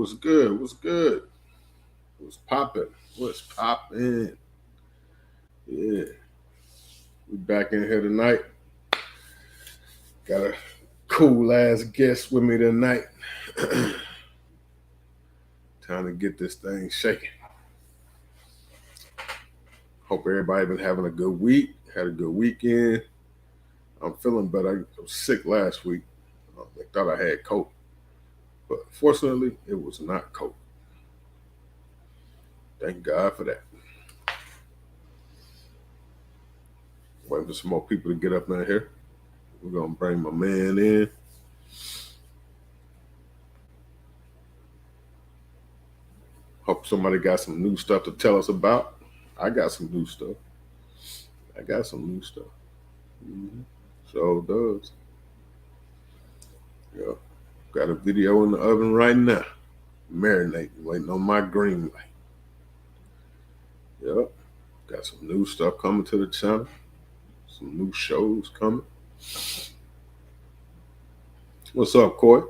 What's good? What's good? What's poppin'? What's poppin'? Yeah, we back in here tonight. Got a cool ass guest with me tonight. Time to get this thing shaking. Hope everybody been having a good week. Had a good weekend. I'm feeling better. I was sick last week. I thought I had COVID, but fortunately, it was not COVID. Thank God for that. Waiting for some more people to get up in here. We're gonna bring my man in. Hope somebody got some new stuff to tell us about. I got some new stuff. Mm-hmm. So does. Yeah. Got a video in the oven right now. Marinating, waiting on my green light. Yep. Got some new stuff coming to the channel. Some new shows coming. What's up, Coy?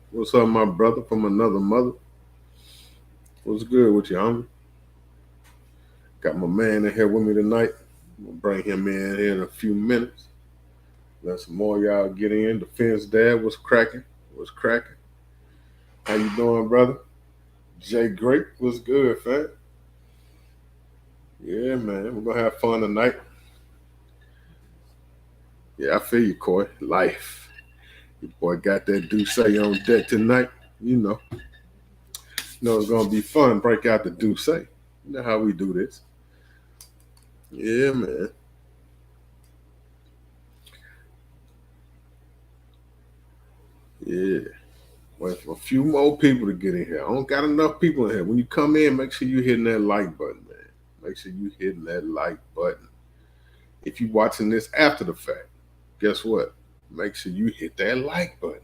What's up, my brother from another mother? What's good with you, homie? Got my man in here with me tonight. I'm gonna bring him in here in a few minutes. Let some more y'all get in. Defense Dad, what's cracking? What's cracking? How you doing, brother? Jay Great, what's good, fam? Yeah, man, we're gonna have fun tonight. Yeah, I feel you, Coy. Life. Your boy got that Douce on deck tonight. You know it's gonna be fun. Break out the Douce. You know how we do this. Yeah, man. Yeah. Wait for a few more people to get in here. I don't got enough people in here. When you come in, make sure you're hitting that like button, man. Make sure you're hitting that like button. If you're watching this after the fact, guess what? Make sure you hit that like button.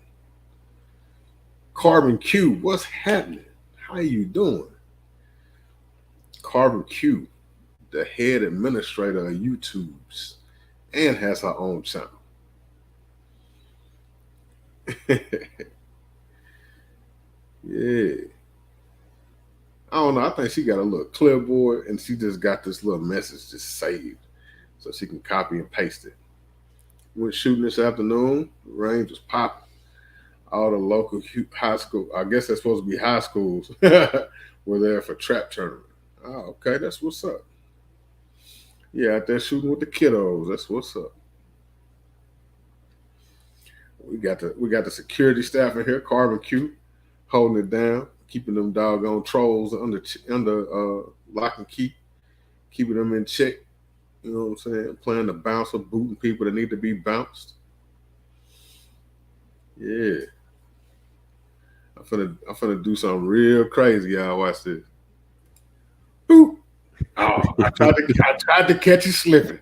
Carbon Q, what's happening? How you doing? Carbon Q, the head administrator of YouTube's and has her own channel. Yeah. I don't know. I think she got a little clipboard and she just got this little message just saved so she can copy and paste it. Went shooting this afternoon. The range was popping. All the local high school, I guess that's supposed to be high schools, were there for trap tournament. Oh, okay. That's what's up. Yeah, out there shooting with the kiddos. That's what's up. We got the security staff in here, Carbon Q, holding it down, keeping them doggone trolls under lock and key, keeping them in check. You know what I'm saying? Playing the bouncer, booting people that need to be bounced. Yeah. I'm finna do something real crazy. Y'all watch this. Boop. Oh, I tried to catch you slipping.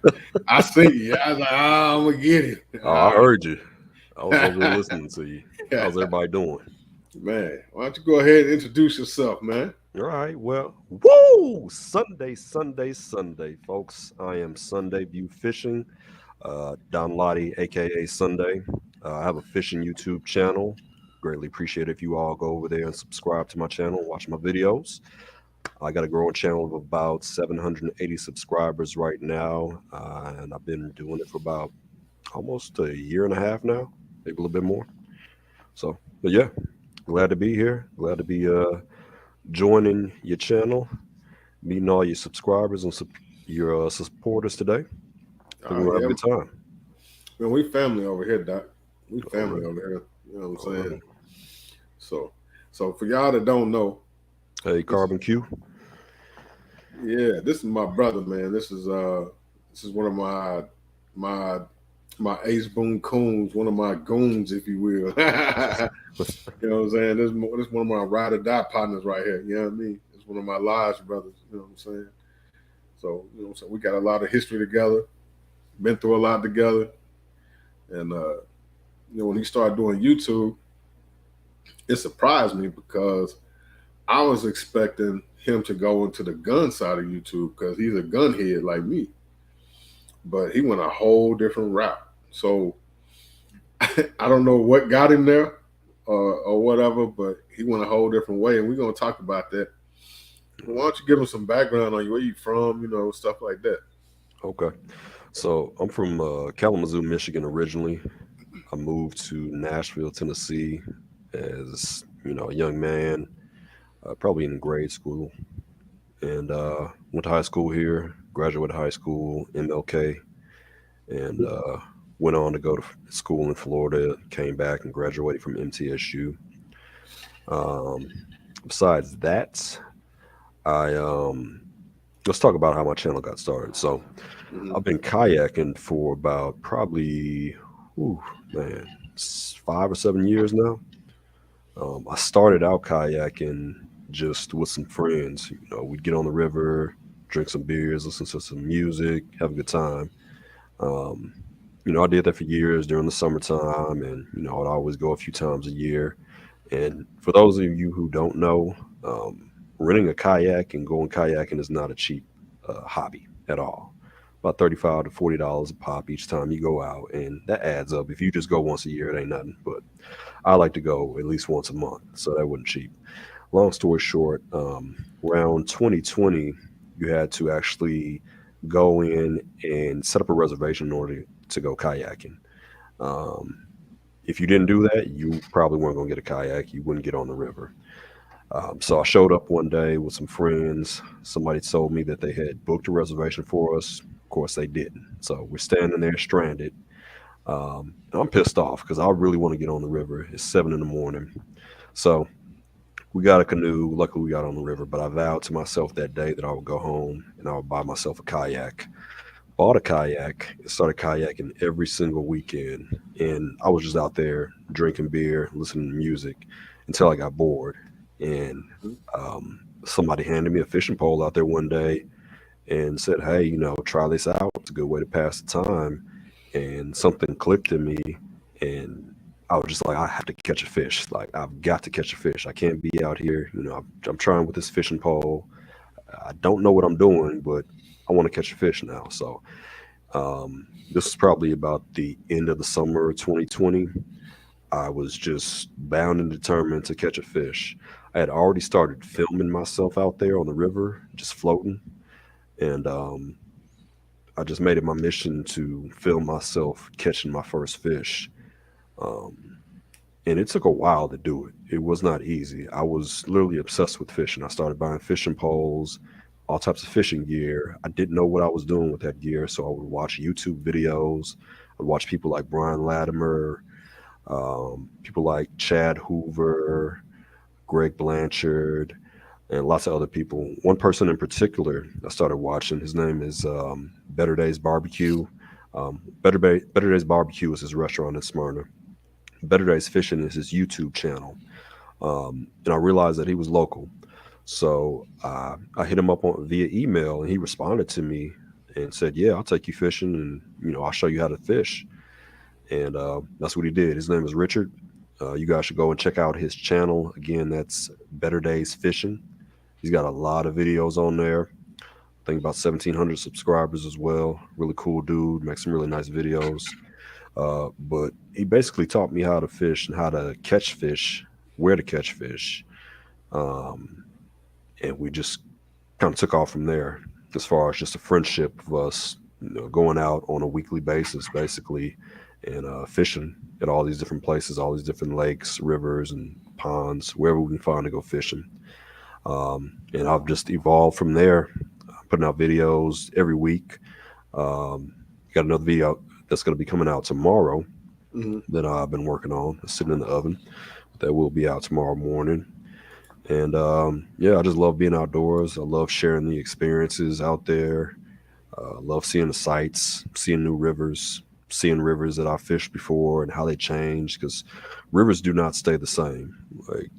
I see you. I was like, I'm gonna get it. I heard you. I was over here listening to you. How's everybody doing? Man, why don't you go ahead and introduce yourself, man? All right. Well, woo! Sunday, folks. I am Sunday View Fishing. Don Lottie, aka Sunday. I have a fishing YouTube channel. Greatly appreciate it if you all go over there and subscribe to my channel, watch my videos. I got a growing channel of about 780 subscribers right now, and I've been doing it for about almost a year and a half now, maybe a little bit more. So, but yeah, glad to be here. Glad to be joining your channel, meeting all your subscribers and your supporters today. We're gonna have a good time. Man, we family over here, Doc. We family over here. You know what I'm saying? So for y'all that don't know, hey, Carbon Q. Yeah, this is my brother, man. This is one of my ace boon coons, one of my goons, if you will. You know what I'm saying? This is one of my ride or die partners right here. You know what I mean? It's one of my Lodge brothers. You know what I'm saying? So you know what I'm saying? We got a lot of history together, been through a lot together, and when he started doing YouTube, it surprised me because I was expecting him to go into the gun side of YouTube because he's a gun head like me. But he went a whole different route. So I don't know what got him there or whatever, but he went a whole different way, and we're gonna talk about that. Why don't you give him some background on you, where you from, stuff like that. Okay. So I'm from Kalamazoo, Michigan originally. I moved to Nashville, Tennessee as, a young man, probably in grade school. And went to high school here, graduated high school, MLK, and went on to go to school in Florida, came back and graduated from MTSU. Um, Besides that, I let's talk about how my channel got started. So Mm-hmm. I've been kayaking for about probably, whew, man, 5 or 7 years now. I started out kayaking just with some friends. We'd get on the river, drink some beers, listen to some music, have a good time. Um, I did that for years during the summertime, and I'd always go a few times a year. And for those of you who don't know, renting a kayak and going kayaking is not a cheap hobby at all. About $35 to $40 a pop each time you go out, and that adds up. If you just go once a year, it ain't nothing. But I like to go at least once a month, so that wasn't cheap. Long story short, around 2020, you had to actually go in and set up a reservation in order to go kayaking. Um, if you didn't do that, you probably weren't going to get a kayak. You wouldn't get on the river. So I showed up one day with some friends. Somebody told me that they had booked a reservation for us. Of course, they didn't. So we're standing there stranded. And I'm pissed off because I really want to get on the river. It's 7 in the morning. So we got a canoe. Luckily, we got on the river. But I vowed to myself that day that I would go home and I would buy myself a kayak. Bought a kayak and started kayaking every single weekend. And I was just out there drinking beer, listening to music until I got bored. And somebody handed me a fishing pole out there one day and said, "Hey, try this out. It's a good way to pass the time." And something clicked in me, and I was just like, I have to catch a fish. Like, I've got to catch a fish. I can't be out here. I'm trying with this fishing pole. I don't know what I'm doing, but I want to catch a fish now. So this is probably about the end of the summer of 2020. I was just bound and determined to catch a fish. I had already started filming myself out there on the river, just floating. And I just made it my mission to film myself catching my first fish. Um, and it took a while to do it. It was not easy. I was literally obsessed with fishing. I started buying fishing poles, all types of fishing gear. I didn't know what I was doing with that gear, so I would watch YouTube videos. I'd watch people like Brian Latimer, people like Chad Hoover, Greg Blanchard, and lots of other people. One person in particular I started watching, his name is Better Days Barbecue. Better Days Barbecue is his restaurant in Smyrna. Better Days Fishing is his YouTube channel. And I realized that he was local. So I hit him up via email, and he responded to me and said, "Yeah, I'll take you fishing, and I'll show you how to fish." And that's what he did. His name is Richard. You guys should go and check out his channel. Again, that's Better Days Fishing. He's got a lot of videos on there. I think about 1,700 subscribers as well. Really cool dude. Makes some really nice videos. But he basically taught me how to fish and how to catch fish, where to catch fish. Um, and we just kind of took off from there as far as just a friendship of us, going out on a weekly basis, basically, and fishing at all these different places, all these different lakes, rivers, and ponds, wherever we can find to go fishing. And I've just evolved from there, putting out videos every week. Got another video that's going to be coming out tomorrow Mm-hmm. that I've been working on. It's sitting in the oven. That will be out tomorrow morning. And yeah, I just love being outdoors. I love sharing the experiences out there. Love seeing the sights, seeing new rivers, seeing rivers that I fished before and how they change, because rivers do not stay the same. Like,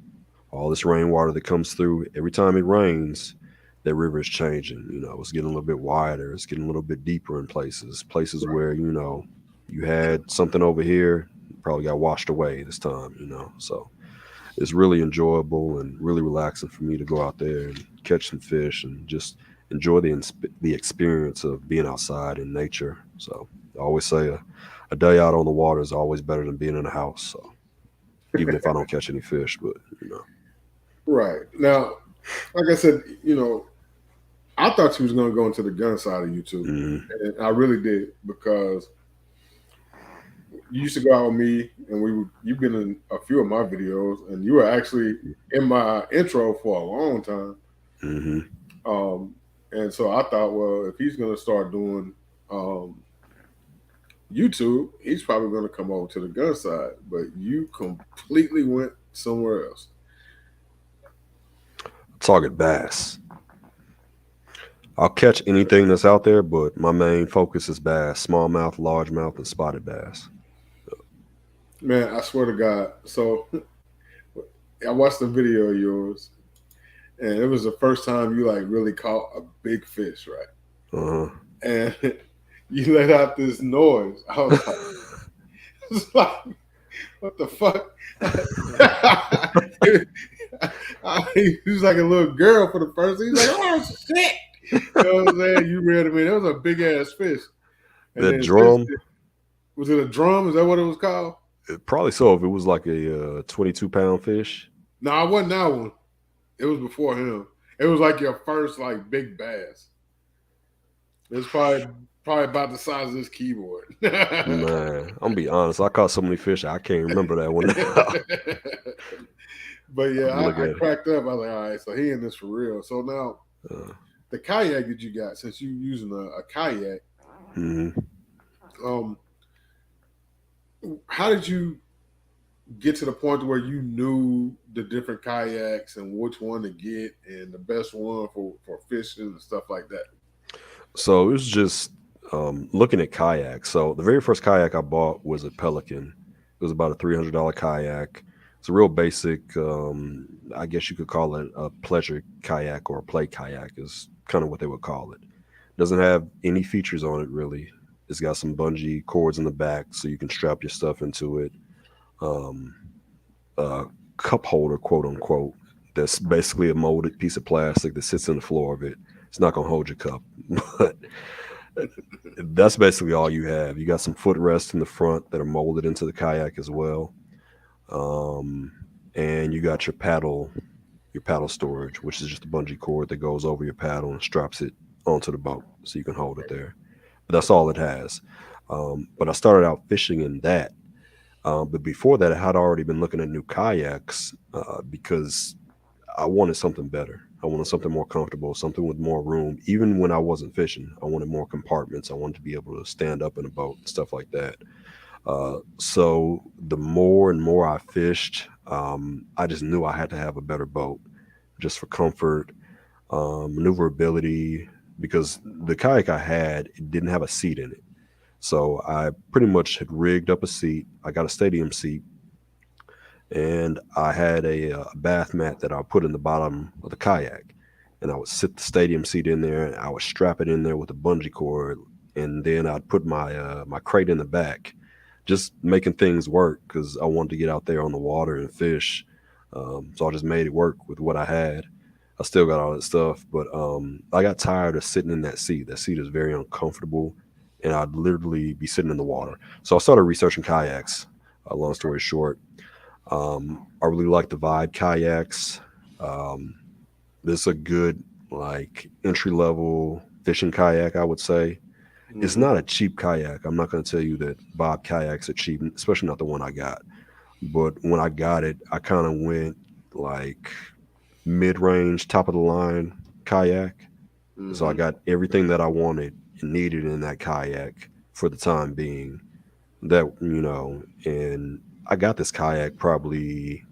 all this rainwater that comes through, every time it rains, that river is changing. It's getting a little bit wider. It's getting a little bit deeper in places Right. where, you had something over here, probably got washed away this time. So it's really enjoyable and really relaxing for me to go out there and catch some fish and just enjoy the experience of being outside in nature. So I always say a day out on the water is always better than being in a house. So even if I don't catch any fish, but. Right. Now, like I said, I thought you was gonna go into the gun side of YouTube, and I really did because you used to go out with me, and you've been in a few of my videos, and you were actually in my intro for a long time. And so I thought, well, if he's gonna start doing YouTube, he's probably gonna come over to the gun side, but you completely went somewhere else. Target bass. I'll catch anything that's out there, but my main focus is bass, smallmouth, largemouth, and spotted bass. Man, I swear to God. So I watched the video of yours, and it was the first time you like really caught a big fish, right? And you let out this noise. I was like, it's like, what the fuck? He was like a little girl for the first. He's like, oh shit! You know what I'm saying? You read me. That was a big ass fish. And that drum. Was it a drum? Is that what it was called? Probably so. If it was like a 22-pound fish. No, it wasn't that one. It was before him. It was like your first like big bass. It's probably about the size of this keyboard. Man, I'm gonna be honest. I caught so many fish, I can't remember that one. But yeah, I cracked up. I was like, all right, so he in this for real. So now, the kayak that you got, since you're using a kayak, how did you get to the point where you knew the different kayaks and which one to get and the best one for fishing and stuff like that? So it was just looking at kayaks. So the very first kayak I bought was a Pelican. It was about a $300 kayak. It's a real basic, I guess you could call it a pleasure kayak or a play kayak is kind of what they would call it. Doesn't have any features on it really. It's got some bungee cords in the back so you can strap your stuff into it. A cup holder, quote unquote, that's basically a molded piece of plastic that sits in the floor of it. It's not going to hold your cup, but that's basically all you have. You got some footrests in the front that are molded into the kayak as well. And you got your paddle storage, which is just a bungee cord that goes over your paddle and straps it onto the boat so you can hold it there. But that's all it has. But I started out fishing in that. But before that, I had already been looking at new kayaks because I wanted something better. I wanted something more comfortable, something with more room. Even when I wasn't fishing, I wanted more compartments. I wanted to be able to stand up in a boat and stuff like that. So the more and more I fished, I just knew I had to have a better boat just for comfort, maneuverability, because the kayak I had, it didn't have a seat in it. So I pretty much had rigged up a seat. I got a stadium seat, and I had a bath mat that I put in the bottom of the kayak. And I would sit the stadium seat in there, and I would strap it in there with a bungee cord, and then I'd put my my crate in the back, just making things work because I wanted to get out there on the water and fish. So I just made it work with what I had. I still got all that stuff, but I got tired of sitting in that seat. That seat is very uncomfortable, and I'd literally be sitting in the water. So I started researching kayaks. Long story short, I really like the Vibe kayaks. This is a good like entry level fishing kayak, I would say. It's not a cheap kayak. I'm not going to tell you that Vibe kayaks are cheap, especially not the one I got. But when I got it, I kind of went like mid-range, top of the line kayak. So I got everything that I wanted and needed in that kayak for the time being. That, and I got this kayak probably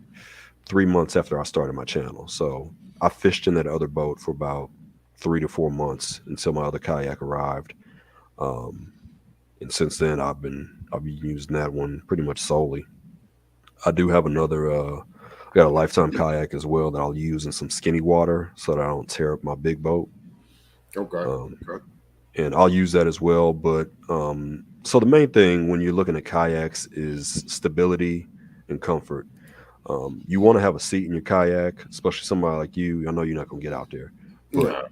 3 months after I started my channel. So I fished in that other boat for about 3 to 4 months until my other kayak arrived. And since then I've been using that one pretty much solely. I do have another I got a Lifetime kayak as well that I'll use in some skinny water so that I don't tear up my big boat. Okay. And I'll use that as well. But so the main thing when you're looking at kayaks is stability and comfort. You want to have a seat in your kayak, especially somebody like you. I know you're not gonna get out there, but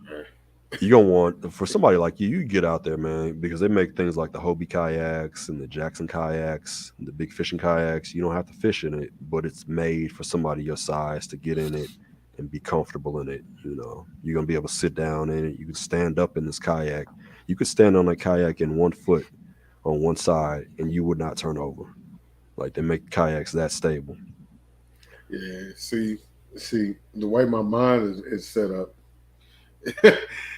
you're gonna want, for somebody like you get out there, man, because they make things like the Hobie kayaks and the Jackson kayaks and the big fishing kayaks. You don't have to fish in it, but it's made for somebody your size to get in it and be comfortable in it. You're gonna be able to sit down in it. You can stand up in this kayak. You could stand on a kayak in 1 foot on one side, and you would not turn over. Like they make kayaks that stable. Yeah. See, the way my mind is set up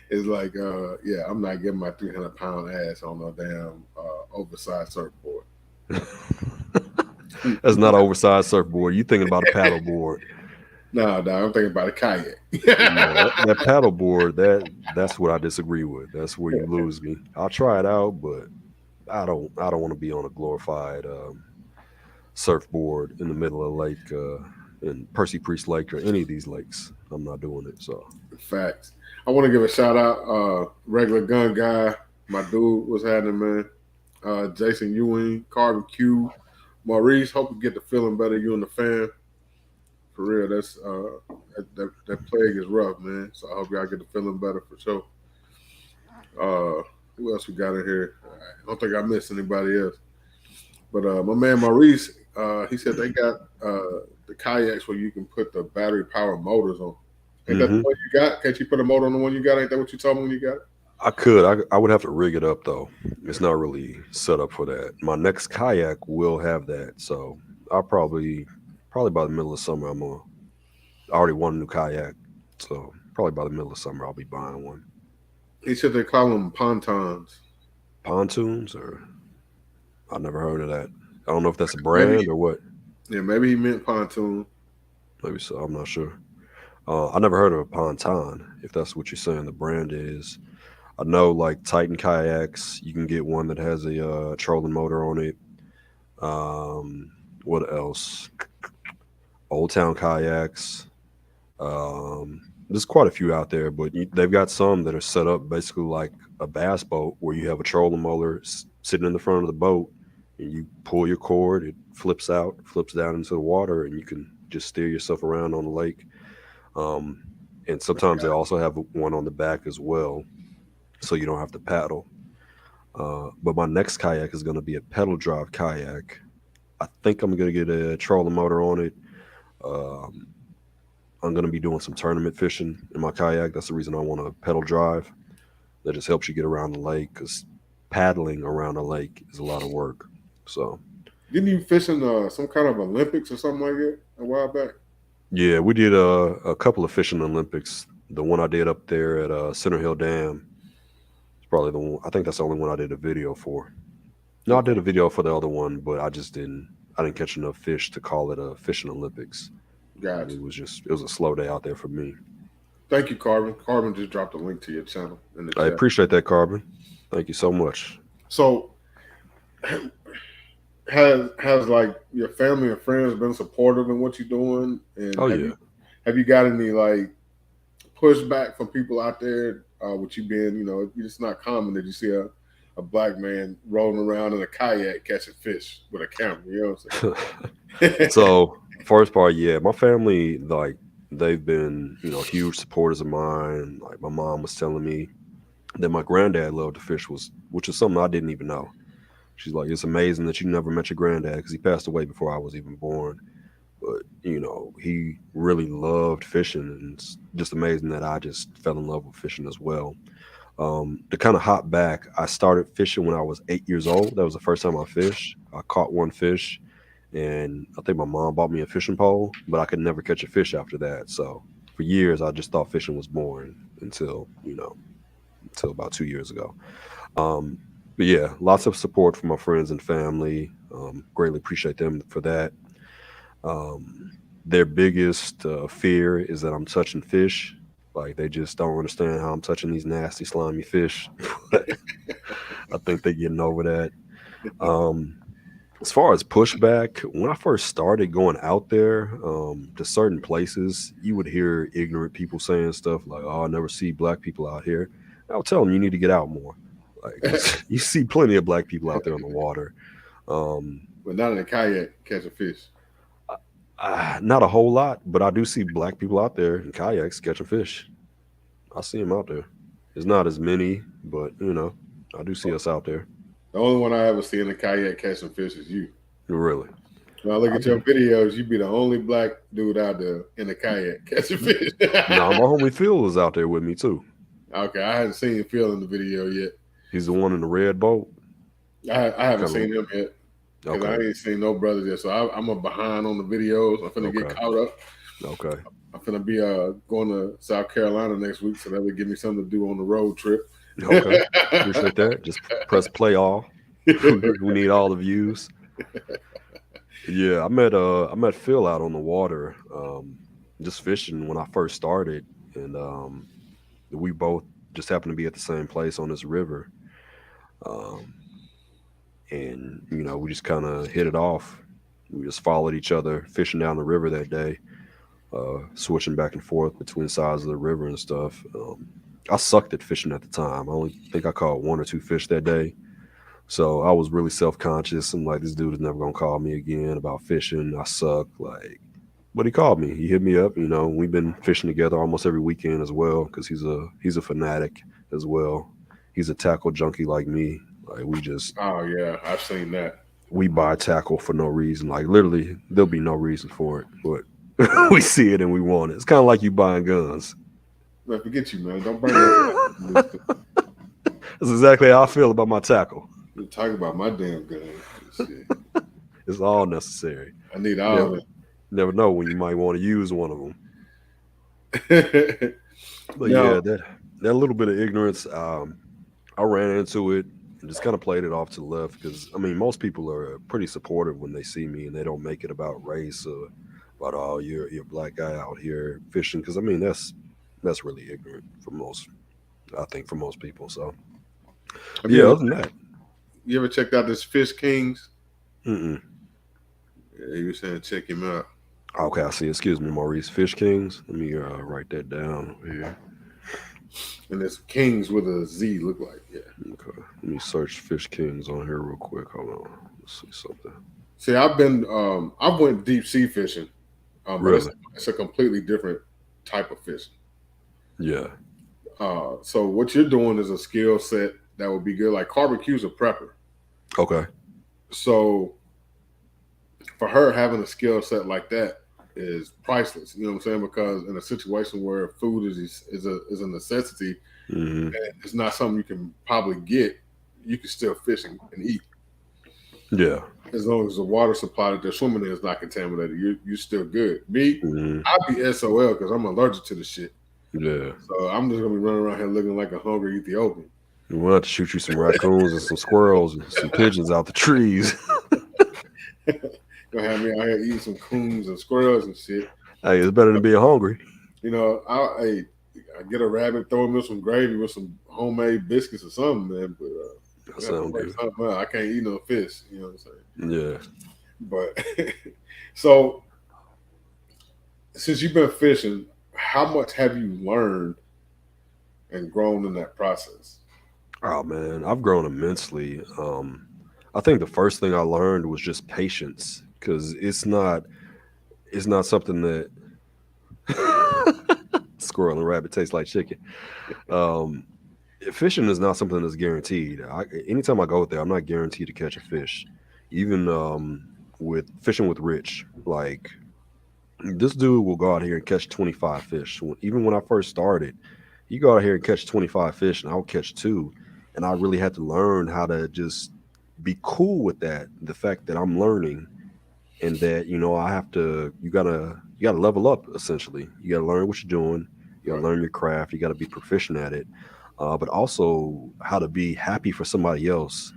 is like, yeah, I'm not getting my 300-pound ass on no damn oversized surfboard. That's not an oversized surfboard. You thinking about a paddle board? No, no, I'm thinking about a kayak. Yeah, that paddle board. That's what I disagree with. That's where you lose me. I'll try it out, but I don't want to be on a glorified surfboard in the middle of lake in Percy Priest Lake or any of these lakes. I'm not doing it. So Facts. I want to give a shout out, regular gun guy. My dude was happening, man. Jason Ewing, Carvin Q, Maurice. Hope you get the feeling better. You and the fam. For real, that's that plague is rough, man. So I hope y'all get the feeling better for sure. Who else we got in here? I don't think I missed anybody else. But my man Maurice, he said they got the kayaks where you can put the battery powered motors on. Ain't that the one you got? Can't you put a motor on the one you got? Ain't that what you told me when you got it? I could. I would have to rig it up though. It's not really set up for that. My next kayak will have that, so I'll probably by the middle of summer I already want a new kayak, so probably by the middle of summer I'll be buying one. He said they call them pontons. Pontoons, or I never heard of that. I don't know if that's a Maybe, brand or what. yeah, maybe he meant pontoon. Maybe so. I'm not sure. I never heard of a ponton. If that's what you're saying, the brand is. I know like Titan kayaks. You can get one that has a trolling motor on it. What else? Old Town kayaks. There's quite a few out there, but they've got some that are set up basically like a bass boat, where you have a trolling motor sitting in the front of the boat, and you pull your cord, it flips out, flips down into the water, and you can just steer yourself around on the lake. Um, and sometimes they also have one on the back as well, so you don't have to paddle. But my next kayak is going to be a pedal drive kayak. I think I'm going to get a trolling motor on it. Um, I'm going to be doing some tournament fishing in my kayak. That's the reason I want a pedal drive. That just helps you get around the lake, because paddling around the lake is a lot of work. So Didn't you fish in some kind of Olympics or something like that a while back? yeah, we did a couple of fishing Olympics. The one I did up there at Center Hill Dam is probably the one. I think that's the only one I did a video for. No, I Okay. did a video for the other one, but I just didn't. I didn't catch enough fish to call it a fishing Olympics. Gotcha. It was a slow day out there for me. Thank you, Carbon. Carbon just dropped a link to your channel in the I chat. appreciate that, Carbon. Thank you so much. So has like your family and friends been supportive in what you're doing? And Oh yeah. have you got any like pushback from people out there with you being, it's not common that you see a black man rolling around in a kayak catching fish with a camera. You know what I'm saying? So first part, yeah, my family, like, they've been huge supporters of mine. Like my mom was telling me that my granddad loved to fish, which is something I didn't even know. She's like, it's amazing that you never met your granddad, because he passed away before I was even born. But he really loved fishing, and it's just amazing that I just fell in love with fishing as well. To kind of hop back, I started fishing when I was 8 years old. That was the first time I fished. I caught one fish, and I think my mom bought me a fishing pole, but I could never catch a fish after that. So for years, I just thought fishing was boring until about 2 years ago. Um, but yeah, lots of support from my friends and family. Greatly appreciate them for that. Um, their biggest fear is that I'm touching fish. Like they just don't understand how I'm touching these nasty, slimy fish. But I think they're getting over that. Um, as far as pushback, when I first started going out there to certain places, you would hear ignorant people saying stuff like, "Oh, I never see black people out here." I would tell them you need to get out more. Like you see plenty of black people out there on the water. Um, But not in a kayak catching fish. Not a whole lot, but I do see black people out there in kayaks catching fish. I see them out there. It's not as many, but I do see us out there. The only one I ever see in a kayak catching fish is you. Really. When I look I've at your been videos, you be the only black dude out there in a kayak catching fish. Nah, my homie Phil was out there with me too. Okay, I hadn't seen Phil in the video yet. He's the one in the red boat. I haven't Kind seen him yet because I okay, ain't seen no brothers yet. So I'm a behind on the videos. I'm finna get okay, caught up. okay, I'm finna be going to South Carolina next week, so that would give me something to do on the road trip. okay. Appreciate that. Just press play all. We need all the views. Yeah, I met Phil out on the water, just fishing when I first started, and we both just happened to be at the same place on this river, um, and we just kind of hit it off. We just followed each other fishing down the river that day, switching back and forth between sides of the river and stuff. I sucked at fishing at the time. I only think I caught one or two fish that day. So I was really self conscious. I'm like, this dude is never gonna call me again about fishing. I suck. Like, but he called me. He hit me up. We've been fishing together almost every weekend as well because he's a fanatic as well. He's a tackle junkie like me. Like Oh yeah, I've seen that. we buy tackle for no reason. Like literally, there'll be no reason for it, but we see it and we want it. It's kind of like you buying guns. Man, forget you, man. Don't bring that up. That's exactly how I feel about my tackle. You're talking about my damn gun. Shit. It's all necessary. I need all Never, of never know when you might want to use one of them. it. But Now, yeah, that little bit of ignorance, I ran into it and just kind of played it off to the left because I mean most people are pretty supportive when they see me and they don't make it about race or about you're a black guy out here fishing because I mean that's really ignorant for most I think for most people. So have yeah, other than that, you ever checked out this Fish Kings? mm-mm. Yeah, you were saying check him out. Okay, I see. Excuse me, Maurice. Fish Kings. Let me write that down over here. And it's Kings with a Z look like. Yeah. Okay, let me search Fish Kings on here real quick. Hold on. Let's see something. See, I've went deep sea fishing, but Really? it's a completely different type of fishing. Yeah. So what you're doing is a skill set that would be good. Like Carbercue's a prepper, Okay. so for her having a skill set like that is priceless. You know what I'm saying? Because in a situation where food is a necessity, Mm-hmm. and it's not something you can probably get, you can still fish and eat. Yeah. As long as the water supply that they're swimming in is not contaminated, you're still good. Me, Mm-hmm. I'd be SOL because I'm allergic to the shit. Yeah. So I'm just gonna be running around here looking like a hungry Ethiopian. We'll have to shoot you some raccoons and some squirrels and some pigeons out the trees. Gonna have me out here eating some coons and squirrels and shit. Hey, it's better than being hungry. You know, I get a rabbit, throw him in some gravy with some homemade biscuits or something, man. But That sounds good. I can't eat no fish. You know what I'm saying? Yeah. But so since you've been fishing, how much have you learned and grown in that process? Oh man, I've grown immensely. I think the first thing I learned was just patience because it's not something that squirrel and rabbit taste like chicken. Um, Fishing is not something that's guaranteed. Anytime I go there, I'm not guaranteed to catch a fish. Even with fishing with Rich, like this dude will go out here and catch 25 fish. Even when I first started, you go out here and catch 25 fish, and I'll catch two. And I really had to learn how to just be cool with that. The fact that I'm learning and that I have to. You gotta level up essentially. You gotta learn what you're doing. You gotta Right. learn your craft. You gotta be proficient at it. But also how to be happy for somebody else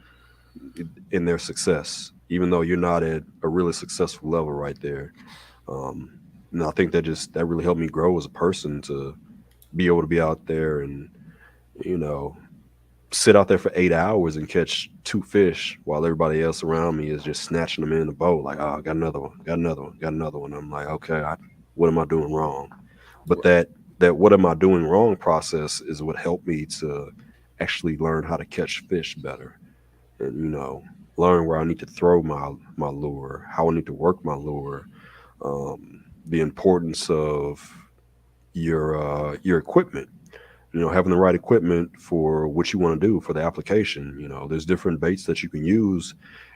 in their success, even though you're not at a really successful level right there. Um, and I think that really helped me grow as a person to be able to be out there and you know sit out there for 8 hours and catch two fish while everybody else around me is just snatching them in the boat. Like, oh, got another one, got another one, got another one. I'm like, okay, what am I doing wrong? But that what am I doing wrong process is what helped me to actually learn how to catch fish better and learn where I need to throw my lure, how I need to work my lure, the importance of your equipment, having the right equipment for what you want to do for the application. There's different baits that you can use,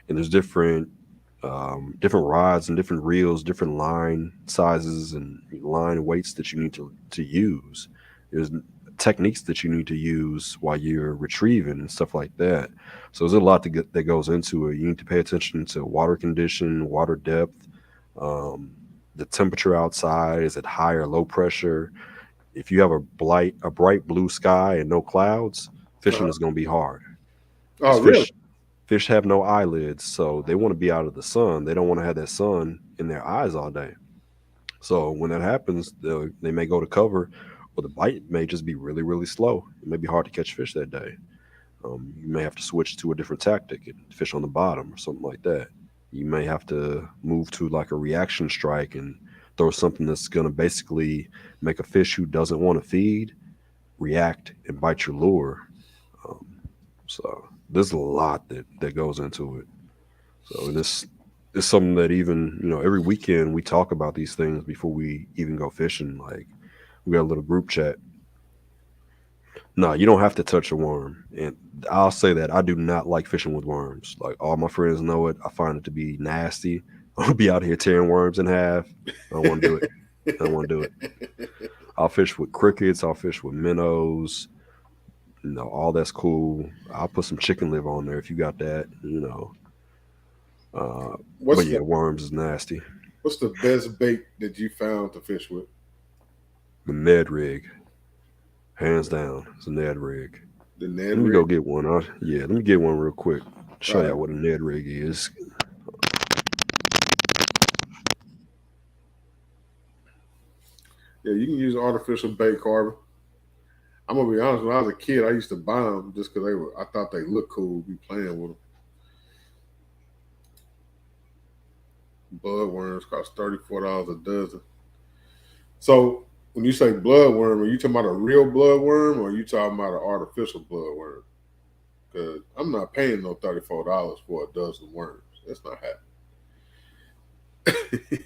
and there's different different rods and different reels, different line sizes and line weights that you need to use. There's techniques that you need to use while you're retrieving and stuff like that. So there's a lot that goes into it. You need to pay attention to water condition, water depth, um, the temperature outside. Is it high or low pressure? If you have a bright blue sky and no clouds, fishing Uh-huh. is going to be hard because Oh, really? fish have no eyelids, so they want to be out of the sun. They don't want to have that sun in their eyes all day. So when that happens, they may go to cover, or the bite may just be really, really slow. It may be hard to catch fish that day. You may have to switch to a different tactic and fish on the bottom or something like that. You may have to move to like a reaction strike and throw something that's going to basically make a fish who doesn't want to feed react and bite your lure. Um, so there's a lot that goes into it. So this is something that even every weekend we talk about these things before we even go fishing. Like we got a little group chat. No, you don't have to touch a worm, and I'll say that I do not like fishing with worms. Like all my friends know it. I find it to be nasty. I'll be out here tearing worms in half. I don't want to do it. I don't want to do it. I'll fish with crickets. I'll fish with minnows. All that's cool. I'll put some chicken liver on there if you got that. But what's yeah, the worms is nasty. what's the best bait that you found to fish with? The Ned rig, hands down, it's a Ned rig. The Ned Let me rig. go get one. Yeah, let me get one real quick. All Show right. y'all what a Ned rig is. Yeah, you can use artificial bait, Carver. I'm gonna be honest. When I was a kid, I used to buy them just because they were. I thought they looked cool. Be playing with them. Bloodworms cost $34 a dozen. So when you say bloodworm, are you talking about a real bloodworm or are you talking about an artificial bloodworm? Because I'm not paying no $34 for a dozen worms. That's not happening.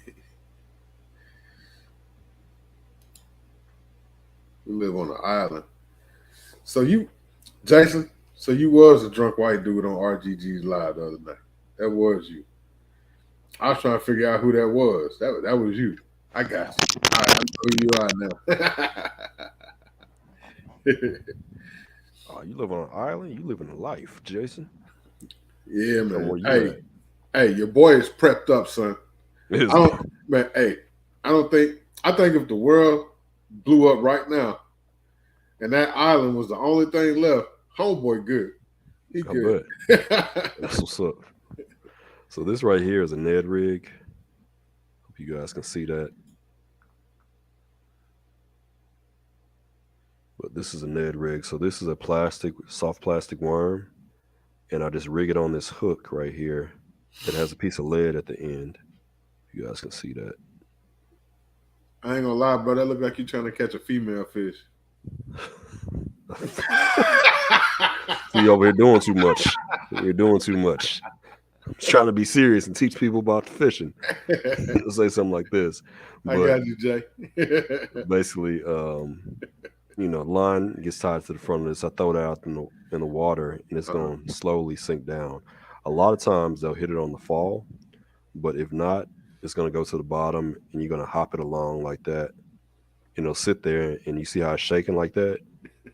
We live on an island. So you, Jason. So you was a drunk white dude on RGG's live the other night. That was you. I was trying to figure out who that was. That was you. I got you. All right, I know who you are now. Oh, you live on an island? You living a life, Jason. Yeah, So man. where you Hey, at? hey, your boy is prepped up, son. Is I he? don't, man. Hey, I don't think. I think if the world blew up right now and that island was the only thing left, homeboy, good. He I good. bet. That's what's up. So this right here is a Ned rig. Hope you guys can see that. But this is a Ned rig. So this is a soft plastic worm, and I just rig it on this hook right here that has a piece of lead at the end. You guys can see that. I ain't gonna lie, bro. That look like you trying to catch a female fish. See, over here doing too much. You're doing too much. I'm trying to be serious and teach people about fishing. Say something like this, I but got you, Jay. basically, line gets tied to the front of this. I throw it out in the water, and it's Uh-huh. going to slowly sink down. A lot of times they'll hit it on the fall, but if not, it's going to go to the bottom, and you're going to hop it along like that. Sit there, and you see how it's shaking like that.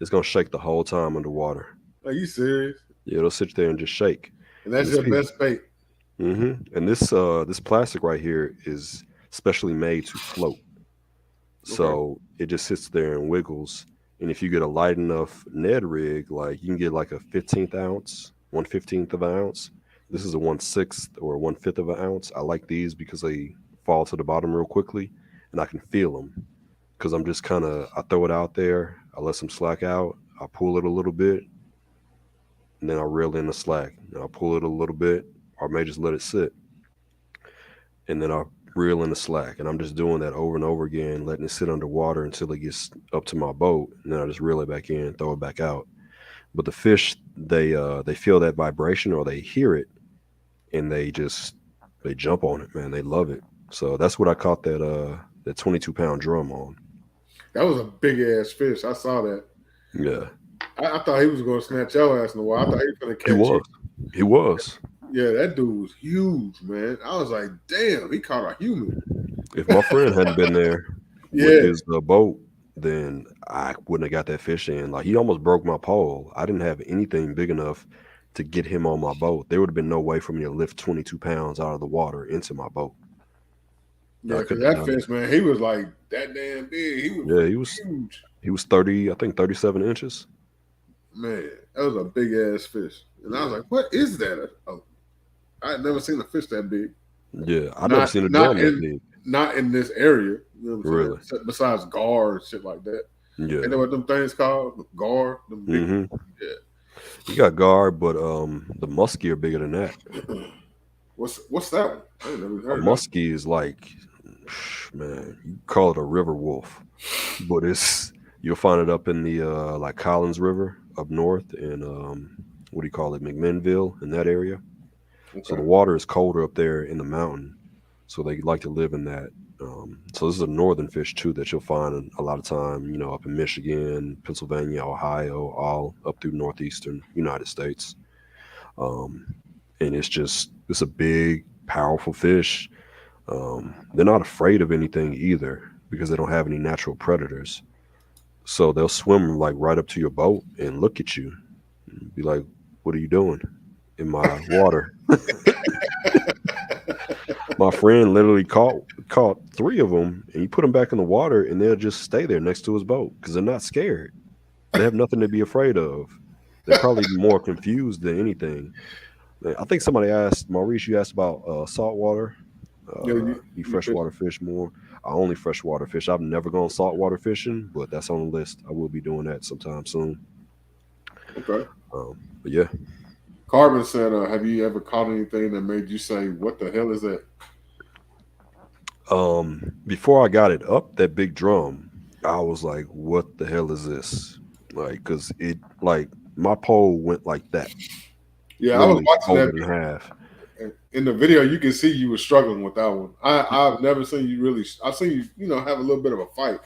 It's going to shake the whole time underwater. Are you serious? Yeah, it'll sit there and just shake. And And that's this your piece, best bait. and this plastic right here is specially made to float. Okay. So it just sits there and wiggles. And if you get a light enough Ned rig, like you can get like a 15th ounce, 1/15th of an ounce. This is a 1/6 or 1/5 of an ounce. I like these because they fall to the bottom real quickly and I can feel them. Because I'm just I throw it out there, I let some slack out, I pull it a little bit, and then I reel in the slack. And I'll pull it a little bit, or I may just let it sit. And then I'll reel in the slack. And I'm just doing that over and over again, letting it sit underwater until it gets up to my boat. And then I just reel it back in, throw it back out. But the fish, they feel that vibration or they hear it, and they jump on it, man. They love it. So that's what I caught that 22-pound drum on. That was a big ass fish. I saw that. Yeah, I thought he was going to snatch your ass in the water. I thought he was going to he catch you. was. He was. Yeah, that dude was huge, man. I was like, damn, he caught a human. If my friend hadn't been there with Yeah, his boat, then I wouldn't have got that fish in. Like he almost broke my pole. I didn't have anything big enough to get him on my boat. There would have been no way for me to lift 22 pounds out of the water into my boat. yeah, I because couldn't have that done it. fish, man, he was like that damn big. He was Yeah, huge. he was 30, I think 37 inches. Man, that was a big ass fish. And I was Yeah. like, what is that? I had never seen a fish that big. Yeah. I never Not seen a not drum that in big. not in this area. You know what I'm Really. saying? Besides gar and shit like that. Ain't Yeah. that what them things called? Gar, them big. Mm-hmm. You got guard, but the muskie are bigger than that. Yeah. What's that one? I ain't never A heard that. muskie is like, man, you call it a river wolf, but it's you'll find it up in the like Collins River up north in what do you call it, McMinnville in that area. So the Okay. water is colder up there in the mountain, so they like to live in that. So this is a northern fish too that you'll find a lot of time, up in Michigan, Pennsylvania, Ohio, all up through northeastern United States. Um, and it's a big, powerful fish. They're not afraid of anything either because they don't have any natural predators. So they'll swim like right up to your boat and look at you and be like, "What are you doing in my water?" My friend literally caught three of them, and he put them back in the water, and they'll just stay there next to his boat because they're not scared. They have nothing to be afraid of. They're probably more confused than anything. I think somebody asked Maurice. You asked about saltwater. Yeah, You you fish. freshwater fish more. I only freshwater fish. I've never gone saltwater fishing, but that's on the list. I will be doing that sometime soon. Okay. But yeah, Carbon said, "Have you ever caught anything that made you say, what the hell is that?" before I got it up that big drum, I was like, "What the hell is this?" Like, cause it like my pole went like that, Yeah, I was literally watching that folded in half. in the video. You can see you were struggling with that one. I've never seen you really. I've seen you, have a little bit of a fight.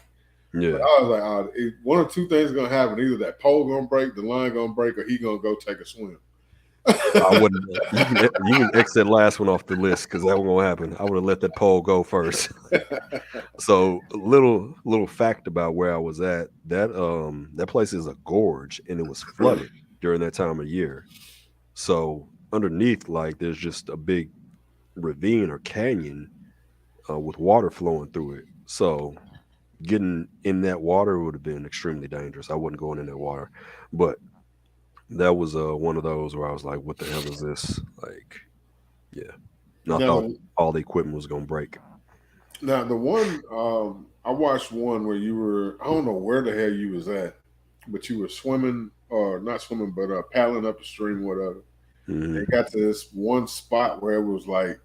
But Yeah, I was like, one or two things gonna happen. Either that pole gonna break, the line gonna break, or he gonna go take a swim. I wouldn't. You can X that last one off the list because that wasn't gonna happen. I would have let that pole go first. So little fact about where I was at, that place is a gorge and it was flooded during that time of year. So underneath, like there's just a big ravine or canyon with water flowing through it. So getting in that water would have been extremely dangerous. I wasn't going in that water. But that was one of those where I was like, what the hell is this? Like, yeah. And I thought now, all the equipment was gonna break. now the one I watched one where you were. I don't know where the hell you was at, but you were swimming or not swimming, but paddling up the stream, whatever. And Hmm. got to this one spot where it was like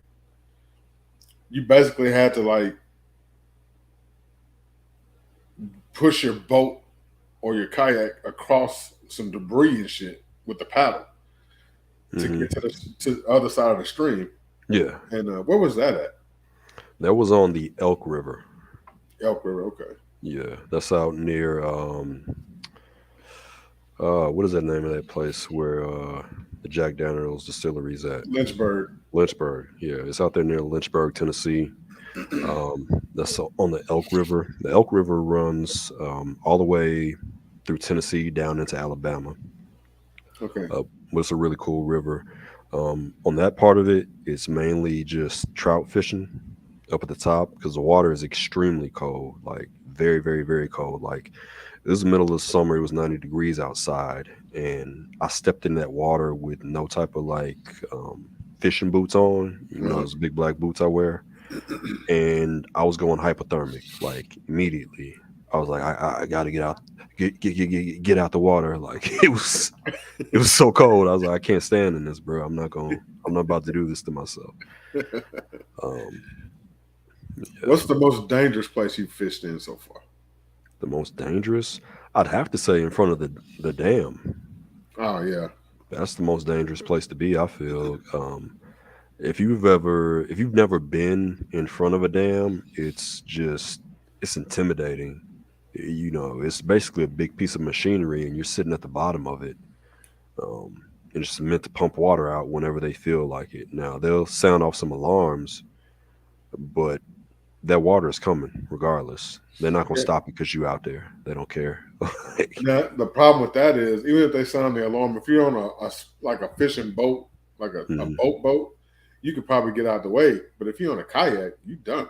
you basically had to like push your boat or your kayak across some debris and shit with the paddle to Hmm. get to the other side of the stream. Yeah. And where was that at? That was on the Elk River. Elk River. Okay. Yeah. That's out near what is that name of that place where the Jack Daniels distillery's at? Lynchburg. Lynchburg. Yeah, it's out there near Lynchburg, Tennessee. That's on the Elk River. The Elk River runs all the way through Tennessee down into Alabama. Okay. But it's a really cool river. On that part of it, it's mainly just trout fishing up at the top because the water is extremely cold, like very, very, very cold. Like it was the middle of summer, it was 90 degrees outside, and I stepped in that water with no type of like fishing boots on, Uh-huh. those big black boots I wear, and I was going hypothermic like immediately. I was like, I gotta get out, get out the water. Like it was so cold. I was like, I can't stand in this, bro. I'm not about to do this to myself. Um, yeah, What's the most dangerous place you've fished in so far? the most dangerous, I'd have to say in front of the dam. Oh yeah. That's the most dangerous place to be, I feel. If you've never been in front of a dam, it's intimidating. It's basically a big piece of machinery and you're sitting at the bottom of it. Um, and just meant to pump water out whenever they feel like it. Now they'll sound off some alarms, but that water is coming regardless. They're not gonna Yeah. stop because you out there. They don't care. Like, Now, the problem with that is, even if they sound the alarm, if you're on like a fishing boat, like a mhm. boat, you could probably get out the way. But if you're on a kayak, you done.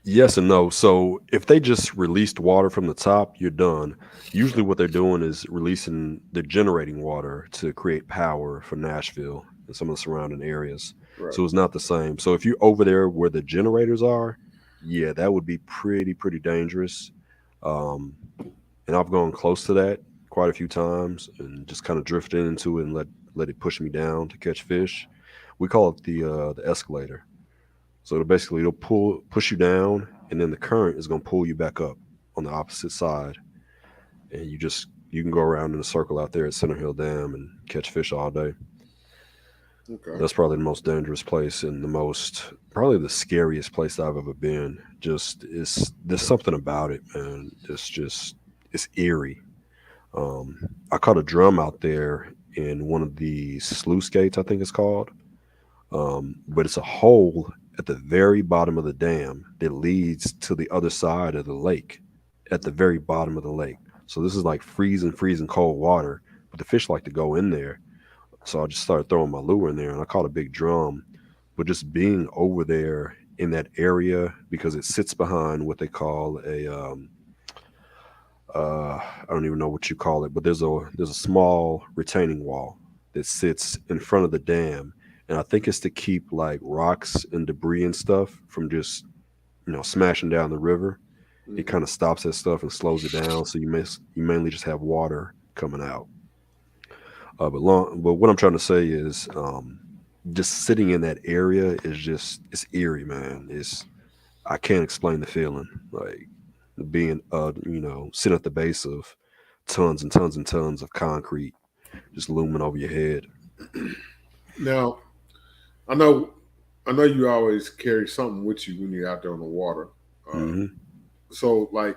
Yes and no. So if they just released water from the top, you're done. Usually, what they're doing is they're generating water to create power for Nashville and some of the surrounding areas. Right. So it's not the same. So if you're over there where the generators are, yeah, that would be pretty dangerous. Um, and I've gone close to that quite a few times and just kind of drifted into it and let it push me down to catch fish. We call it the escalator. So it'll push you down, and then the current is gonna pull you back up on the opposite side, and you can go around in a circle out there at Center Hill Dam and catch fish all day. Okay. That's probably the most dangerous place and probably the scariest place I've ever been. Just there's something about it, man. It's eerie. I caught a drum out there in one of the sluice gates, I think it's called. But it's a hole at the very bottom of the dam that leads to the other side of the lake, at the very bottom of the lake. So this is like freezing cold water, but the fish like to go in there. So I just started throwing my lure in there, and I caught a big drum. But just being over there in that area, because it sits behind what they call I don't even know what you call it, but there's a small retaining wall that sits in front of the dam, and I think it's to keep like rocks and debris and stuff from just smashing down the river. It Hmm. kind of stops that stuff and slows it down, so you mainly just have water coming out. But what I'm trying to say is, just sitting in that area is just it's eerie, man. I can't explain the feeling like being sitting at the base of tons and tons and tons of concrete just looming over your head. Now, I know, I know you always carry something with you when you're out there on the water. Uh, Hmm. so, like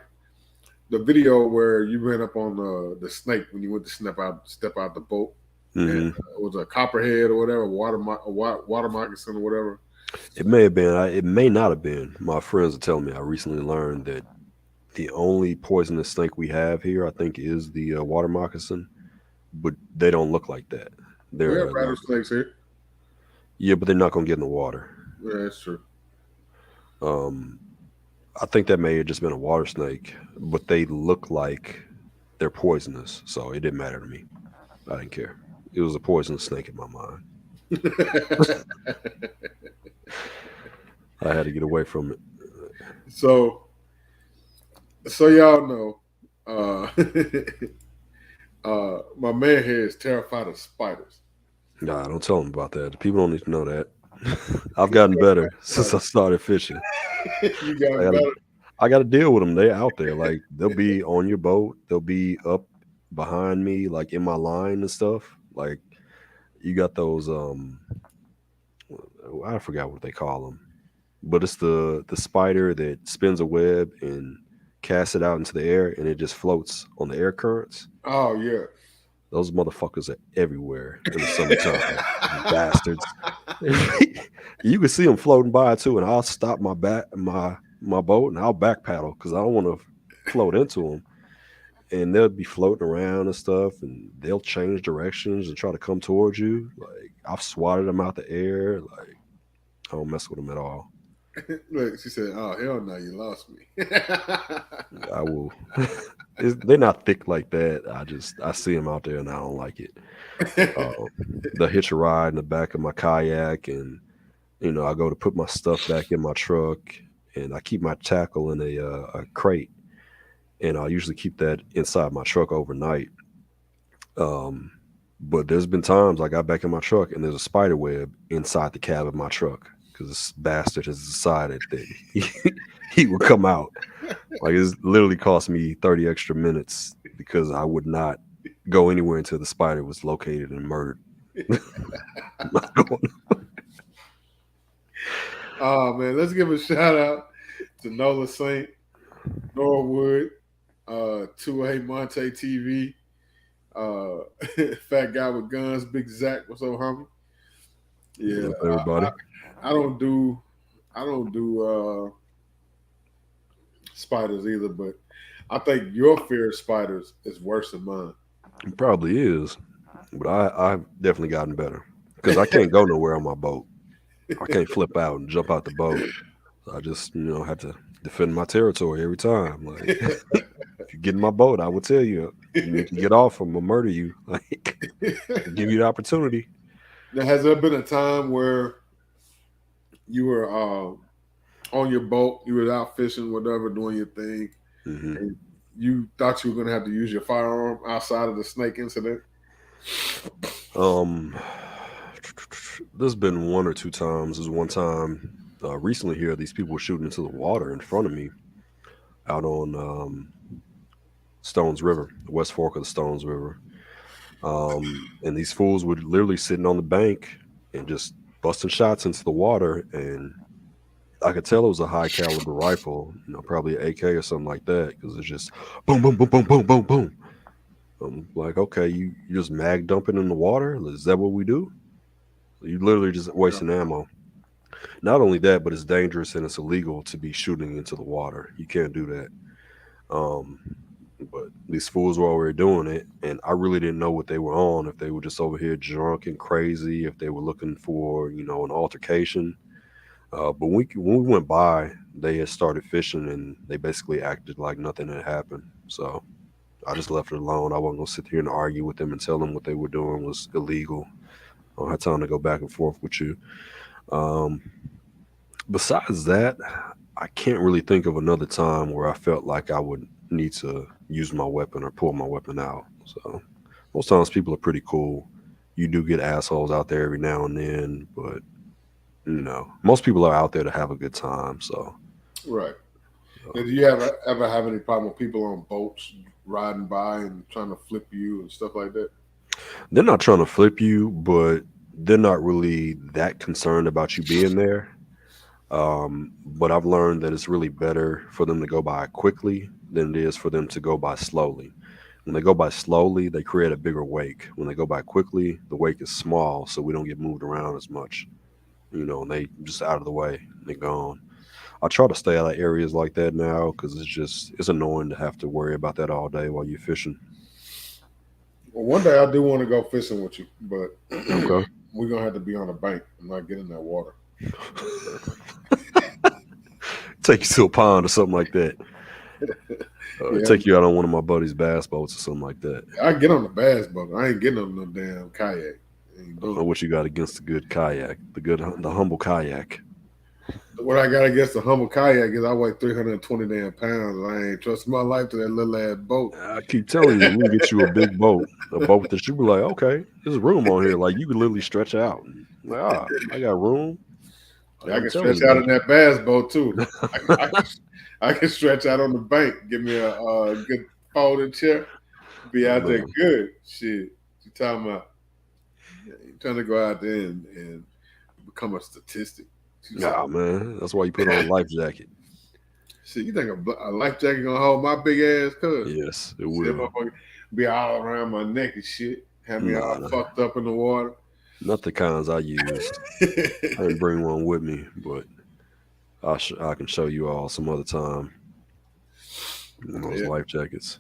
the video where you ran up on the snake when you went to step out the boat, and Hmm. it was a copperhead or whatever, water moccasin or whatever. It may have been. It may not have been. My friends are telling me I recently learned that the only poisonous snake we have here, I think, is the water moccasin, but they don't look like that. We have They're like, rattlesnakes here. yeah, but they're not gonna get in the water. Yeah, that's true. Um, I think that may have just been a water snake, but they look like they're poisonous, so it didn't matter to me. I didn't care. It was a poisonous snake in my mind. I had to get away from it. so, so y'all know, my man here is terrified of spiders. Nah, don't tell them about that. People don't need to know that. I've gotten better since I started fishing. You I got gotta, better. I gotta deal with them. They out there. Like they'll be on your boat. They'll be up behind me, like in my line and stuff. Like you got those. I forgot what they call them, but it's the spider that spins a web and casts it out into the air, and it just floats on the air currents. Oh yeah. Those motherfuckers are everywhere in the summertime. Bastards. You can see them floating by too, and I'll stop my boat and I'll back paddle because I don't want to float into them. And they'll be floating around and stuff, and they'll change directions and try to come towards you. Like I've swatted them out the air. Like I don't mess with them at all. Look, she said, "Oh hell no, you lost me." I will. They're not thick like that. I see them out there and I don't like it. Um, they'll hitch a ride in the back of my kayak, and I go to put my stuff back in my truck, and I keep my tackle in a crate, and I usually keep that inside my truck overnight. Um, but there's been times I got back in my truck and there's a spider web inside the cab of my truck because this bastard has decided that he would come out. Like it's literally cost me 30 extra minutes because I would not go anywhere until the spider was located and murdered. I'm not going. Oh man, let's give a shout out to Nola Saint, Norwood, 2A Monte TV, Fat guy with guns, Big Zach. What's up, homie? Yeah, What's up, everybody? I don't do spiders either, but I think your fear of spiders is worse than mine. It probably is, but I've definitely gotten better because I can't go nowhere on my boat. I can't flip out and jump out the boat. So I just, have to defend my territory every time. Like, if you get in my boat, I will tell you, you need to get off. I'm gonna murder you. Like, give you the opportunity. Now, has there been a time where you were on your boat, you were out fishing, whatever, doing your thing, and you thought you were going to have to use your firearm outside of the snake incident? There's been one or two times. There's one time recently here, these people were shooting into the water in front of me out on Stones River, the West Fork of the Stones River. And these fools were literally sitting on the bank and just busting shots into the water. And I could tell it was a high caliber rifle, probably an AK or something like that, because it's just boom, boom, boom, boom, boom, boom, boom. I'm like, okay, you just mag dumping in the water? Is that what we do? You literally just wasting ammo. Not only that, but it's dangerous and it's illegal to be shooting into the water. You can't do that. But these fools were already doing it, and I really didn't know what they were on. If they were just over here drunk and crazy, if they were looking for, an altercation. But when we went by, they had started fishing, and they basically acted like nothing had happened. So I just left it alone. I wasn't gonna sit here and argue with them and tell them what they were doing was illegal. I don't have time to go back and forth with you. Besides that, I can't really think of another time where I felt like I would need to use my weapon or pull my weapon out. So most times people are pretty cool. You do get assholes out there every now and then, but most people are out there to have a good time. So right. Did you ever have any problem with people on boats riding by and trying to flip you and stuff like that? They're not trying to flip you, but they're not really that concerned about you being there. But I've learned that it's really better for them to go by quickly than it is for them to go by slowly. When they go by slowly, they create a bigger wake. When they go by quickly, the wake is small, so we don't get moved around as much. And they just out of the way, they're gone. I try to stay out of areas like that now because it's annoying to have to worry about that all day while you're fishing. Well, one day I do want to go fishing with you, but Okay. we're gonna have to be on a bank and not get in that water. Take you to a pond or something like that. Take you out on one of my buddy's bass boats or something like that. I get on the bass boat. I ain't getting on no damn kayak. I don't know what you got against the good kayak, the humble kayak. What I got against the humble kayak is I weigh 320 damn pounds, and I ain't trusting my life to that little ass boat. I keep telling you, we can get you a big boat, a boat that you be like, okay, there's room on here. Like you could literally stretch out. Like, I got room. I can stretch out in that bass boat too. I can stretch out on the bank. Give me a good folding chair. Be out there good. Shit, you talking about? You trying to go out there and become a statistic? Nah, man, that's why you put on a life jacket. Shit, you think a life jacket gonna hold my big ass? Cuz yes, it will. Be all around my neck and shit. Have me all fucked up in the water. Not the kinds I use. I didn't bring one with me, but I can show you all some other time. Those life jackets.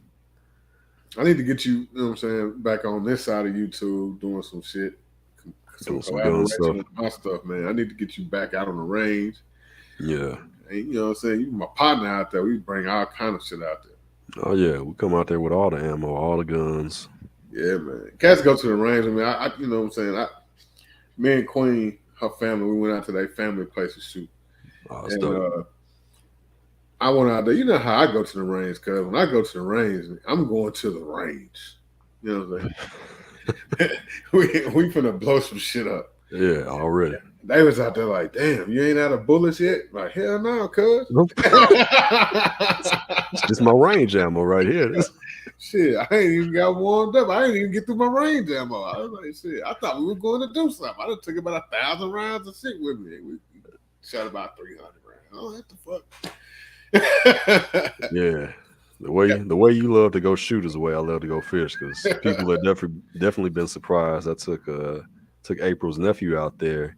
I need to get you know what I'm saying, back on this side of YouTube doing some shit. Some collaboration with my stuff, man. I need to get you back out on the range. Yeah. And you know what I'm saying? You my partner out there. We bring all kind of shit out there. Oh yeah, we come out there with all the ammo, all the guns. Yeah, man. Cats go to the range. I mean, I you know what I'm saying? Me and Queen, her family, we went out to their family place to shoot. And I went out there. You know how I go to the range, cuz when I go to the range, I'm going to the range. You know what I'm saying? we finna blow some shit up. Yeah, already. They was out there like, damn, you ain't out of bullets yet? Like, hell no, cuz. It's just my range ammo right here. Shit, I ain't even got warmed up. I ain't even get through my range ammo. I was like, shit, I thought we were going to do something. I done took about 1,000 rounds of shit with me. We shot about 300 rounds. Oh, what the fuck? Yeah. The way you love to go shoot is the way I love to go fish. Because people have definitely been surprised. I took April's nephew out there,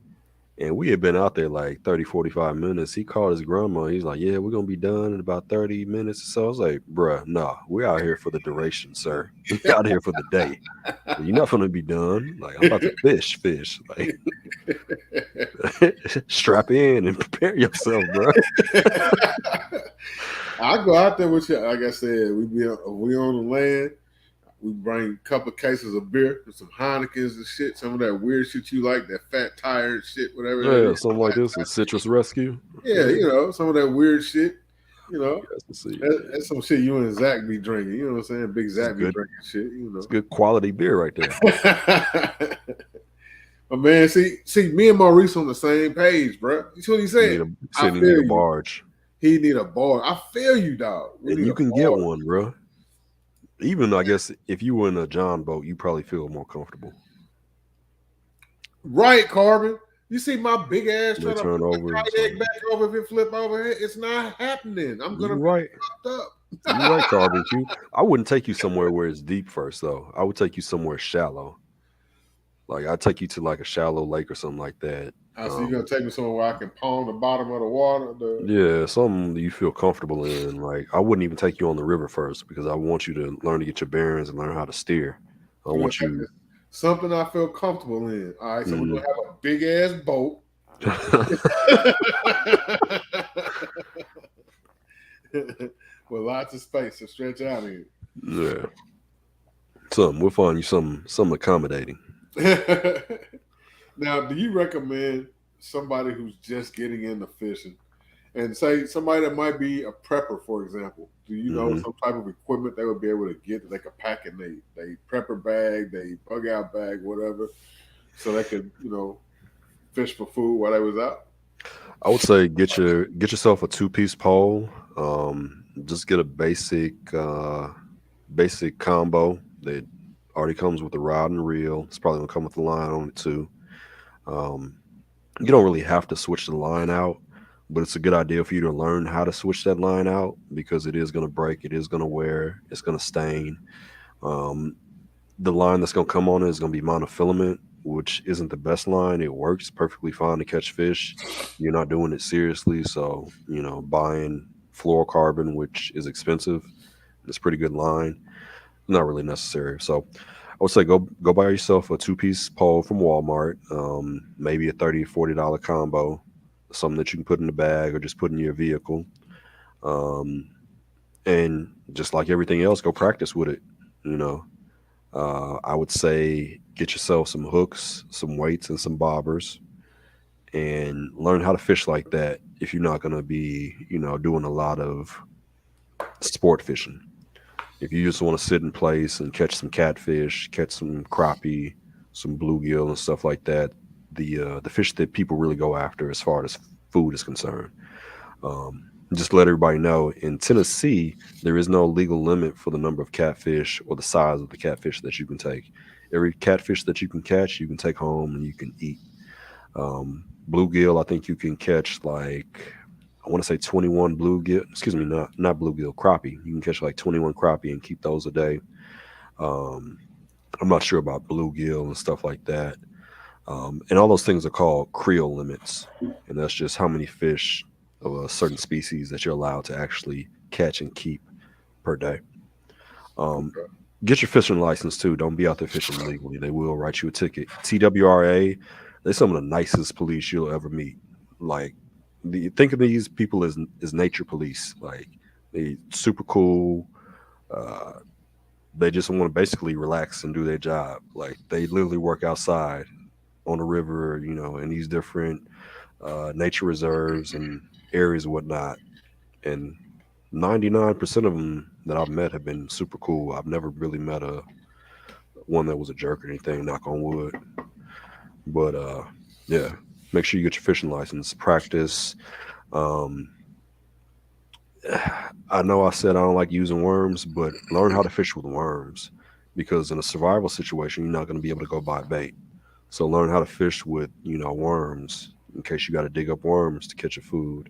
and we had been out there like 30, 45 minutes. He called his grandma. He's like, "Yeah, we're gonna be done in about 30 minutes." So I was like, "Bruh, nah, we're out here for the duration, sir. We out here for the day. You're not gonna be done. Like I'm about to fish. Like strap in and prepare yourself, bro." I go out there with you. Like I said, we on the land. We bring a couple of cases of beer, and some Heinekens and shit. Some of that weird shit you like, that fat tire and shit, whatever that Yeah, is. something like this, a citrus rescue. Yeah, some of that weird shit. Yes, let's see. That's some shit you and Zach be drinking. You know what I'm saying? Big It's Zach be good. drinking shit. It's good quality beer right there. But man, see, me and Maurice on the same page, bro. You see what he said? You need a barge. He need a bar. I feel you, dog. And you can get one, bro. Even I guess if you were in a John boat, you probably feel more comfortable. Right, Carbon. You see my big ass trying to turn over tight egg back over if it flip over. It's not happening. I'm gonna be fucked up. You're right, Carbon. I wouldn't take you somewhere where it's deep first, though. I would take you somewhere shallow. Like I'd take you to like a shallow lake or something like that. So you're gonna take me somewhere where I can palm the bottom of the water? Yeah, something you feel comfortable in. Like I wouldn't even take you on the river first because I want you to learn to get your bearings and learn how to steer. I want you something I feel comfortable in. All right, so we're gonna have a big ass boat. With lots of space to stretch out in. Yeah. We'll find you some accommodating. Now, do you recommend somebody who's just getting into fishing, and say somebody that might be a prepper, for example? Do you know some type of equipment they would be able to get that they could pack in they prepper bag, they bug out bag, whatever, so they could fish for food while they was out? I would say get yourself a 2-piece pole. Just get a basic combo that already comes with the rod and reel. It's probably gonna come with the line on it too. You don't really have to switch the line out, but it's a good idea for you to learn how to switch that line out because it is going to break, it is going to wear, it's going to stain. The line that's going to come on it is going to be monofilament, which isn't the best line. It works perfectly fine to catch fish. You're not doing it seriously, so buying fluorocarbon, which is expensive, it's a pretty good line, not really necessary. So I would say go buy yourself a 2-piece pole from Walmart, maybe a $30 or $40 combo, something that you can put in the bag or just put in your vehicle. And just like everything else, go practice with it. I would say get yourself some hooks, some weights, and some bobbers, and learn how to fish like that if you're not going to be, doing a lot of sport fishing. If you just want to sit in place and catch some catfish, catch some crappie, some bluegill and stuff like that, the fish that people really go after as far as food is concerned. Just to let everybody know, in Tennessee, there is no legal limit for the number of catfish or the size of the catfish that you can take. Every catfish that you can catch, you can take home and you can eat. Bluegill, I think you can catch like, I want to say 21 bluegill, excuse me, not bluegill, crappie. You can catch like 21 crappie and keep those a day. I'm not sure about bluegill and stuff like that. And all those things are called creel limits. And that's just how many fish of a certain species that you're allowed to actually catch and keep per day. Get your fishing license too. Don't be out there fishing illegally. They will write you a ticket. TWRA, they're some of the nicest police you'll ever meet. Like, think of these people as nature police. Like, they super cool. They just want to basically relax and do their job. Like, they literally work outside on the river, in these different nature reserves and areas and whatnot. And 99% of them that I've met have been super cool. I've never really met one that was a jerk or anything, knock on wood. But yeah, make sure you get your fishing license, practice. I know I said I don't like using worms, but learn how to fish with worms, because in a survival situation, you're not going to be able to go buy bait. So learn how to fish with, worms in case you got to dig up worms to catch your food.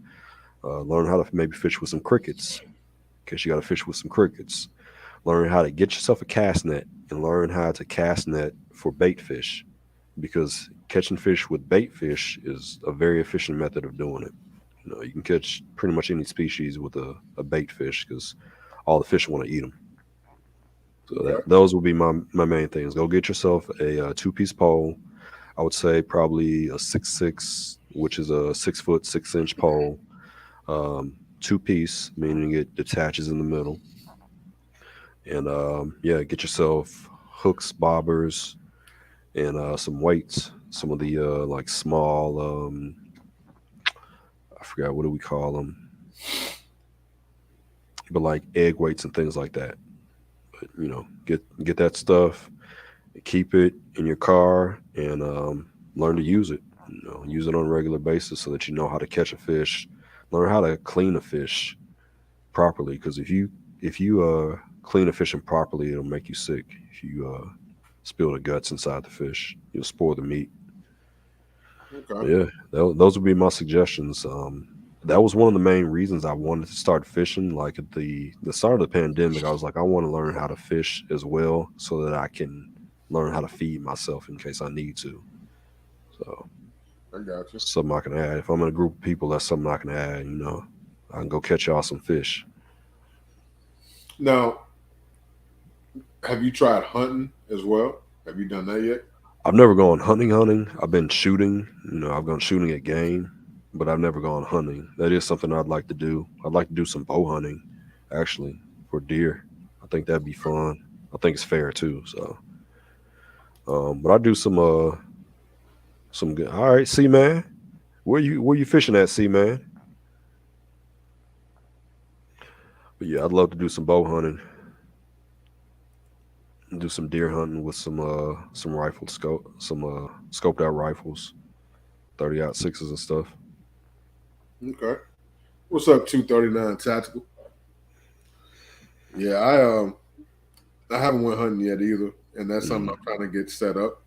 Learn how to maybe fish with some crickets case you got to fish with some crickets. Learn how to get yourself a cast net and learn how to cast net for bait fish, because catching fish with bait fish is a very efficient method of doing it. You can catch pretty much any species with a bait fish because all the fish want to eat them. So Okay. those will be my main things. Go get yourself a two-piece pole. I would say probably a 6'6", which is a 6 foot 6 inch pole. Two-piece, meaning it detaches in the middle. And yeah, get yourself hooks, bobbers, and some weights. Some of the like small, I forgot what do we call them, but like egg weights and things like that. But get that stuff, keep it in your car, and learn to use it. Use it on a regular basis so that you know how to catch a fish, learn how to clean a fish properly. Because if you clean a fish improperly, it'll make you sick. If you spill the guts inside the fish, you'll spoil the meat. But Okay. yeah, those would be my suggestions. That was one of the main reasons I wanted to start fishing. Like at the start of the pandemic, I was like, I want to learn how to fish as well, so that I can learn how to feed myself in case I need to. So I got you. something I can add. If I'm in a group of people, that's something I can add. I can go catch y'all some fish. Now, have you tried hunting as well? Have you done that yet? I've never gone hunting. Hunting. I've been shooting. I've gone shooting at game, but I've never gone hunting. That is something I'd like to do. I'd like to do some bow hunting, actually, for deer. I think that'd be fun. I think it's fair too. So, but I do some good. All right, see man, where you fishing at, see man? But yeah, I'd love to do some bow hunting, do some deer hunting with some rifle scope, some scoped out rifles, 30-06s and stuff. Okay. What's up, 239 Tactical? Yeah, I haven't went hunting yet either, and that's something Mm, I'm trying to get set up.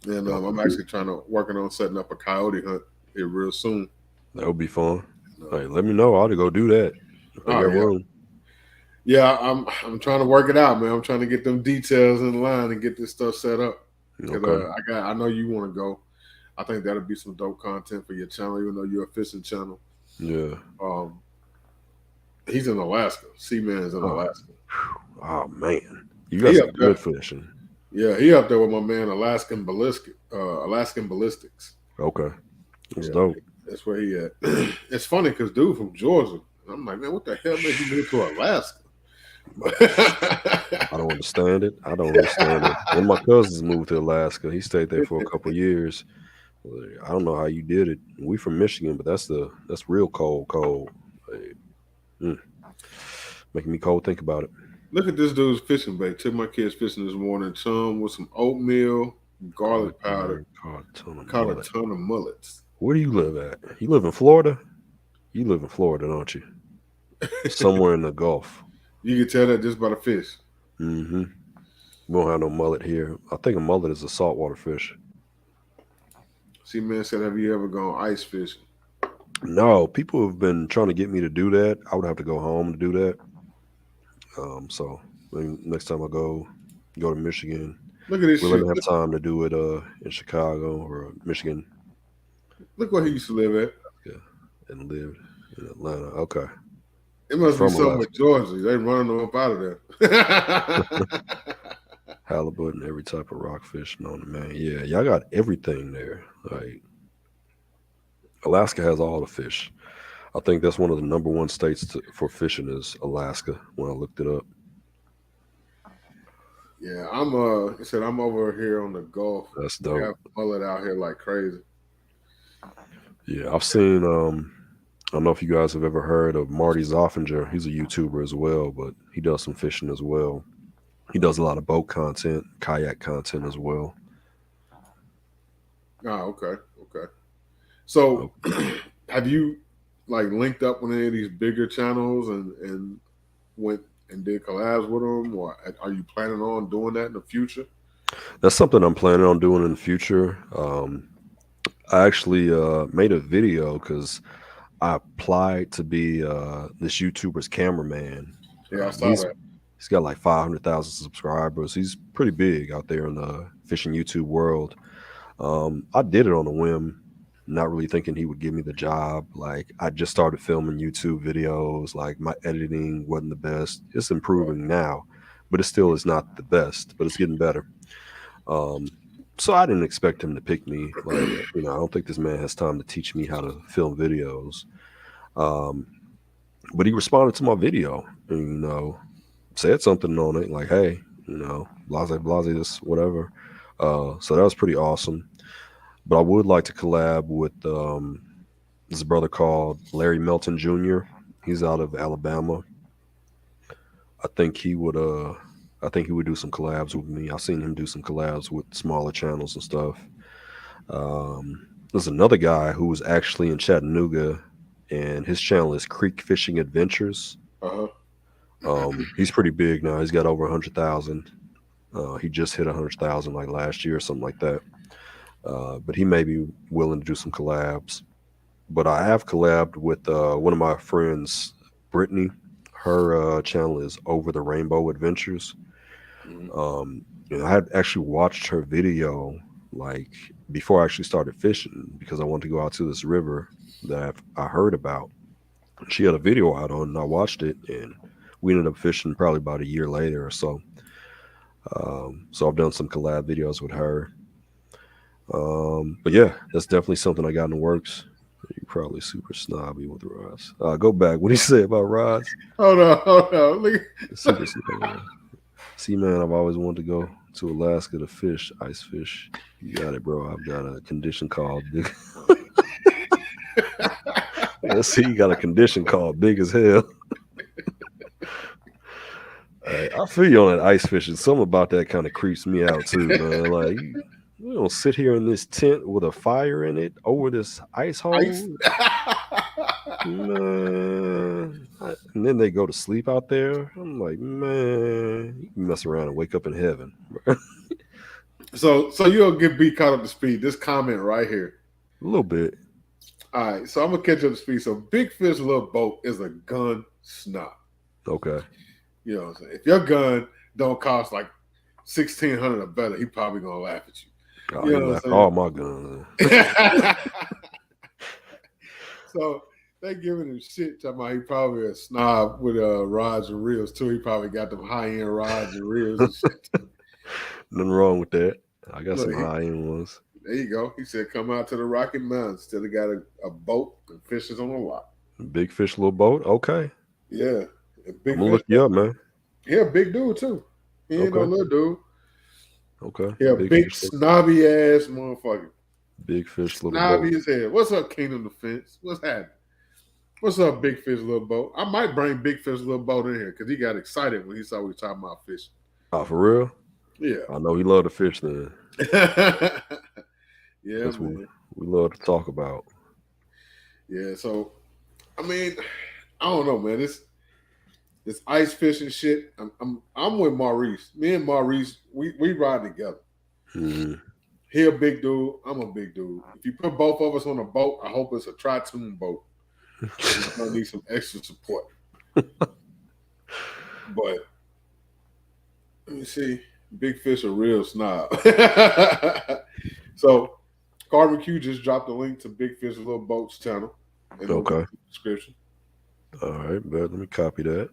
And I'm okay, actually working on setting up a coyote hunt here real soon. that would be fun. Uh, Hey, let me know. I ought to go do that if they oh got yeah, room. yeah. I'm trying to work it out, man. I'm trying to get them details in line and get this stuff set up. Cause Okay. I know you want to go. I think that'll be some dope content for your channel, even though you're a fishing channel. Yeah. Um, he's in Alaska. Seaman's in Oh, Alaska. oh man, you got He some up there. good fishing. Yeah, he up there with my man Alaskan Ballistics. Okay, that's Yeah, dope. that's where he at. It's funny because dude from Georgia. I'm like, man, what the hell made you move to Alaska? I don't understand it. I don't understand it. One of my cousins moved to Alaska. He stayed there for a couple of years. I don't know how you did it. We from Michigan, but that's real cold, cold. Like, mm, making me cold think about it. Look at this dude's fishing bait. Took my kids fishing this morning. Chum with some oatmeal, Good garlic powder. word, caught a ton of Caught a mullet. ton of mullets. Where do you live at? You live in Florida? You live in Florida, don't you? Somewhere in the Gulf. You can tell that just by the fish. Mm-hmm. We don't have no mullet here. I think a mullet is a saltwater fish. See, man said, have you ever gone ice fishing? No, people have been trying to get me to do that. I would have to go home to do that. So maybe next time I go to Michigan, Look at this we'll shit. let me have time to do it in Chicago or Michigan. Look where he used to live at. Yeah, and lived in Atlanta. Okay, It he's must be from something with Alaska. Georgia. They running them up out of there. Halibut and every type of rockfish known to man. Yeah, y'all got everything there. Like Alaska has all the fish. I think that's one of the number one states for fishing is Alaska. When I looked it up, Yeah, he said I'm over here on the Gulf. that's They dope. have mullet out here like crazy. Yeah, I've seen. I don't know if you guys have ever heard of Marty Zoffinger. He's a YouTuber as well, but he does some fishing as well. He does a lot of boat content, kayak content as well. Oh, okay, okay. So, Oh, have you like linked up with any of these bigger channels and went and did collabs with them, or are you planning on doing that in the future? that's something I'm planning on doing in the future. I actually made a video because I applied to be this YouTuber's cameraman, Yeah, I saw He's that. he's got like 500,000 subscribers. He's pretty big out there in the fishing YouTube world. I did it on a whim, not really thinking he would give me the job. Like I just started filming YouTube videos. Like my editing wasn't the best. It's Right. improving now, but it still is not the best. But it's getting better. Um, so I didn't expect him to pick me. Like I don't think this man has time to teach me how to film videos. Um, but he responded to my video and said something on it like, "Hey, blase blase this whatever." So that was pretty awesome. But I would like to collab with this brother called Larry Melton Jr. He's out of Alabama. I think he would do some collabs with me. I've seen him do some collabs with smaller channels and stuff. There's another guy who was actually in Chattanooga, and his channel is Creek Fishing Adventures. Uh-huh. He's pretty big now. He's got over 100,000. He just hit 100,000 like last year or something like that. But he may be willing to do some collabs. But I have collabed with one of my friends, Brittany. Her channel is Over the Rainbow Adventures. Mhm. I had actually watched her video like before I actually started fishing because I wanted to go out to this river that I heard about. She had a video out on, and I watched it, and we ended up fishing probably about a year later or so. So I've done some collab videos with her. But yeah, that's definitely something I got in the works. You're probably super snobby with rods. Go back. What do you say about rods? Hold on. Look. Super snobby. See, man, I've always wanted to go to Alaska to fish, ice fish. You got it, bro. I've got a condition called big. Let's see, you got a condition called big as hell. I feel you on that ice fishing. Something about that kind of creeps me out too, man. Like you don't sit here in this tent with a fire in it over this ice Ice. hole. Man, and then they go to sleep out there. I'm like, man, you can mess around and wake up in heaven. A So you don't get beat caught up to speed. This comment right here. little bit. All right, so I'm gonna catch up to speed. So Big Fish Little Boat is a gun snob. Okay. You know what I'm saying? If your gun don't cost like $1,600 or better, he probably gonna laugh at you. Oh, You he know what left I'm all my guns. saying? So they giving him shit talking about he probably a snob with rods and reels too. He probably got them high end rods and reels and shit. Nothing wrong with that. I got some Look, high end ones. there you go. He said, "Come out to the Rocky Mountains." Still got a boat and fishes on a lot. Big fish, little boat. Okay. Yeah, a I'm big gonna fish. look you up, man. Yeah, big dude too. He ain't no Okay. little dude. Okay. Yeah, Big big fish, snobby ass motherfucker. big fish, little boat. Snobby as hell. What's up, Kingdom Defense? What's happening? What's up, Big Fish Little Boat? I might bring Big Fish Little Boat in here because he got excited when he saw we were talking about fishing. Oh, for real? Yeah. I know he loved to fish then. Yeah, That's what man. we love to talk about. Yeah, so I mean, I don't know, man. This ice fishing shit. I'm with Maurice. Me and Maurice, we ride together. Hmm. He a big dude. I'm a big dude. If you put both of us on a boat, I hope it's a tri-tune boat. We're gonna need some extra support. But let me see. Big Fish a real snob. So Carbon Q just dropped a link to Big Fish Little Boats channel in Okay. the description. All right, but let me copy that.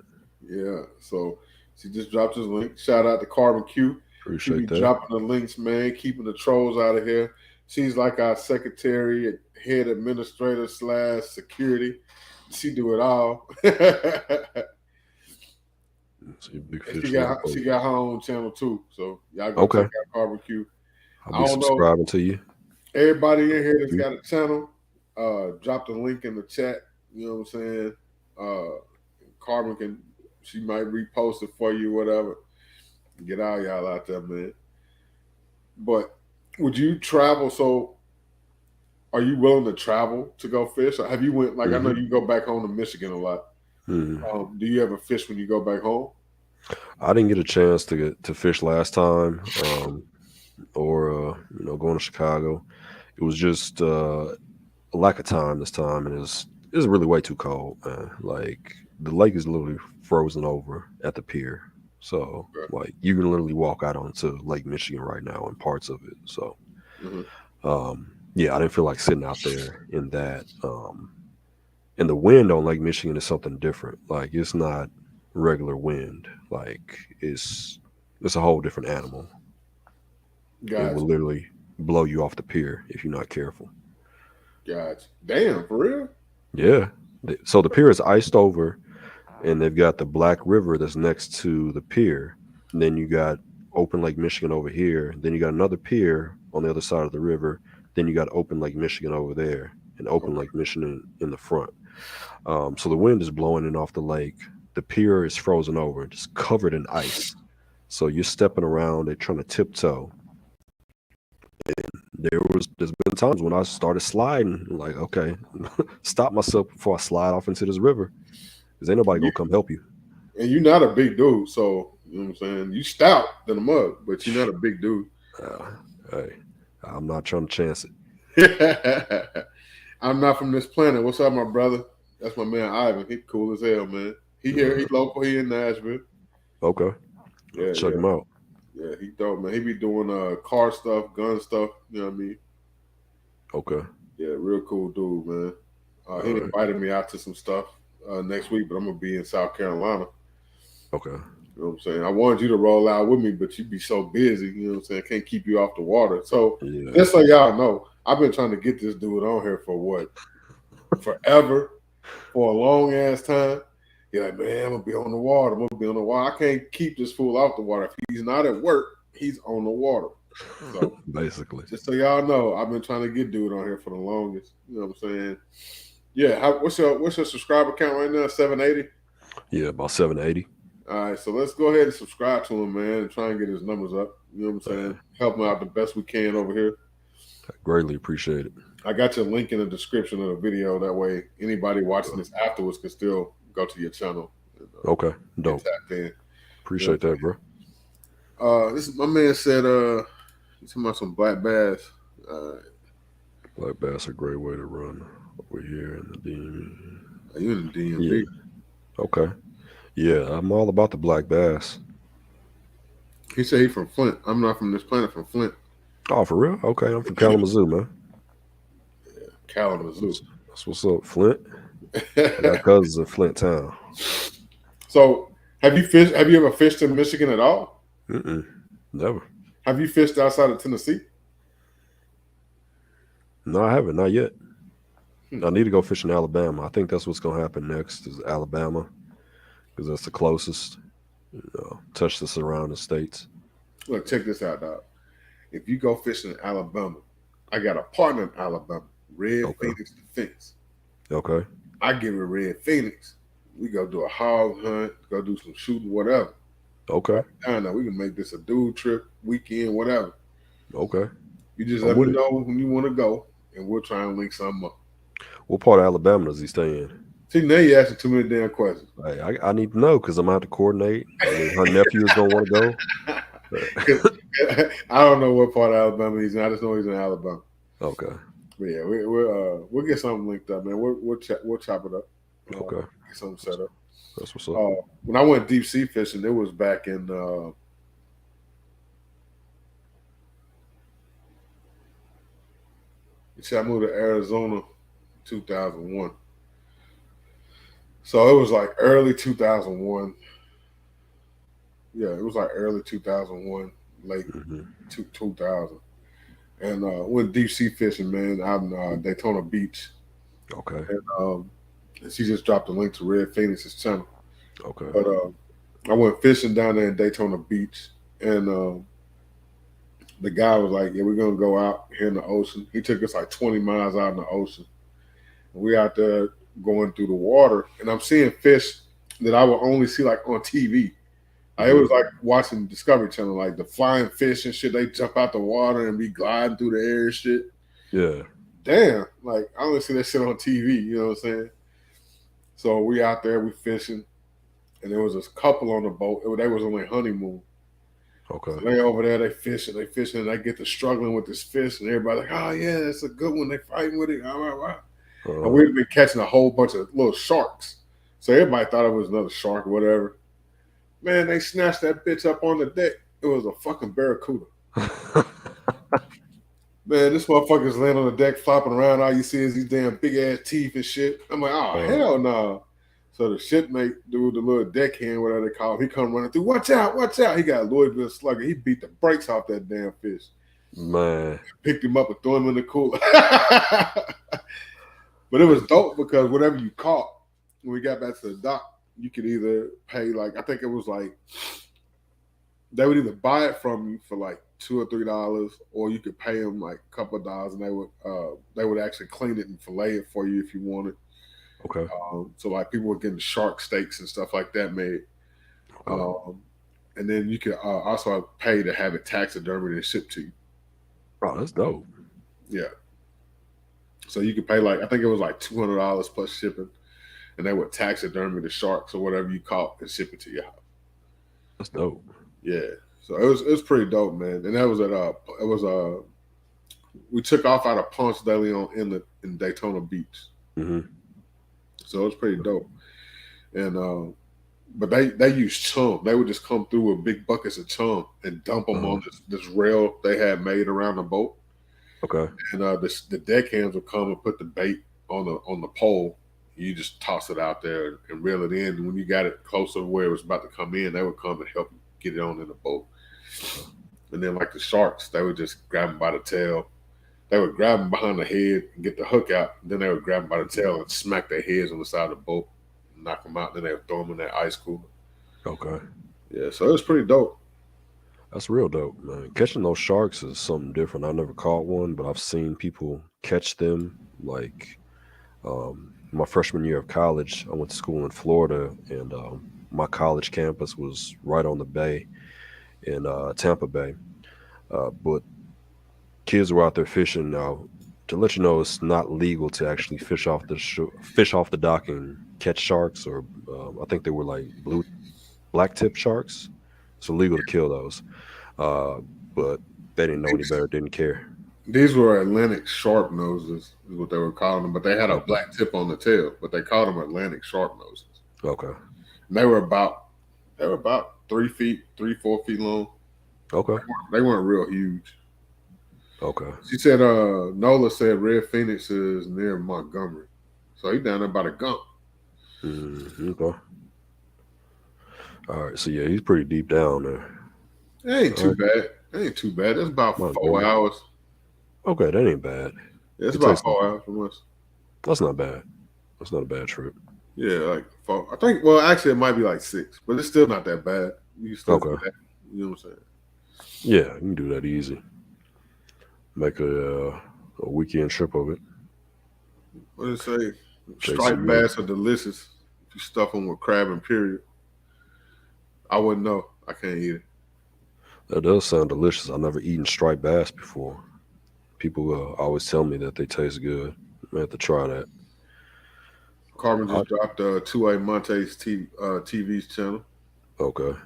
Yeah. So she just dropped his link. Shout out to Carbon Q. She be Appreciate that. dropping the links, man, keeping the trolls out of here. She's like our secretary, head administrator / security. She do it all. See, big And fish, little boat. she got her own channel too. So y'all go Okay. check out Barbecue. I'll I be don't know. subscribing to you. Everybody in here that's got a channel, drop the link in the chat. You know what I'm saying? Carbon she might repost it for you, whatever. Get all y'all out there, man. But would you travel? So are you willing to travel to go fish? Or have you went like I know you go back home to Michigan a lot. Mm-hmm. Do you ever fish when you go back home? I didn't get a chance to fish last time, or going to Chicago. It was just a lack of time this time, and it's it's really way too cold, man. Like the lake is literally frozen over at the pier. So Okay. like you can literally walk out onto Lake Michigan right now in parts of it. So Mm-hmm. yeah, I didn't feel like sitting out there in that. And the wind on Lake Michigan is something different. Like it's not regular wind. Like it's a whole different animal. It will Gotcha. literally blow you off the pier if you're not careful. Gotcha. Damn, for real? Yeah. So the pier is iced over, and they've got the Black River that's next to the pier. And then you got open Lake Michigan over here. Then you got another pier on the other side of the river. Then you got open Lake Michigan over there, and open Okay. Lake Michigan in the front. So the wind is blowing in off the lake. The pier is frozen over, just covered in ice. So you're stepping around and trying to tiptoe. There's been times when I started sliding, like, okay, stop myself before I slide off into this river, because ain't nobody You, gonna come help you. and you're not a big dude, so you know what I'm saying? You stout than a mug, but you're not a big dude. Hey, I'm not trying to chance it. I'm not from this planet. What's up, my brother? That's my man Ivan. He cool as hell, man. He here, he local, he in Nashville. Okay, Yeah, check yeah. him out. Yeah, he dope, man. He be doing car stuff, gun stuff, you know what I mean? Okay, Yeah, real cool dude, man. all He right. invited me out to some stuff next week, but I'm gonna be in South Carolina. Okay, You know what I'm saying? I wanted you to roll out with me, but you be so busy, you know what I'm saying? Can't keep you off the water. So yeah. just so y'all know, I've been trying to get this dude on here for what? Forever, for a long ass time. You're like, man, I'm gonna be on the water. I'm gonna be on the water. I can't keep this fool off the water. If he's not at work, he's on the water. So Basically, just so y'all know, I've been trying to get dude on here for the longest. You know what I'm saying? Yeah. What's your subscriber count right now? 780. yeah, about 780. All right, so let's go ahead and subscribe to him, man, and try and get his numbers up. You know what I'm saying? Help him out the best we can over here. I greatly appreciate it. I got your link in the description of the video. That way, anybody watching this afterwards can still go to your channel. And, Okay, get dope. tapped in. Appreciate that, bro. This my man said. He's talking about some black bass. Black bass a great way to run over here in the DMV. You in the DMV? Yeah. Okay. Yeah, I'm all about the black bass. He said he from Flint. I'm not from this planet. From Flint, Oh, for real? Okay, I'm from Kalamazoo, man. Kalamazoo. That's what's up, Flint. I got cousins in Flint town. So, have you fished? Have you ever fished in Michigan at all? Never. Have you fished outside of Tennessee? No, I haven't. Not yet. I need to go fish in Alabama. I think that's what's gonna happen next is Alabama, because that's the closest. Touch the surrounding states. Look, check this out, dog. If you go fishing in Alabama, I got a partner in Alabama, Red Phoenix Defense. Okay. I give it Red Phoenix. We go do a hog hunt, go do some shooting, whatever. Okay. I know we can make this a dude trip, weekend, whatever. Okay. You just I'm let me with it. know when you want to go, and we'll try and link something up. What part of Alabama does he stay in? See, now you asking too many damn questions. Hey, I need to know because I'm gonna have to coordinate. I mean, her nephew is gonna want to go. I don't know what part of Alabama he's in. I just know he's in Alabama. Okay. But yeah, we'll get something linked up, man. We'll chop it up. Okay. Get something set up. That's what's up. When I went deep sea fishing, it was back in I moved to Arizona 2001. So it was like early 2001. Yeah, it was like early 2001, late 2000. And went deep sea fishing, man, out in Daytona Beach. Okay. And she just dropped a link to Red Phoenix's channel. Okay. But I went fishing down there in Daytona Beach, and the guy was like, "Yeah, we're gonna go out here in the ocean." He took us like 20 miles out in the ocean. And we out there going through the water, and I'm seeing fish that I will only see like on TV. It was like watching Discovery Channel, like the flying fish and shit. They jump out the water and be gliding through the air and shit. Yeah. Damn, like I only see that shit on TV. You know what I'm saying? So we out there, we fishing, and there was this couple on the boat. They was on their honeymoon. Okay. So they over there, they fishing, and I get to struggling with this fish, and everybody like, "Oh yeah, it's a good one." They fighting with it, And we'd been catching a whole bunch of little sharks. So everybody thought it was another shark or whatever. Man, they snatched that bitch up on the deck. It was a fucking barracuda. Man, this motherfucker's laying on the deck flopping around. All you see is these damn big ass teeth and shit. I'm like, oh, hell no. So the shipmate dude, the little deckhand, whatever they call him, he come running through. Watch out, watch out. He got a Louisville Slugger. He beat the brakes off that damn fish. Man. Picked him up and threw him in the cooler. But it was dope because whatever you caught, when we got back to the dock, you could either pay like, I think it was like, they would either buy it from you for like $2 or $3, or you could pay them like a couple of dollars, and they would actually clean it and fillet it for you if you wanted. Okay. So like people were getting shark steaks and stuff like that made. Okay. And then you could also pay to have it taxidermied and shipped to you. Oh, that's dope. Yeah. So you could pay like, I think it was like $200 plus shipping, and they would taxidermy the sharks or whatever you caught and ship it to your house. That's dope. Yeah. So it was pretty dope, man. And that was we took off out of Ponce de Leon in Daytona Beach. Mm-hmm. So it was pretty dope. And but they used chum. They would just come through with big buckets of chum and dump them on this rail they had made around the boat. Okay. And the deckhands would come and put the bait on the pole. You just toss it out there and reel it in. And when you got it closer to where it was about to come in, they would come and help you get it on in the boat. And then like the sharks, they would just grab them by the tail. They would grab them behind the head and get the hook out. And then they would grab them by the tail and smack their heads on the side of the boat, and knock them out. And then they would throw them in that ice cooler. Okay. Yeah, so it was pretty dope. That's real dope, man. Catching those sharks is something different. I never caught one, but I've seen people catch them. Like my freshman year of college, I went to school in Florida, and my college campus was right on the bay in Tampa Bay. But kids were out there fishing. Now, to let you know, it's not legal to actually fish off the dock and catch sharks, or I think they were like black tip sharks. It's illegal to kill those. But they didn't know any better, didn't care. These were Atlantic sharp noses, is what they were calling them. But they had a black tip on the tail, but they called them Atlantic sharp noses. Okay. And they were about 3 feet, 4 feet long. Okay. They weren't real huge. Okay. She said, Nola said Red Phoenix is near Montgomery. So he's down there by the Gump. Okay. All right. So yeah, he's pretty deep down there. It ain't too bad. It ain't too bad. It's about 4 hours. Okay, that ain't bad. Yeah, it's about 4 hours from us. That's not bad. That's not a bad trip. Yeah, like 4. I think, well, actually, it might be like 6, but it's still not that bad. You can still do that. You know what I'm saying? Yeah, you can do that easy. Make a weekend trip of it. What did it say? Striped bass are delicious if you stuff them with crab and period. I wouldn't know. I can't eat it. That does sound delicious. I've never eaten striped bass before. People always tell me that they taste good. I have to try that. Carmen just dropped 2A Monte's TV's channel. Okay.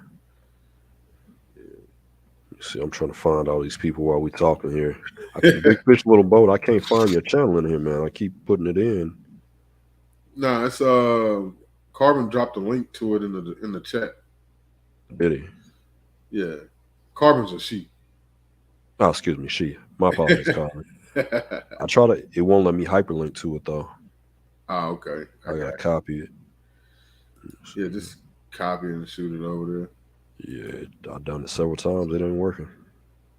You see, I'm trying to find all these people while we talking here. I can big fish little boat. I can't find your channel in here, man. I keep putting it in. No, it's Carmen dropped a link to it in the chat. Did he? Yeah. Carbon's a she. Oh, excuse me, she. My apologies, Carmen. I try to. It won't let me hyperlink to it though. Oh, okay. I gotta copy it. Yeah, just copy and shoot it over there. Yeah, I've done it several times. It ain't working.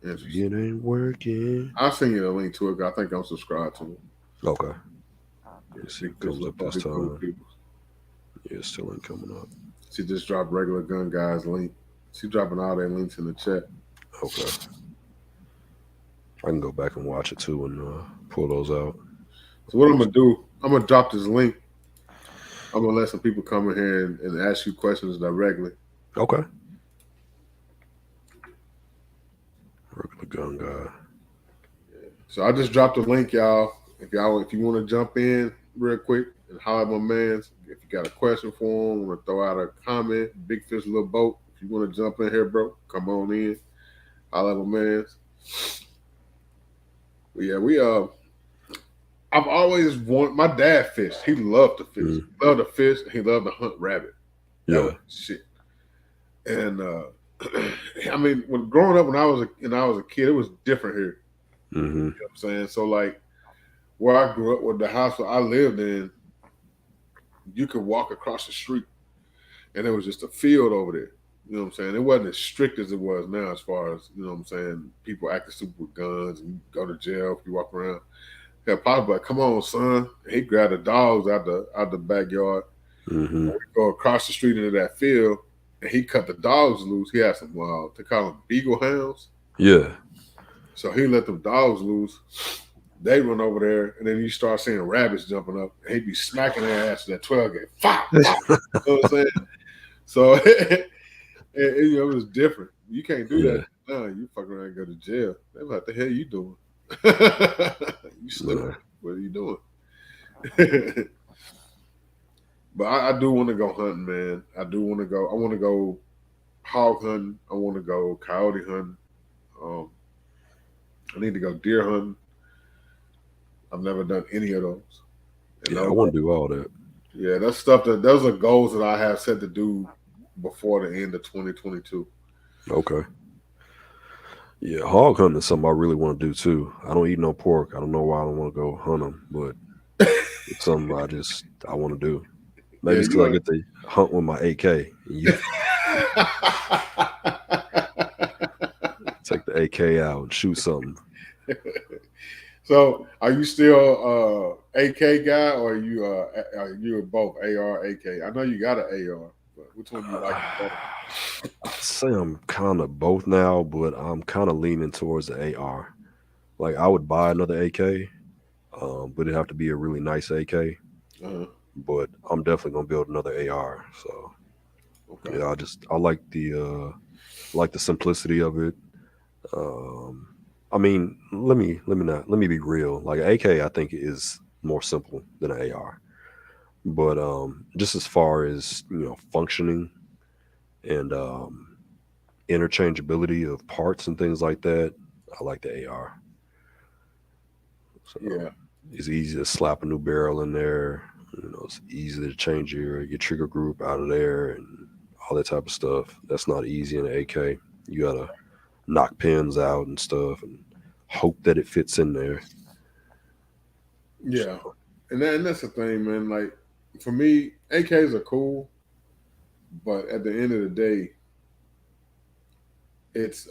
It ain't working. I'll send you a link to it. I think I'm subscribed to it. Okay. Yeah, see, it comes up this time. Yeah, it still ain't coming up. She just dropped regular gun guys link. She dropping all their links in the chat. Okay. I can go back and watch it too and pull those out. So what I'm gonna do? I'm gonna drop this link. I'm gonna let some people come in here and ask you questions directly. Okay. Regular gun guy. Yeah. So I just dropped the link, y'all. If you want to jump in real quick and holler at my man, if you got a question for him, want to throw out a comment, big fish, little boat. If you want to jump in here, bro, come on in. Holler at my man. But yeah, I've always wanted. My dad fished. He loved to fish. Mm. He loved to fish. He loved to hunt rabbit. That Yeah. was shit. And I mean, when growing up, when I was a kid, it was different here. Mm-hmm. You know what I'm saying? So like, where I grew up, with the house where I lived in, you could walk across the street, and there was just a field over there. You know what I'm saying? It wasn't as strict as it was now, as far as, you know what I'm saying, people acting stupid with guns and you go to jail if you walk around. Yeah, Pop like, come on, son. He grabbed the dogs out the backyard. Mm-hmm. We go across the street into that field, and he cut the dogs loose. He had some, they call them beagle hounds. Yeah. So he let them dogs loose. They run over there, and then you start seeing rabbits jumping up, and he'd be smacking their ass to that 12 gauge. Fop, fop. You know what I'm saying? So it was different. You can't do that now. You fuck around and go to jail. They're like, the hell you doing? You stupid. What are you doing? But I do want to go hunting, man. I want to go hog hunting. I want to go coyote hunting. I need to go deer hunting. I've never done any of those. And I want to do all that. Yeah, that's stuff those are goals that I have set to do before the end of 2022. Okay. Yeah, hog hunting is something I really want to do too. I don't eat no pork. I don't know why I don't want to go hunt them, but it's something I want to do. Maybe it's because I get to hunt with my AK. Take the AK out and shoot something. So, are you still AK guy, or are you both AR, AK? I know you got an AR, but which one do you like better? I'd say I'm kind of both now, but I'm kind of leaning towards the AR. Like, I would buy another AK, but it'd have to be a really nice AK. Uh-huh. But I'm definitely gonna build another AR. So, yeah, I like the simplicity of it. I mean, let me be real. Like AK, I think is more simple than an AR, but just as far as functioning and interchangeability of parts and things like that, I like the AR. So, yeah, it's easy to slap a new barrel in there. It's easy to change your trigger group out of there and all that type of stuff. That's not easy in an AK. You gotta knock pins out and stuff and hope that it fits in there. Yeah, so. and that's the thing, man. Like, for me, AKs are cool, but at the end of the day, it's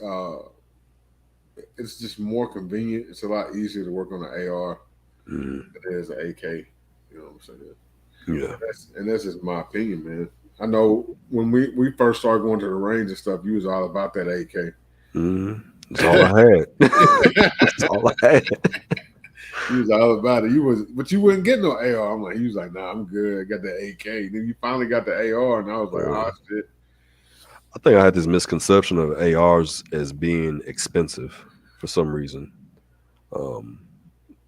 just more convenient. It's a lot easier to work on an AR than it is an AK. You know what I'm saying? Yeah. And that's just my opinion, man. I know when we first started going to the range and stuff, you was all about that AK. That's all I had. That's all I had. He was all about it. But you wouldn't get no AR. I'm like, he was like, nah, I'm good. I got the AK. Then you finally got the AR, and I was like, oh shit. I think I had this misconception of ARs as being expensive for some reason.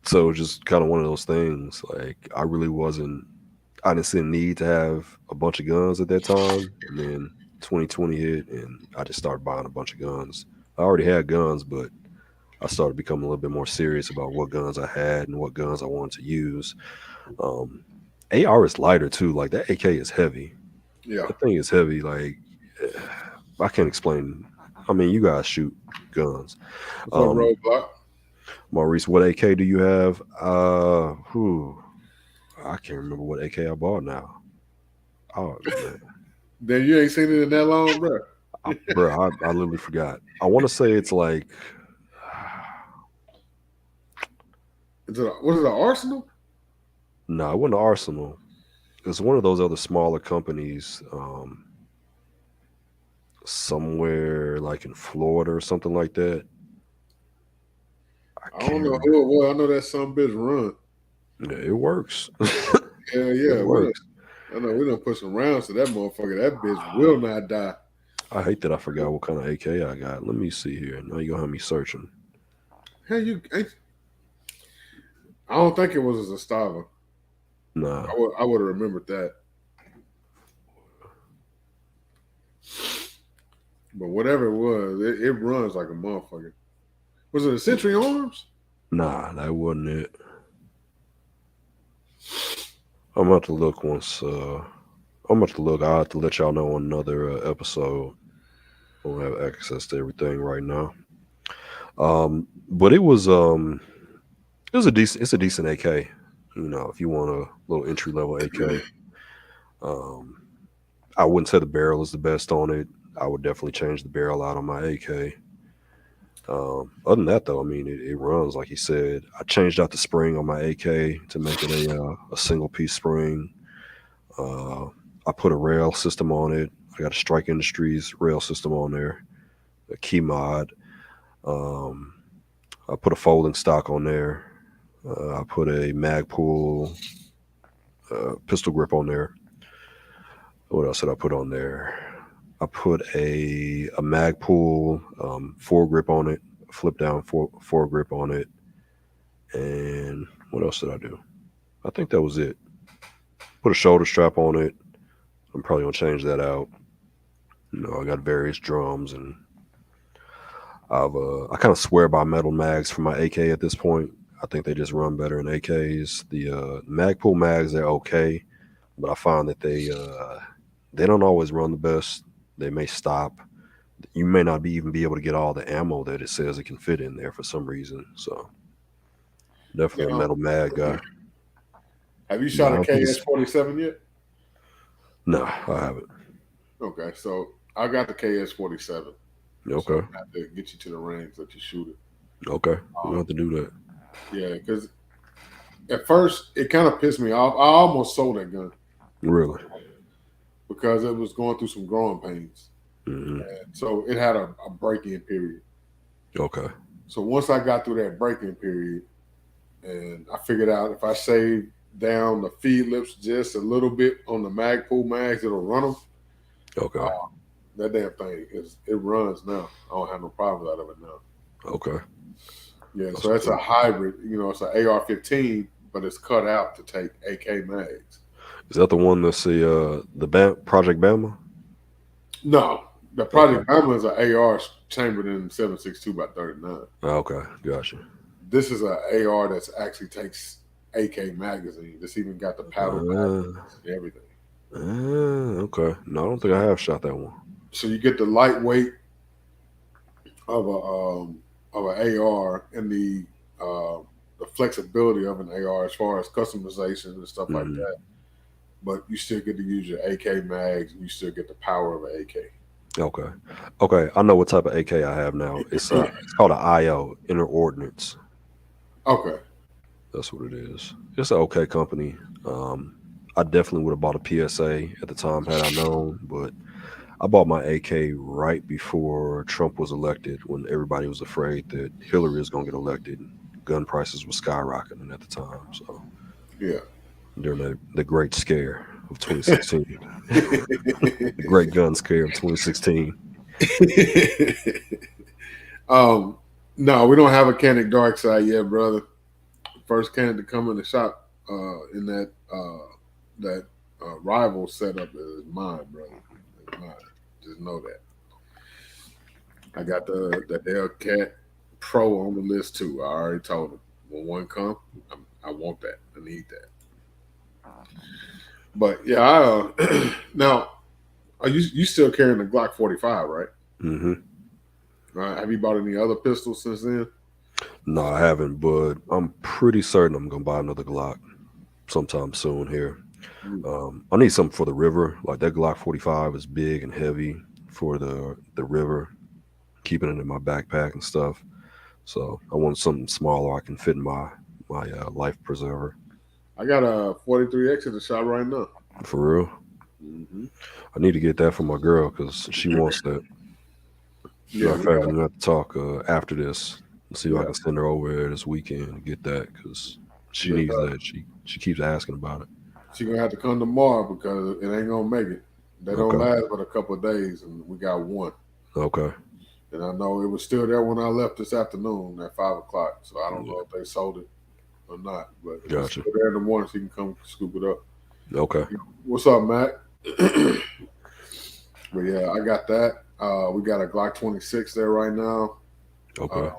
So just kind of one of those things. Like, I didn't see a need to have a bunch of guns at that time. And then 2020 hit, and I just started buying a bunch of guns. I already had guns, but I started becoming a little bit more serious about what guns I had and what guns I wanted to use. AR is lighter too. Like, that AK is heavy. Yeah, that thing is heavy. Like, I can't explain. I mean, you guys shoot guns. what's up, Roadblock? Maurice, what AK do you have? I can't remember what AK I bought now. Oh man, Then you ain't seen it in that long, bro. I literally forgot. I want to say it's like, Was it an Arsenal? No, it wasn't Arsenal. It's one of those other smaller companies, somewhere like in Florida or something like that. I don't know who it was. I know that some bitch run. Yeah, it works. Yeah, it works. I know we done put some rounds to that motherfucker. That bitch will not die. I hate that I forgot what kind of AK I got. Let me see here. Now you're gonna have me searching. Hey, I don't think it was a Zastava. Nah. I would have remembered that. But whatever it was, it runs like a motherfucker. Was it a Century Arms? Nah, that wasn't it. I'm about to look once. I'm about to look. I'll have to let y'all know on another episode. I don't have access to everything right now. But it was a decent. It's a decent AK. You know, if you want a little entry level AK, um, I wouldn't say the barrel is the best on it. I would definitely change the barrel out on my AK. Other than that, though, I mean, it runs like he said. I changed out the spring on my AK to make it a single piece spring. Uh, I put a rail system on it. I got a Strike Industries rail system on there, a key mod. Um, I put a folding stock on there. I put a Magpul pistol grip on there. What else did I put on there? I put a Magpul foregrip on it, flip down foregrip on it, and what else did I do? I think that was it. Put a shoulder strap on it. I'm probably gonna change that out. You know, I got various drums, and I kind of swear by metal mags for my AK at this point. I think they just run better in AKs. The Magpul mags, they're okay, but I find that they don't always run the best. They may stop. You may not even be able to get all the ammo that it says it can fit in there for some reason. So definitely a Now, metal mag guy. have you shot a No, KS-47 yet? no, I haven't. Okay, so I got the KS-47. So Okay, I have to get you to the range that you shoot it. okay, we'll have to do that. Yeah, because at first it kind of pissed me off. I almost sold that gun Really? because it was going through some growing pains. Hmm. And so it had a break-in period. Okay. So once I got through that break-in period, and I figured out if I save down the feed lips just a little bit on the Magpul mags, it'll run them. Okay. That damn thing it runs now. I don't have no problems out of it now. Okay. Yeah, That's so that's cool. a hybrid. You know, it's an AR-15, but it's cut out to take AK mags. Is that the one that's Project Bama? No, the Okay. Project Bama is an AR chambered in 7.62 by 39. Okay. Gotcha. This is an AR that's actually takes AK magazine. This even got the paddle Uh, magazines and everything. okay. No, I don't think I have shot that one. So you get the lightweight of an AR and the flexibility of an AR as far as customization and stuff like Hmm. that. But you still get to use your AK mags and you still get the power of an AK. Okay. Okay. I know what type of AK I have now. It's called an IO, Inner Ordnance. Okay. That's what it is. It's an okay company. I definitely would have bought a PSA at the time had I known, but I bought my AK right before Trump was elected, when everybody was afraid that Hillary was going to get elected. Gun prices were skyrocketing at the time. So Yeah. during the Great Scare of 2016, the Great Gun Scare of 2016. um, no, we don't have a Canic Dark Side yet, brother. First Canic to come in the shop in that rival setup is mine, brother. It's mine. Just know that. I got the Hellcat Pro on the list too. I already told him when one come, I want that. I need that. But yeah, now are you still carrying the Glock 45, right? Hmm. Have you bought any other pistols since then? No, I haven't, but I'm pretty certain I'm going to buy another Glock sometime soon here. I need something for the river. Like that Glock 45 is big and heavy for the river, keeping it in my backpack and stuff. So I want something smaller I can fit in my life preserver. I got a 43X in the shop right now. For real, Mm-hmm. I need to get that for my girl because she wants that. Matter Yeah, of we fact, got we're gonna have to talk after this and see if I yeah. can send her over there this weekend and get that because she Yes, needs sir. that. She keeps asking about it. She gonna have to come tomorrow because it ain't gonna make it. They don't Okay, last but a couple of days, and we got one. okay, And I know it was still there when I left this afternoon at 5 o'clock. So I don't yeah, know if they sold it or not. But if it's gotcha. still there in the morning, she can come scoop it up. Okay, What's up, Matt? But yeah, I got that. We got a Glock 26 there right now. okay,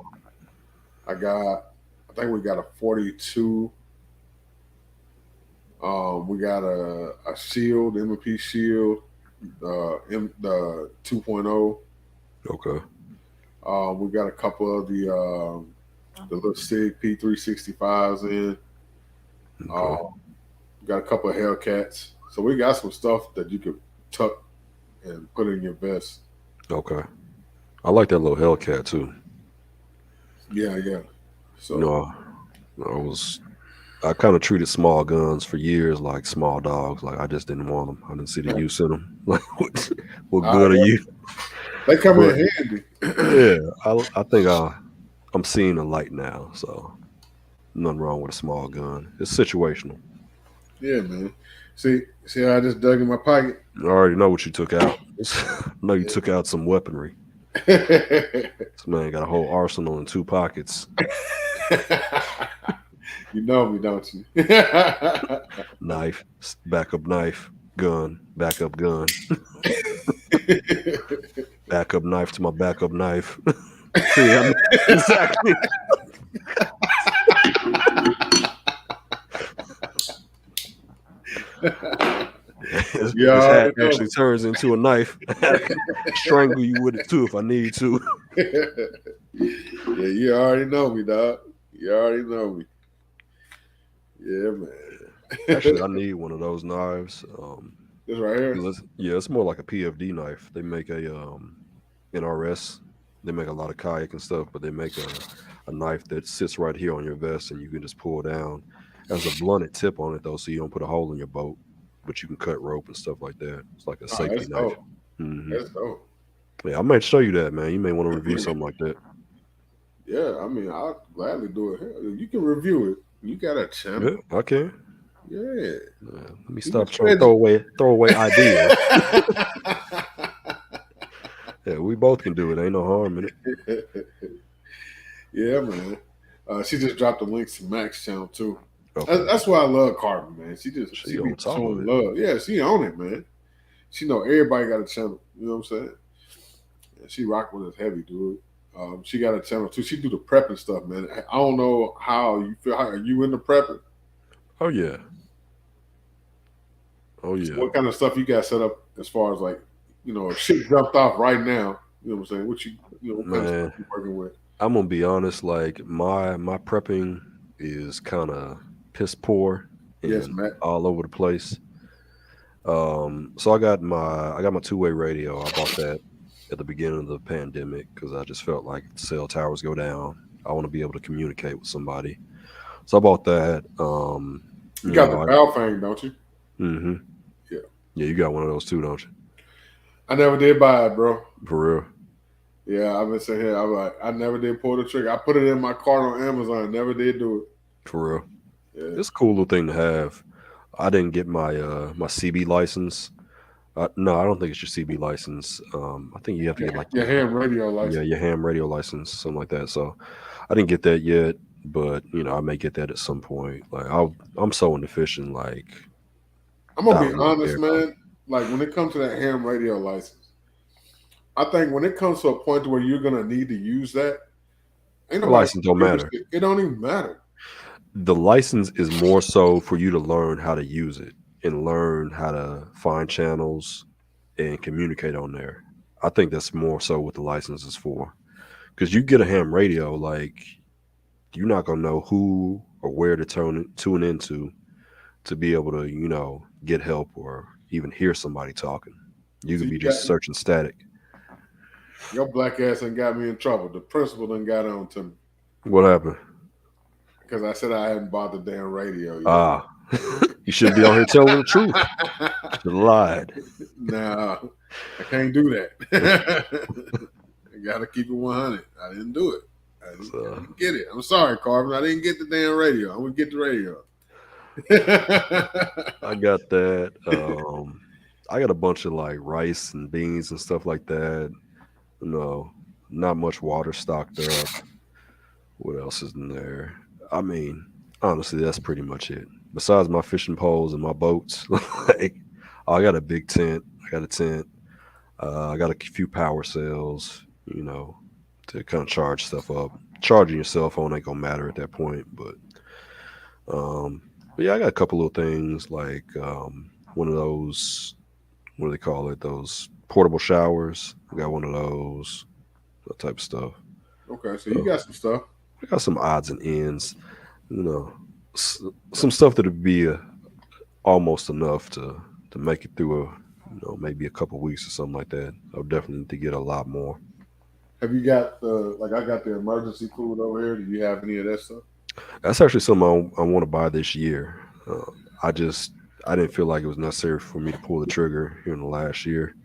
Uh, I think we got a 42 We got a shield, M&P shield, the 2.0. Okay. We got a couple of the little SIG P365s in. Okay. Got a couple of Hellcats. So we got some stuff that you could tuck and put in your vest. Okay. I like that little Hellcat too. Yeah, yeah. You So know, I kind of treated small guns for years like small dogs. Like I just didn't want them. I didn't see the use in them. Like what good are yeah, you? they come But in handy. yeah, I think I'm seeing the light now. So nothing wrong with a small gun. It's situational. Yeah, man. See how I just dug in my pocket? I already know what you took out. I know you took out some weaponry. This man got a whole arsenal in 2 pockets. You know me, don't you? Knife, backup knife, gun, backup gun, backup knife to my backup knife. See, I know exactly. You This hat already know. actually turns into a knife. I can strangle you with it too if I need to. Yeah, you already know me, dog. You already know me. Yeah, man. Actually, I need one of those knives. This right here. Yeah, it's more like a PFD knife. They make a NRS. They make a lot of kayak and stuff, but they make a knife that sits right here on your vest and you can just pull down. It has a blunted tip on it though, so you don't put a hole in your boat, but you can cut rope and stuff like that. It's like a Oh, safety that's knife. dope. Hmm. That's dope. Yeah, I might show you that, man. You may want to review something like that. Yeah, I mean, I'll gladly do it. Hell, you can review it. You got a channel. Yeah, I can. Yeah. Let me You stop just trying to throw away ideas. Yeah, we both can do it. Ain't no harm in it. Yeah, man. She just dropped the links to Mac's channel too. Okay. That's why I love Carmen, man. She She be on top of showing it. love. Yeah, she on it, man. She know everybody got a channel. You know what I'm saying? And she rock with us heavy, dude. She got a channel too. She do the prepping stuff, man. I don't know how you feel. How, are you into prepping? Oh yeah. Oh So yeah. what kind of stuff you got set up as far as like, if shit jumped off right now, you know what I'm saying? What kind of stuff Man, you working with? I'm gonna be honest, like my prepping is kinda piss poor Yes, and Matt. all over the place. So I got my two-way radio. I bought that at the beginning of the pandemic because I just felt like if the cell towers go down, I want to be able to communicate with somebody. So I bought that. You You got the know, Balfang, don't you? mm-hmm. Yeah. Yeah, you got one of those too, don't you? I never did buy it, bro. For real? Yeah, I've been sitting here. I'm like, I never did pull the trigger. I put it in my cart on Amazon. Never did do For real? it. Yeah. It's a cool little thing to have. I didn't get my CB license. No, I don't think it's your CB license. I think you have to get like Your ham radio license. your ham radio license, something like that. So I didn't get that yet, but I may get that at some point. Like I'm so inefficient. Like I'm gonna I be don't even care honest, about it. man. Like when it comes to that ham radio license, I think when it comes to a point where you're gonna need to use that, ain't The nobody license don't give a matter. shit. It don't even matter. The license is more so for you to learn how to use it and learn how to find channels and communicate on there. I think that's more so what the license is for. Because you get a ham radio, like you're not gonna know who or where to tune into to be able to, get help or even hear somebody talking. You So could you be got just searching static. your black ass and got me in trouble. The principal done got on to me What happened? because I said I hadn't bought the damn radio yet. Ah, you should be on here telling the truth. Should have lied. No, I can't do that. I gotta keep it 100. I didn't do it. I So, didn't get it. I'm sorry, Carvin. I didn't get the damn radio. I'm gonna get the radio. I got that. I got a bunch of like rice and beans and stuff like that. You know, not much water stocked up. What else is in there? I mean, honestly, that's pretty much it. Besides my fishing poles and my boats, like I got a big tent. I got a tent. I got a few power cells, to kind of charge stuff up. Charging your cell phone ain't gonna matter at that point, but But yeah, I got a couple of things like one of those, what do they call it? Those portable showers. I got one of those, that type of stuff. Okay, so you So got some stuff. I got some odds and ends, you know, s- some stuff that'd be almost enough to make it through maybe a couple weeks or something like that. I'll definitely need to get a lot more. Have you got the like I got the emergency food over here? Do you have any of that stuff? That's actually something I want to buy this year. I just I didn't feel like it was necessary for me to pull the trigger here in the last year.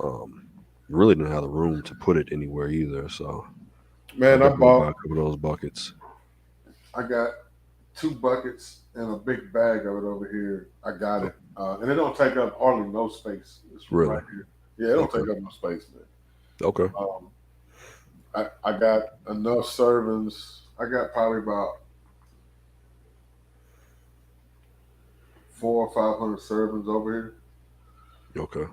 Um, really didn't have the room to put it anywhere either, so I'll Man, definitely buy a couple of those buckets. I got 2 buckets and a big bag of it over here. I got Oh, it, and it don't take up hardly no space. It's right really? here. Yeah, it don't Okay. take up no space, man. Okay. I got enough servings. I got probably about 400 or 500 servings over here. Okay.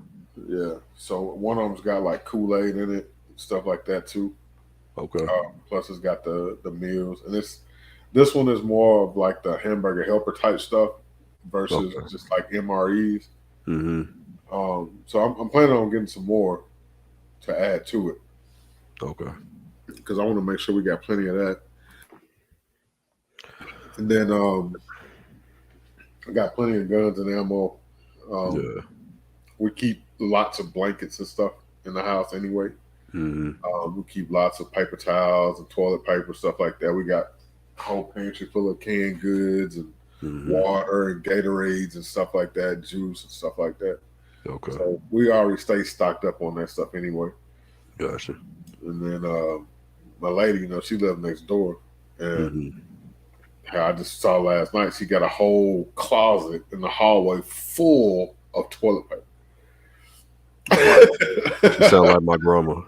Yeah. So one of them's got like Kool-Aid in it, stuff like that too. Okay. Plus it's got the meals, and this one is more of like the hamburger helper type stuff versus Okay. just like MREs. Mm-hmm. So I'm planning on getting some more to add to it Okay. because I want to make sure we got plenty of that. And then I got plenty of guns and ammo. Um, Yeah. we keep lots of blankets and stuff in the house anyway. Mm-hmm. We keep lots of paper towels and toilet paper, stuff like that. We got a whole pantry full of canned goods and Mm-hmm. water and Gatorades and stuff like that, juice and stuff like that. Okay. So we already stay stocked up on that stuff anyway. Gotcha. And then my lady, she lives next door, and Mm-hmm. I just saw last night she got a whole closet in the hallway full of toilet Right. She paper. sounds like my grandma.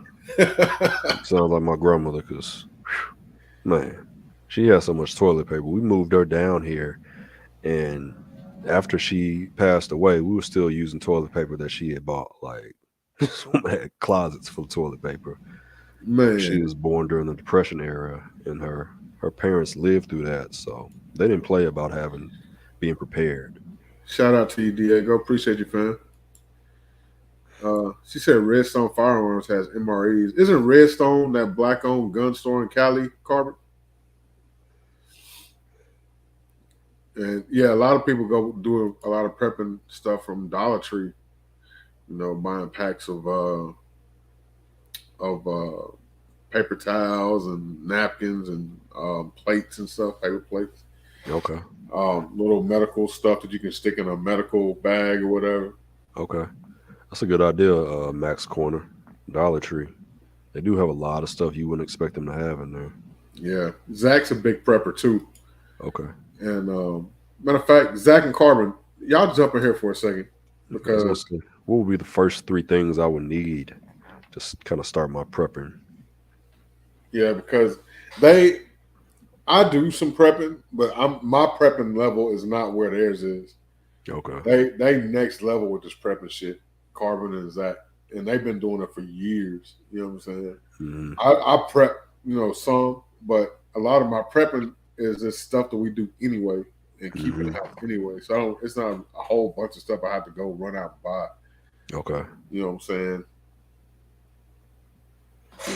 Sounds like my grandmother, cause man, she has so much toilet paper. We moved her down here, and after she passed away, we were still using toilet paper that she had bought. Like, had closets full of toilet paper. She Man, was born during the Depression era, and her parents lived through that, so they didn't play about being prepared. shout out to you, Diego. Appreciate you, fam. She said Redstone Firearms has MREs. Isn't Redstone that black-owned gun store in Cali, Carbon? And yeah, a lot of people go do a lot of prepping stuff from Dollar Tree. Buying packs of paper towels and napkins and plates and stuff, paper plates. Okay, Little medical stuff that you can stick in a medical bag or whatever. okay, that's a good idea. Max Corner, Dollar Tree. They do have a lot of stuff you wouldn't expect them to have in there. Yeah, Zach's a big prepper too. Okay, And matter of fact, Zach and Carbon, y'all jump in here for a second I was gonna because say, what would be the first three things I would need to kind of start my prepping? because they I do some prepping, but my prepping level is not where theirs is. Okay. They next level with this prepping shit, Carbon and Zach, and they've been doing it for years. You know what I'm saying? Mm-hmm. I prep, some, but a lot of my prepping is just stuff that we do anyway and keep in Mm-hmm. the house anyway. So it's not a whole bunch of stuff I have to go run out and buy. Okay. You know what I'm saying?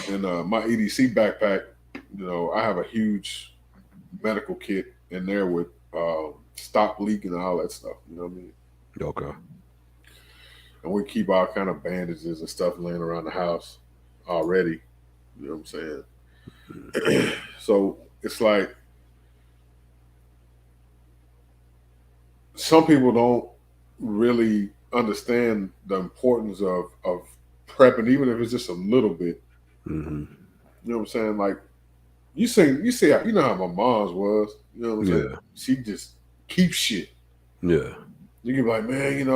And my EDC backpack, I have a huge medical kit in there with stop leaking and all that stuff. You know what I mean? Okay. And we keep all kind of bandages and stuff laying around the house already. You know what I'm saying? So it's like some people don't really understand the importance of prepping, even if it's just a little bit. Mm-hmm. You know what I'm saying? Like you know how my mom's was. You know what I'm saying? Yeah. She just keeps shit. Yeah. You can be like, man,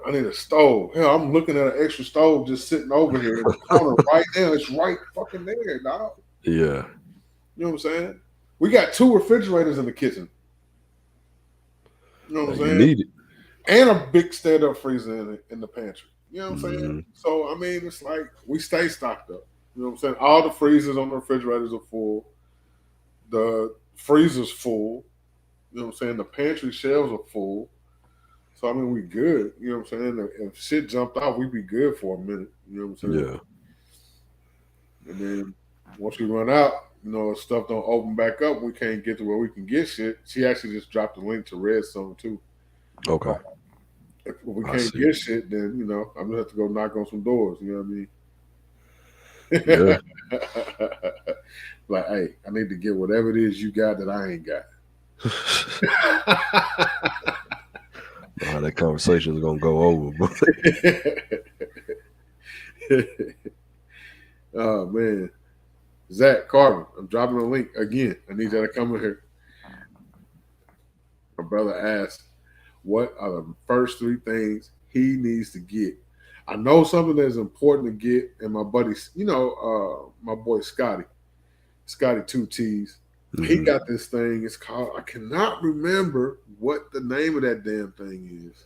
I need a stove. Hell, I'm looking at an extra stove just sitting over here in the corner right now. It's right fucking there, dog. Yeah. You know what I'm saying? We got 2 refrigerators in the kitchen. You know what I'm You saying? need it. And a big stand-up freezer in the pantry. You know what I'm saying? Mm-hmm. So I mean, it's like we stay stocked up. You know what I'm saying? All the freezers on the refrigerators are full. The freezer's full. You know what I'm saying? The pantry shelves are full. So I mean, we good. You know what I'm saying? If shit jumped out, we'd be good for a minute. You know what I'm saying? Yeah. And then once we run out, if stuff don't open back up, we can't get to where we can get shit. She actually just dropped a link to Redstone too. Okay. If we I can't see. get shit, then I'm gonna have to go knock on some doors. You know what I mean? Yeah. Like, hey, I need to get whatever it is you got that I ain't got. How that conversation is gonna go over, but Oh man, Zach Carvin, I'm dropping a link again. I need you to come in here. My brother asked, "What are the first 3 things he needs to get?" I know something that's important to get, and my buddies, my boy Scotty 2T's. He got this thing. It's called. I cannot remember what the name of that damn thing is,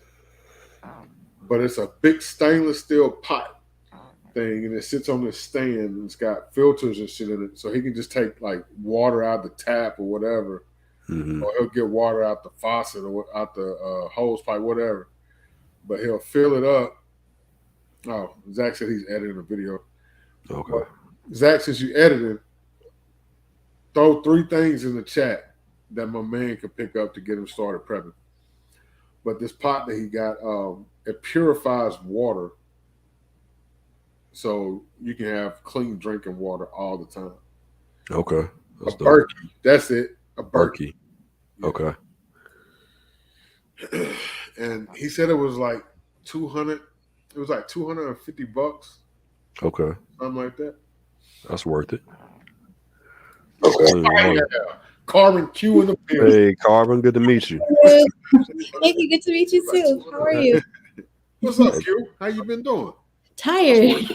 but it's a big stainless steel pot thing, and it sits on this stand, and it's got filters and shit in it, so he can just take like water out the tap or whatever, or he'll get water out the faucet or out the hose pipe, whatever. But he'll fill it up. Oh, Zach said he's editing a video. okay. But Zach, since you edited, throw 3 things in the chat that my man could pick up to get him started prepping. But this pot that he got, it purifies water, so you can have clean drinking water all the time. Okay. That's a Berkey. That's it. A Berkey. Yeah. Okay. And he said it was like 200. It was like $250. Okay. Something like that. That's worth it. Yeah. Carmen Q in the building. Hey, Carmen, good to meet you. Thank you. Good to meet you too. How are you? What's up, Q? How you been doing? Tired.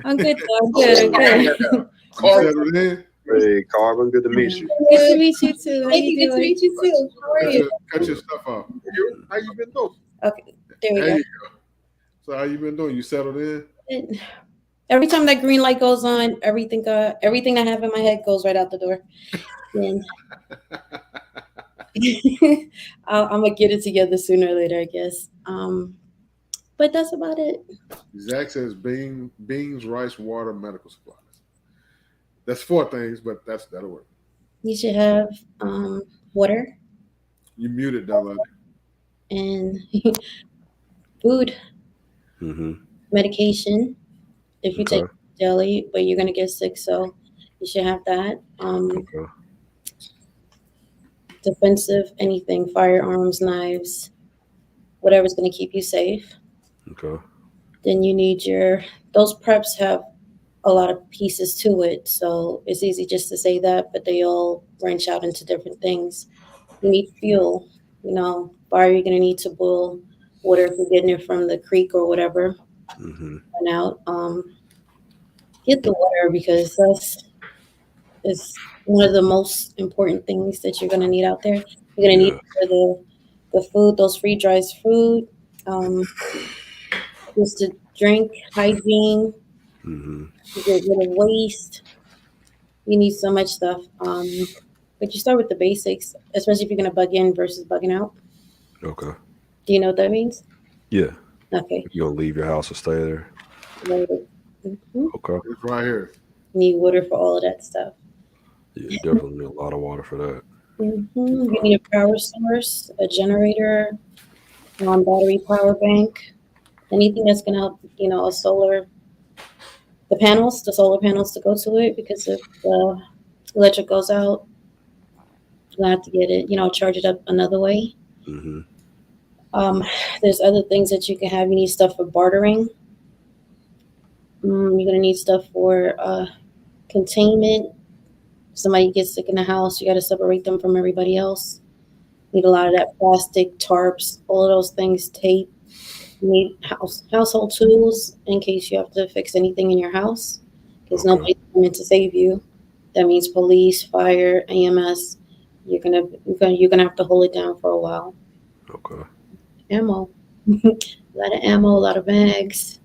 I'm good. I'm good. I'm good. Carmen, Hey, Carmen, good to meet you. Good to meet you too. Thank you. Good to meet you too. How are you? cut your stuff off. Q, how you been doing? Okay, there we go. You go. So how you been doing? You settled in? Every time that green light goes on, everything I have in my head goes right out the door. And I'm gonna get it together sooner or later, I guess. But that's about it. Zach says beans, rice, water, medical supplies. That's 4 things, but that'll work. You should have water You muted, Dunlady. and food, medication. If you take daily, but you're gonna get sick, so you should have that. Defensive, anything, firearms, knives, whatever's gonna keep you safe. Okay. Then you need those preps have a lot of pieces to it, so it's easy just to say that, but they all branch out into different things. You need fuel, fire you're gonna need to boil water if you're getting it from the creek or whatever. Run out. Get the water because is one of the most important things that you're gonna need out there. You're gonna need for the food, those free dries food, just to drink, hygiene, to get rid of waste. You need so much stuff. But you start with the basics, especially if you're gonna bug in versus bugging out. Okay. Do you know what that means? Yeah. Okay. You gonna leave your house or stay there? Okay. It's right here. Need water for all of that stuff. Yeah, definitely need a lot of water for that. You need a power source, a generator, battery power bank, anything that's going to help, the solar panels to go to it, because if the electric goes out, you'll have to get it, charge it up another way. There's other things that you can have. You need stuff for bartering. You're going to need stuff for containment. If somebody gets sick in the house, you got to separate them from everybody else. Need a lot of that plastic, tarps, all of those things, tape. You need household tools in case you have to fix anything in your house, because nobody's coming to save you. That means police, fire, EMS. You're gonna have to hold it down for a while. Okay. Ammo, a lot of ammo, a lot of bags.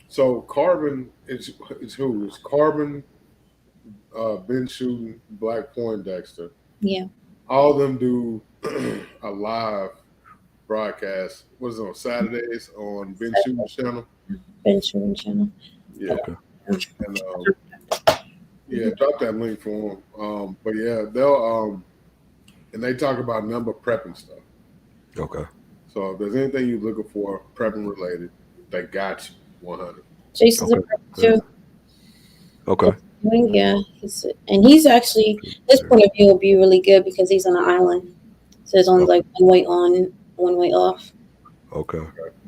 So Carbon is who? Is Carbon been shooting Black Poindexter? Yeah. all of them do a live broadcast. What is it on Saturdays on Ben Shooting's channel? Ben Shooting channel. Yeah. Okay. And yeah, drop that link for them. But yeah, they'll and they talk about number prepping stuff. Okay. So if there's anything you're looking for prepping related, they got you 100. Jason's a prepper too. Okay. Yeah, he's actually, his point of view will be really good because he's on an island, so there's only like one way on, one way off. Okay.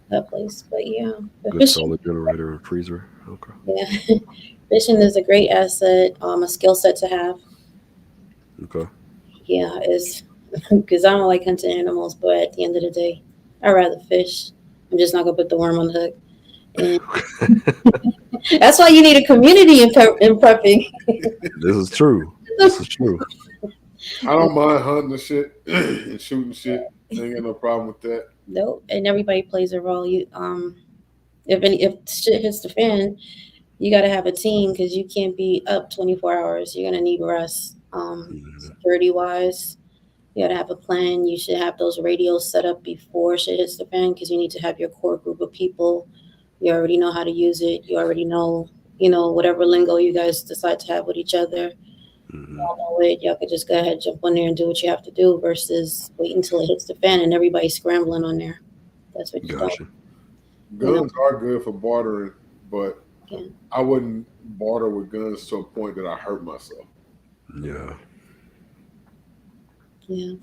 That place, but yeah, Good solar generator and freezer. Okay. Yeah, fishing is a great asset, a skill set to have. Okay. Yeah, it's because I don't like hunting animals, but at the end of the day, I'd rather fish. I'm just not gonna put the worm on the hook. And that's why you need a community in prepping. This is true. This is true. I don't mind hunting the shit and shooting shit. Ain't got no problem with that. Nope, and everybody plays a role. You if shit hits the fan, you got to have a team because you can't be up 24 hours. You're gonna need rest. Security wise, you got to have a plan. You should have those radios set up before shit hits the fan because you need to have your core group of people. You already know how to use it. You already know, whatever lingo you guys decide to have with each other. Y'all know it. Y'all could just go ahead, jump on there and do what you have to do versus wait until it hits the fan and everybody's scrambling on there. That's what you Gotcha. Guns are good for bartering, but I wouldn't barter with guns to a point that I hurt myself. Yeah. Yeah.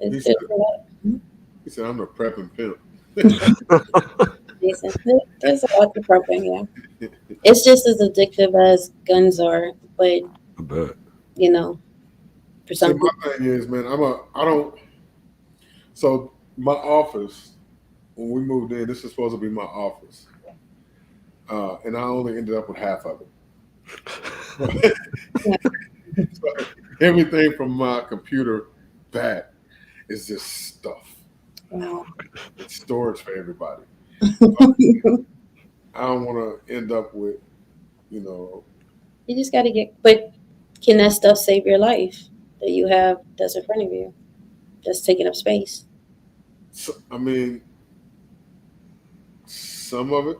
He said, I'm a prepping pimp. There's a lot to prepping, yeah. It's just as addictive as guns are, but I bet. For some people. My thing is, man, so my office, when we moved in, this is supposed to be my office. And I only ended up with half of it. So everything from my computer back is just stuff. Wow. It's storage for everybody. I don't want to end up with, You just got to but can that stuff save your life that you have that's in front of you, that's taking up space? So, I mean, some of it.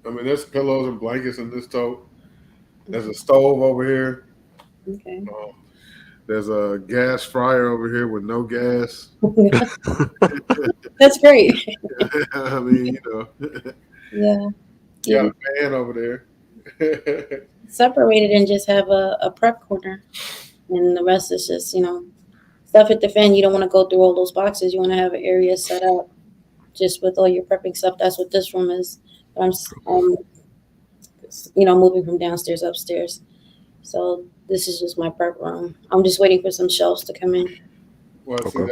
I mean, there's pillows and blankets in this tote. There's a stove over here. Okay. There's a gas fryer over here with no gas. That's great. I mean, Yeah. You got a fan over there. Separate it and just have a prep corner. And the rest is just, stuff at the fan. You don't want to go through all those boxes. You want to have an area set up just with all your prepping stuff. That's what this room is. But I'm moving from downstairs upstairs. So this is just my prep room. I'm just waiting for some shelves to come in. Well, see,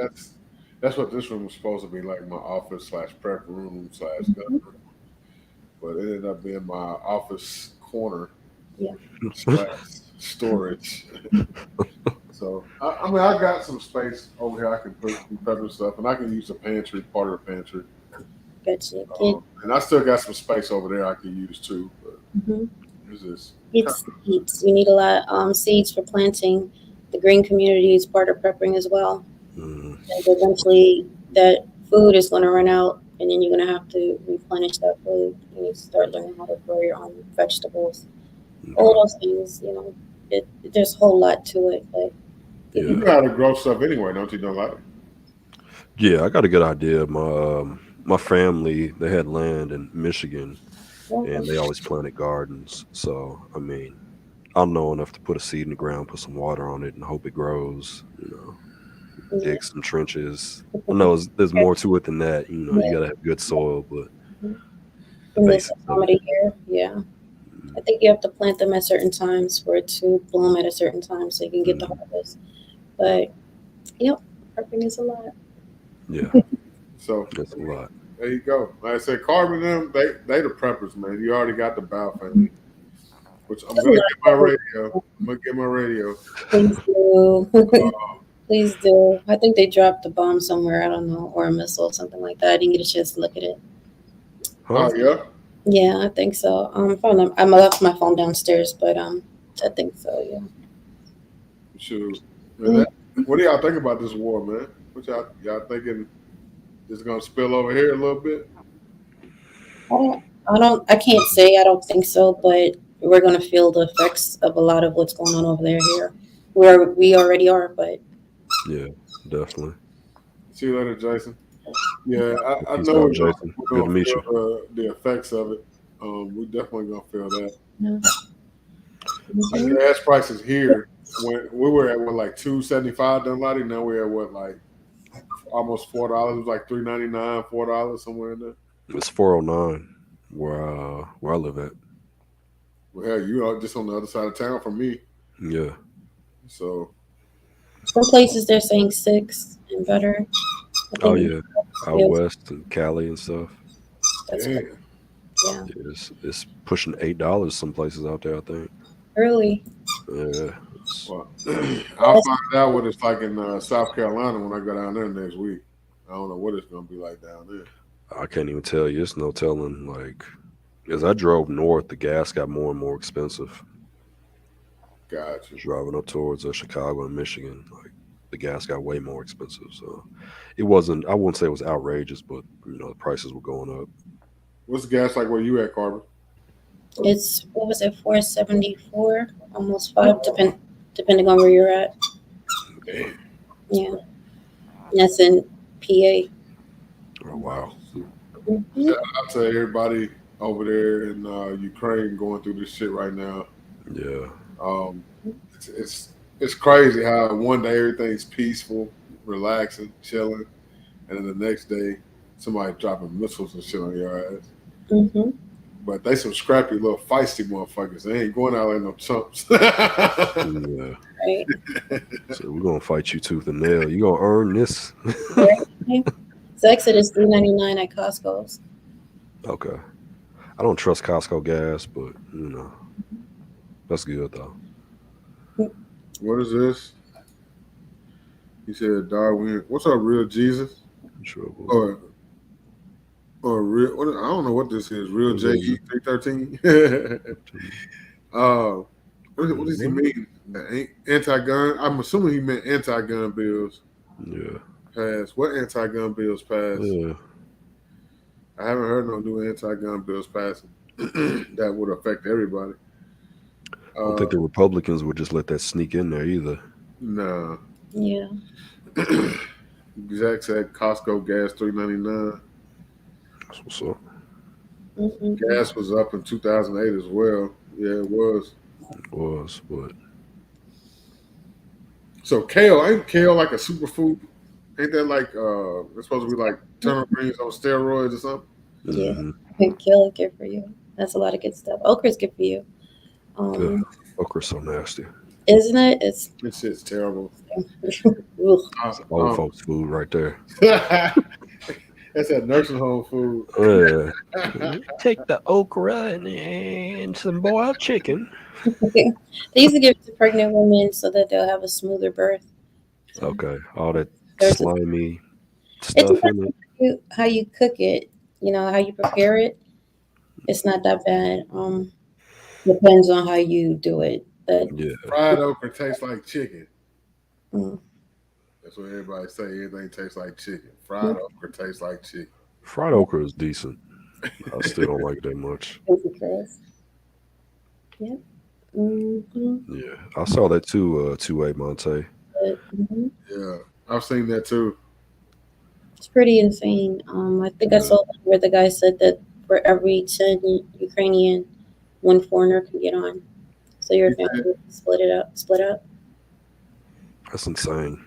that's what this room was supposed to be, like my office / prep room / gun room. But it ended up being my office corner / storage. So I mean, I got some space over here. I can put some prepping stuff, and I can use the pantry, part of the pantry. Gotcha. And I still got some space over there I can use too. But it's seeds. You need a lot seeds for planting. The green community is part of prepping as well. And eventually, that food is going to run out, and then you're going to have to replenish that food. You need to start learning how to grow your own vegetables. All those things, there's a whole lot to it. But you know how to grow stuff anyway, don't you? Don't like it? Yeah, I got a good idea. My family, they had land in Michigan, and they always planted gardens. So, I mean, I'll know enough to put a seed in the ground, put some water on it, and hope it grows. Dig some trenches. I know there's more to it than that. You got to have good soil, but in this time of the year, yeah. I think you have to plant them at certain times for it to bloom at a certain time so you can get the harvest. But, prepping is a lot. Yeah. So that's a lot. There you go. Like I said, Carbon them, they the preppers, man. You already got the Bow family. Which I'm gonna get my radio. Please do. Please do. I think they dropped a bomb somewhere, I don't know, or a missile or something like that. I didn't get a chance to look at it. Oh yeah? Yeah, I think so. I left my phone downstairs, but I think so, yeah. Shoot. What do y'all think about this war, man? What y'all thinking is gonna spill over here a little bit? I can't say I don't think so, but we're gonna feel the effects of a lot of what's going on over there here, where we already are. But Yeah, definitely. See you later, Jason. Yeah, I Peace know out, Jason. we're Good to gonna meet you. feel the effects of it. We definitely gonna feel that. yeah. Like Mhm. gas prices here, when we were at what like $2.75 Dunlottie, now we're at what like almost $4. It was like $3.99, $4 somewhere in there. It's 409 where I live at. Well, hell, you are just on the other side of town from me, Yeah. so Some places they're saying 6 and better. I Oh think yeah. Out west and Cali and stuff. that's yeah. yeah. It's pushing $8 some places out there, I think. Really, Yeah. Well, I'll find out what it's like in South Carolina when I go down there next week. I don't know what it's gonna be like down there. I can't even tell you. It's no telling. Like, as I drove north, the gas got more and more expensive. Gotcha. Driving up towards Chicago and Michigan, like the gas got way more expensive. So it wasn't. I wouldn't say it was outrageous, but the prices were going up. What's the gas like where you at, Carver? it's what was it 474, almost 5, depending on where you're at. Damn. Yeah, that's in PA. Oh wow. Mhm. Shout out to everybody over there in Ukraine going through this shit right now. Yeah. It's crazy how one day everything's peaceful, relaxing, chilling, and then the next day somebody dropping missiles and shit on your ass. Mhm. But they some scrappy little feisty motherfuckers. They ain't going out like no chumps. Yeah. Right. So we're gonna fight you tooth and nail. You gonna earn this. Right. So Exodus $3.99 at Costco's. Okay. I don't trust Costco gas, but that's good though. What is this? He said Darwin. What's up, real Jesus? I'm sure it will. Or real? What, I don't know what this is. Real What is JE it? 313. What does he mean? Anti-gun? I'm assuming he meant anti-gun bills Yeah. passed. What anti-gun bills passed? Yeah. I haven't heard no new anti-gun bills passing that would affect everybody. I don't think the Republicans would just let that sneak in there either. Nah. Yeah. Zach said Costco gas $3.99. That's what's up. Mm-hmm. Gas was up in 2008 as well. Yeah, it was. It was, but So kale, ain't kale like a superfood? Ain't that like it's supposed to be like turnip greens on steroids or something? Yeah. mhm. Kale is good for you. That's a lot of good stuff. Okra's good for you. Yeah. Okra's so nasty. Isn't it? It's This shit's terrible. ugh. It's old folks' food right there. That's that nursing home food. Yeah. Take the okra and some boiled chicken. They used to give it to pregnant women so that they'll have a smoother birth. Okay. All that There's a- slimy It stuff in it. depends how you cook it. How you prepare it. It's not that bad. Depends on how you do it. But Yeah. Fried okra tastes like chicken. mm, That's what everybody say. Everything tastes like chicken. Fried okra tastes like chicken. Fried okra is decent. I still don't like it that much. thank you, Chris. Yep. Mm-hmm. Yeah. I saw that too, 2A Monte. Yeah, I've seen that too. It's pretty insane. I think I saw where the guy said that for every 10 Ukrainian, one foreigner can get on. So your family split up. That's insane.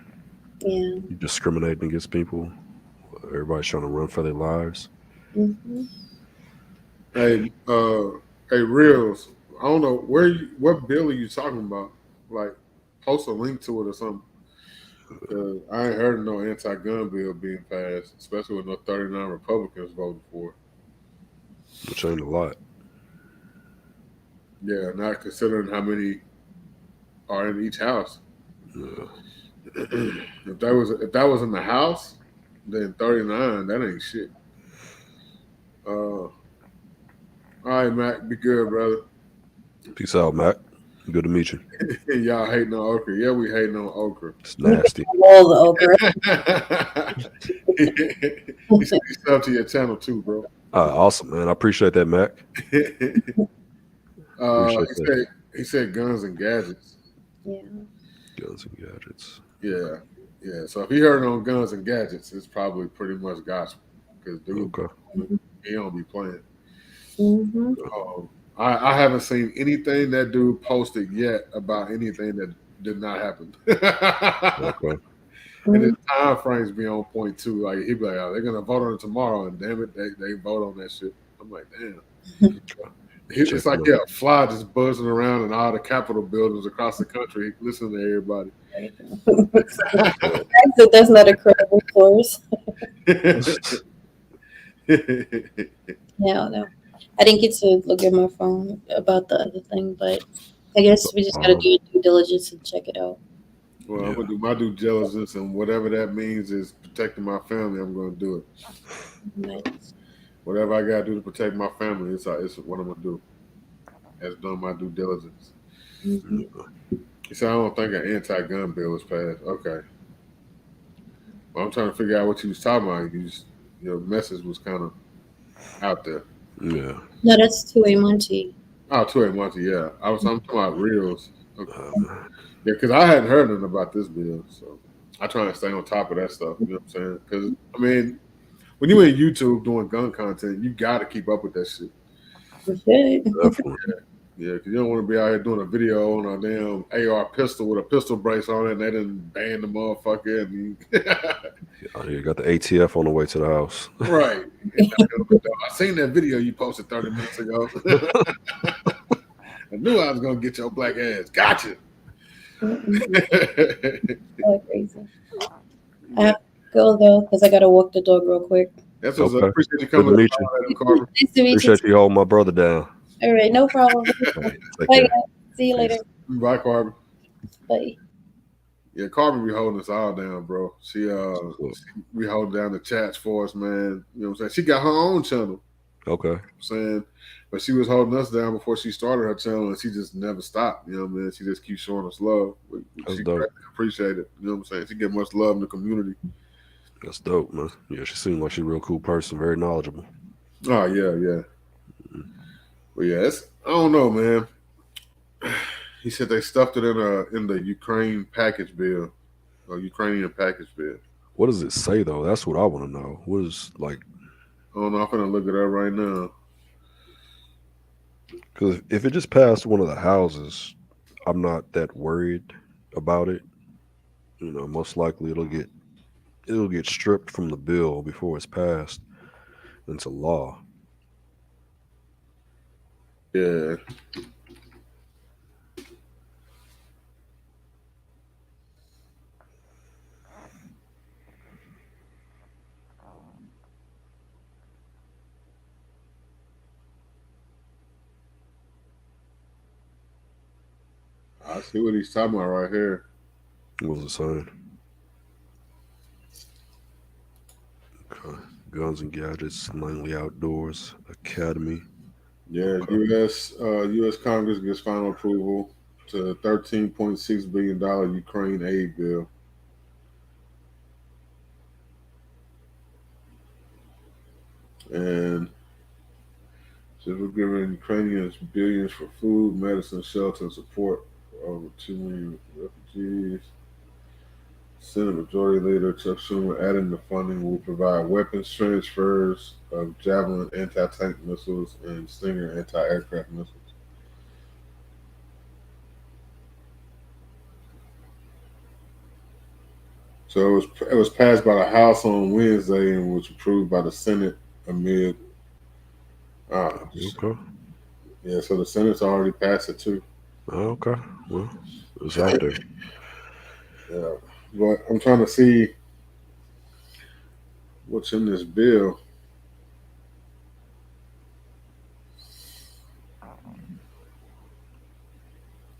Yeah. You discriminating against people. Everybody's trying to run for their lives. Mm-hmm. Hey, Reels. I don't know what bill are you talking about? Like, post a link to it or something. Cause I ain't heard of no anti-gun bill being passed, especially with no 39 Republicans voting for it. Which ain't a lot. Yeah, not considering how many are in each house. Yeah. If that was in the house, then 39, that ain't shit. All right, Mac, be good, brother. Peace out, Mac. Good to meet you. Y'all hating on okra. Yeah, we hating on okra. It's nasty. All the okra. He said he sub to your channel too, bro. Awesome, man. I appreciate that, Mac. Appreciate that. He said guns and gadgets. Yeah. Guns and gadgets. Yeah. So if he heard it on guns and gadgets, it's probably pretty much gospel because dude, he don't be playing. Mm-hmm. I haven't seen anything that dude posted yet about anything that did not happen. Okay. And his time frames be on point too. Like he'd be like, "Oh, they're gonna vote on it tomorrow," and damn it, they vote on that shit. I'm like, damn. It's like a fly just buzzing around in all the Capitol buildings across the country, listening to everybody. That's not a credible source. No. I didn't get to look at my phone about the other thing, but I guess we just got to do due diligence and check it out. Well, I'm going to do my due diligence, and whatever that means is protecting my family, I'm going to do it. Nice. Whatever I got to do to protect my family, it's what I'm going to do. Has done my due diligence. Mm-hmm. He said, I don't think an anti-gun bill was passed. Okay. Well, I'm trying to figure out what you was talking about. Your message was kind of out there. Yeah. No, that's 2A Monty. Oh, 2A Monty, yeah. I'm talking about reels. Okay. Yeah, because I hadn't heard nothing about this bill, so I try to stay on top of that stuff. You know what I'm saying? Because, I mean, when you're in YouTube doing gun content, you got to keep up with that shit. For sure. Definitely. Yeah, because you don't want to be out here doing a video on a damn AR pistol with a pistol brace on it, and they didn't ban the motherfucker. And You got the ATF on the way to the house. Right. I seen that video you posted 30 minutes ago. I knew I was going to get your black ass. Gotcha. Oh, crazy. I have to go, though, because I got to walk the dog real quick. That's what's up. Appreciate you coming. Nice to meet Appreciate you holding my brother down. All right, no problem. Bye, see you later. Bye, Carmen. Bye. Yeah, Carmen be holding us all down, bro. She we hold down the chats for us, man. You know what I'm saying? She got her own channel. Okay. You know what I'm saying, but she was holding us down before she started her channel, and she just never stopped. You know what I mean? She just keeps showing us love. She appreciate it. You know what I'm saying? She get much love in the community. That's dope, man. Yeah, she seems like she's a real cool person, very knowledgeable. Oh yeah. But yeah, I don't know, man. He said they stuffed it in the Ukraine package bill, or Ukrainian package bill. What does it say though? That's what I want to know. What is like? I don't know. I'm gonna look it up right now. Because if it just passed one of the houses, I'm not that worried about it. You know, most likely it'll get stripped from the bill before it's passed into law. Yeah. I see what he's talking about right here. What was it saying? Okay. Guns and Gadgets, Langley Outdoors Academy. Yeah, okay. U.S. Congress gives final approval to the $13.6 billion Ukraine aid bill. And so we're giving Ukrainians billions for food, medicine, shelter, and support for over 2 million refugees. Senate Majority Leader Chuck Schumer adding the funding will provide weapons transfers of Javelin anti-tank missiles and Stinger anti-aircraft missiles. So it was passed by the House on Wednesday and was approved by the Senate amid. Okay. Yeah, so the Senate's already passed it too. Okay. Well, it's out there. Yeah, but I'm trying to see what's in this bill.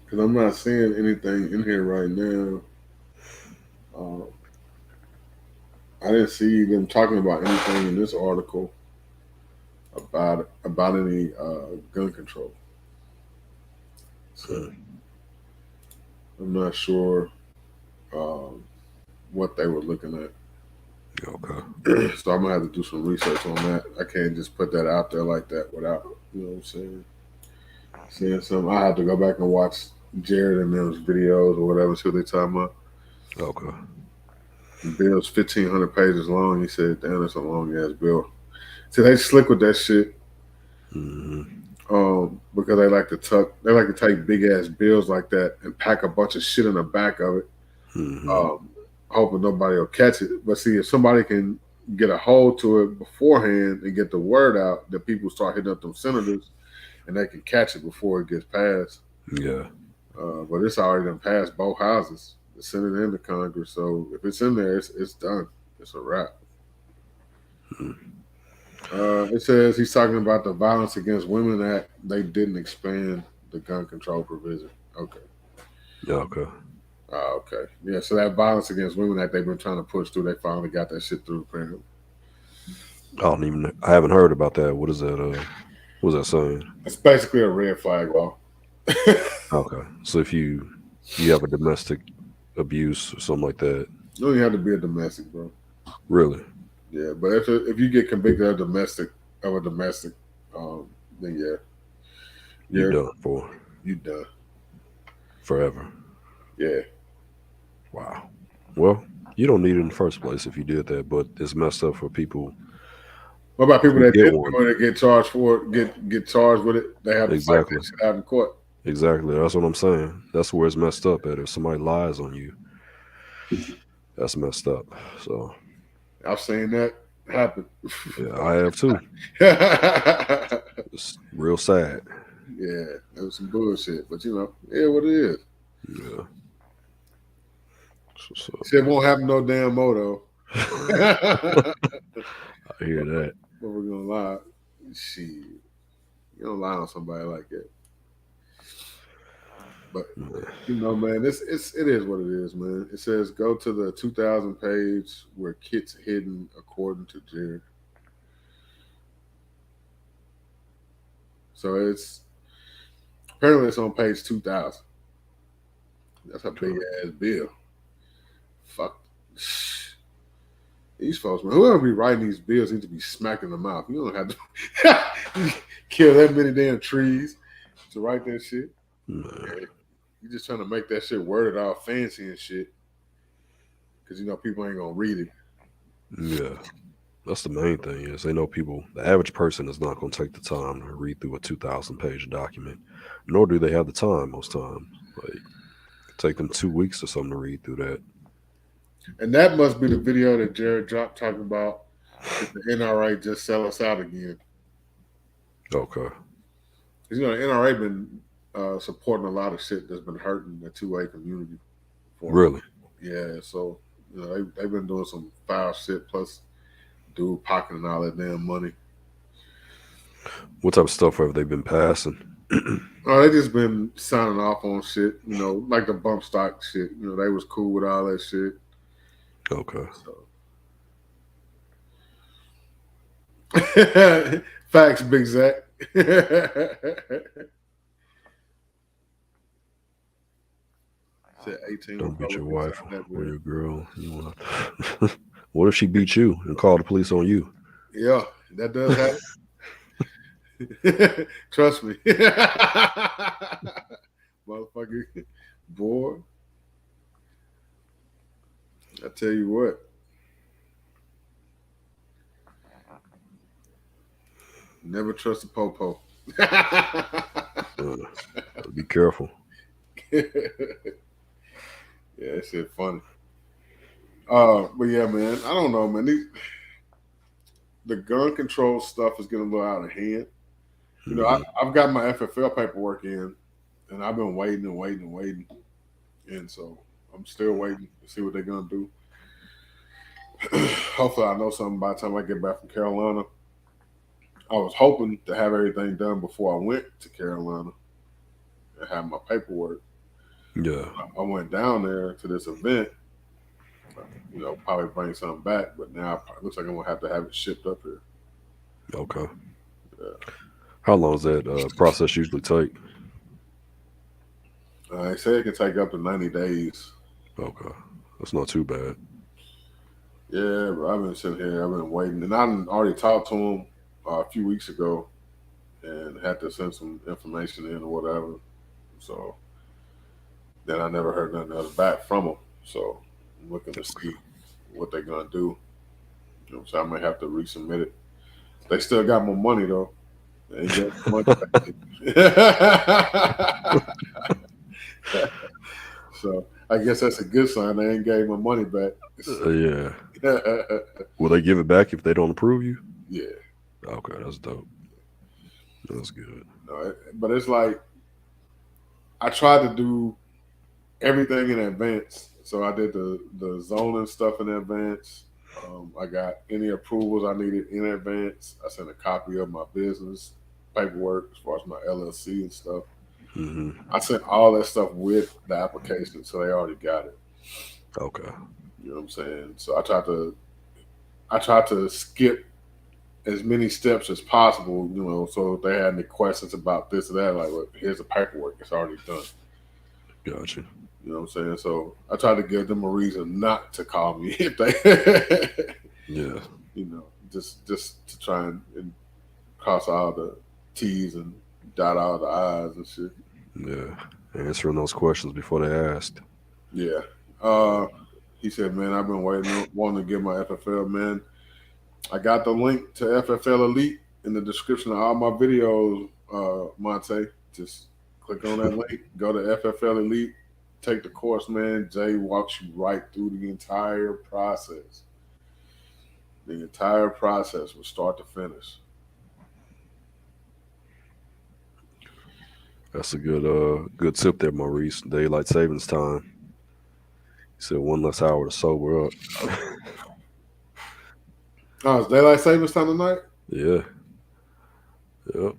Because I'm not seeing anything in here right now. I didn't see them talking about anything in this article about any gun control. So I'm not sure what they were looking at. Okay. So I'm gonna have to do some research on that. I can't just put that out there like that without, you know what I'm saying, seeing something. I have to go back and watch Jared and those videos or whatever, see what they talking about. Okay. The bill's 1,500 pages long. He said, damn, that's a long ass bill. So they slick with that shit. Because they like to take big ass bills like that and pack a bunch of shit in the back of it. Hoping nobody will catch it. But see, if somebody can get a hold to it beforehand and get the word out, that people start hitting up them senators and they can catch it before it gets passed. Yeah. But it's already done passed both houses, the Senate and the Congress. So if it's in there, it's done. It's a wrap. It says he's talking about the Violence Against Women Act. They didn't expand the gun control provision. Okay. Yeah, okay. Okay. Yeah, so that Violence Against Women Act they've been trying to push through, they finally got that shit through, apparently. I haven't heard about that. What is that? What is that saying? It's basically a red flag law. Okay. So if you have a domestic abuse or something like that. You don't even have to be a domestic, bro. Really? Yeah, but if you get convicted of a domestic, then yeah. You're done for. You done. Forever. Yeah. Wow. Well, you don't need it in the first place if you did that, but it's messed up for people. What about people that get charged for it, get charged with it? They have to fight that shit out in court. Exactly. That's what I'm saying. That's where it's messed up at. If somebody lies on you, that's messed up. So I've seen that happen. Yeah, I have too. It's real sad. Yeah, it was some bullshit, but you know, yeah, what it is. Yeah. Shit won't happen no damn more though. I hear that. But we're gonna lie. Shit. You don't lie on somebody like that. But you know, man, it is what it is, man. It says go to the 2000 page where kit's hidden according to Jared. So apparently it's on page 2000. That's a big ass bill. Fuck. These folks, man, whoever be writing these bills need to be smacked in the mouth. You don't have to kill that many damn trees to write that shit. Yeah. You just trying to make that shit worded all fancy and shit. Because you know people ain't gonna read it. Yeah. That's the main thing is they know people, the average person is not going to take the time to read through a 2,000 page document, nor do they have the time most times. Like, it take them 2 weeks or something to read through that. And that must be the video that Jared dropped talking about if the NRA just sell us out again. Okay. Because, you know, the NRA been supporting a lot of shit that's been hurting the 2A community. Really? Yeah, so, you know, they've been doing some foul shit, plus dude pocketing all that damn money. What type of stuff have they been passing? Oh, they just been signing off on shit, you know, like the bump stock shit. You know, they was cool with all that shit. Okay. So. Facts, Big Zach. Said 18. Don't beat your wife or your girl. What if she beat you and called the police on you? Yeah, that does happen. Trust me. Motherfucker, boy. I tell you what. Never trust a po-po. Be careful. Yeah, that shit funny. But yeah, man, I don't know, man. The gun control stuff is getting a little out of hand. You know, I've got my FFL paperwork in, and I've been waiting and waiting and waiting. And so I'm still waiting to see what they're going to do. Hopefully I know something by the time I get back from Carolina. I was hoping to have everything done before I went to Carolina and have my paperwork. Yeah. I went down there to this event, you know, probably bring something back, but now it looks like I'm going to have it shipped up here. Okay. Yeah. How long does that process usually take? They say it can take up to 90 days. Okay, that's not too bad. Yeah, but I've been sitting here, I've been waiting, and I already talked to him a few weeks ago, and had to send some information in or whatever. So then I never heard nothing else back from them. So I'm looking to see what they're gonna do. You know, so I might have to resubmit it. They still got more money though. They ain't got money back. So I guess that's a good sign. They ain't gave my money back. Yeah. Will they give it back if they don't approve you? Yeah. Okay, that's dope. That's good. But it's like I tried to do everything in advance. So I did the zoning stuff in advance. I got any approvals I needed in advance. I sent a copy of my business paperwork as far as my LLC and stuff. Mm-hmm. I sent all that stuff with the application, so they already got it. Okay. You know what I'm saying? So I tried to skip as many steps as possible, you know, so if they had any questions about this or that, like, look, here's the paperwork, it's already done. Gotcha. You know what I'm saying? So I try to give them a reason not to call me if they, Yeah. you know, just to try and cross all the T's and dot all the I's and shit. Yeah. Answering those questions before they asked. Yeah. He said, man, I've been wanting to get my FFL, man. I got the link to FFL Elite in the description of all my videos, Monte. Just click on that link, go to FFL Elite, take the course, man. Jay walks you right through the entire process. The entire process from start to finish. That's a good tip there, Maurice. Daylight savings time. He said 1 less hour to sober up. Oh, it's daylight savings time tonight? Yeah. Yep.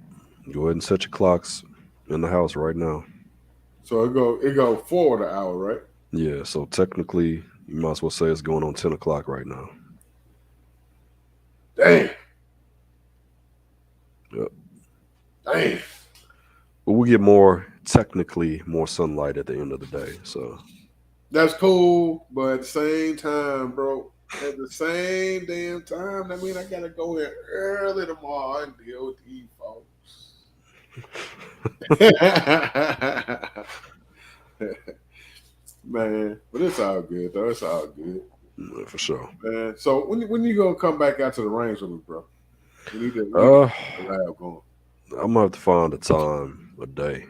Go ahead and set your clocks in the house right now. So it go forward an hour, right? Yeah, so technically you might as well say it's going on 10 o'clock right now. Damn. Yep. Damn. But we get technically more sunlight at the end of the day. So that's cool, but at the same time, bro, at the same damn time, that means I gotta go in early tomorrow and deal with these folks. Man, but it's all good though. It's all good. Yeah, for sure. Man, so when you gonna come back out to the range with me, bro? We need to lab going. I'm gonna have to find a time, a day.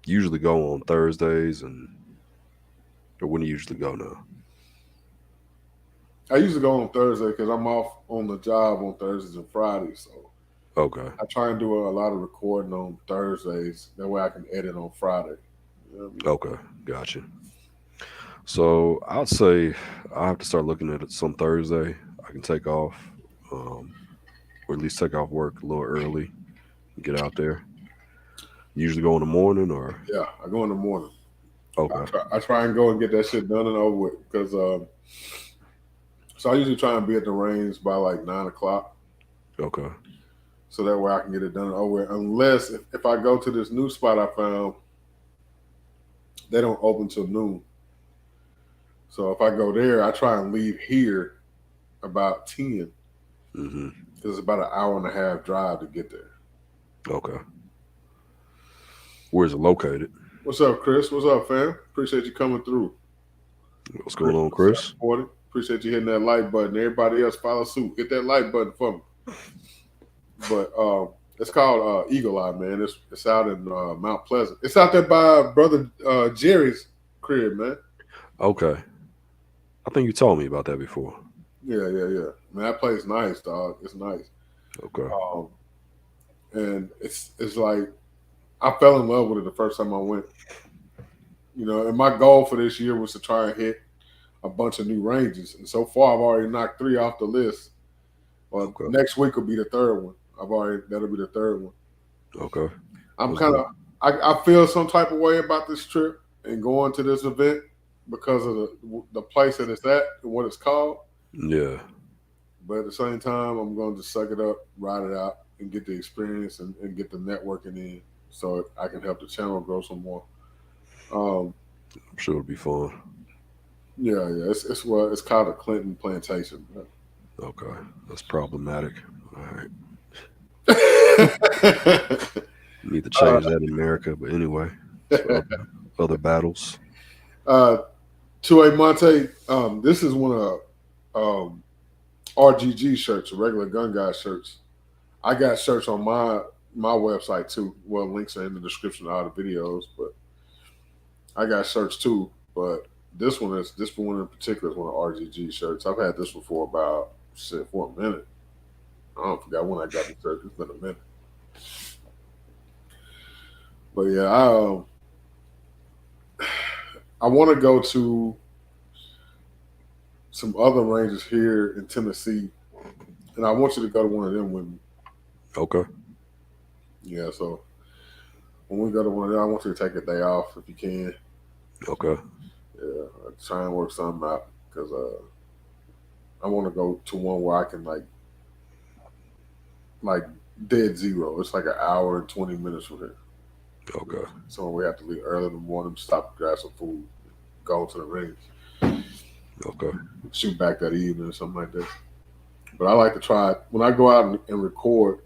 Usually go on Thursdays, or when do you usually go now? I usually go on Thursday because I'm off on the job on Thursdays and Fridays. So okay, I try and do a lot of recording on Thursdays. That way I can edit on Friday. You know what I mean? Okay, gotcha. So I'd say I have to start looking at it some Thursday. I can take off, or at least take off work a little early, and get out there. Usually go in the morning, or yeah, I go in the morning. Okay. I try and go and get that shit done and over with because so I usually try and be at the range by like 9 o'clock. Okay. So that way I can get it done and over with. Unless if I go to this new spot I found, they don't open till noon. So if I go there, I try and leave here about 10. Mm-hmm. Because it's about an hour and a half drive to get there. Okay. Where's it located? What's up, Chris? What's up, fam? Appreciate you coming through. What's going on, Chris? Appreciate you hitting that like button. Everybody else follow suit. Hit that like button for me. But it's called Eagle Eye, man. It's out in Mount Pleasant. It's out there by brother Jerry's crib, man. Okay. I think you told me about that before. Yeah. Man, that place nice, dog. It's nice. Okay. And it's like I fell in love with it the first time I went. You know, and my goal for this year was to try and hit a bunch of new ranges. And so far, I've already knocked 3 off the list. Well, okay. Next week will be the third one. That'll be the third one. Okay. I'm kind of, I feel some type of way about this trip and going to this event because of the place that it's at and what it's called. Yeah. But at the same time, I'm going to just suck it up, ride it out, and get the experience and get the networking in so I can help the channel grow some more. Um, I'm sure it'll be fun. yeah. It's called a Clinton plantation. Okay, that's problematic. All right, need to change that in America. But anyway, so other battles. 2A Monte, this is one of RGG shirts, regular gun guy shirts. I got shirts on my website too. Well, links are in the description of all the videos, but I got shirts too. But this one in particular is one of RGG shirts. I've had this one for about for a minute. I don't forget when I got the shirt. It's been a minute. But yeah, I want to go to some other ranges here in Tennessee, and I want you to go to one of them with me. Okay. Yeah, so when we go to one of them, I want you to take a day off if you can. Okay. Yeah, try and work something out because I want to go to one where I can like dead zero. It's like an hour and 20 minutes from here. Okay. So we have to leave early in the morning, stop, grab some food, go to the range. Okay. Shoot back that evening or something like that. But I like to try when I go out and record.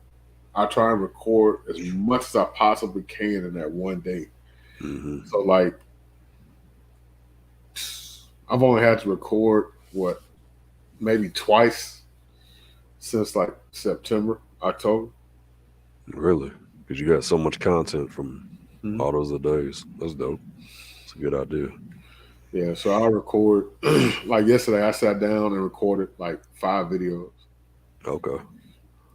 I try and record as much as I possibly can in that one day. Mm-hmm. So like, I've only had to record maybe twice since like September, October. Really? Because you got so much content from all those other days. That's dope. It's a good idea. Yeah, so I record like yesterday. I sat down and recorded like 5 videos. Okay.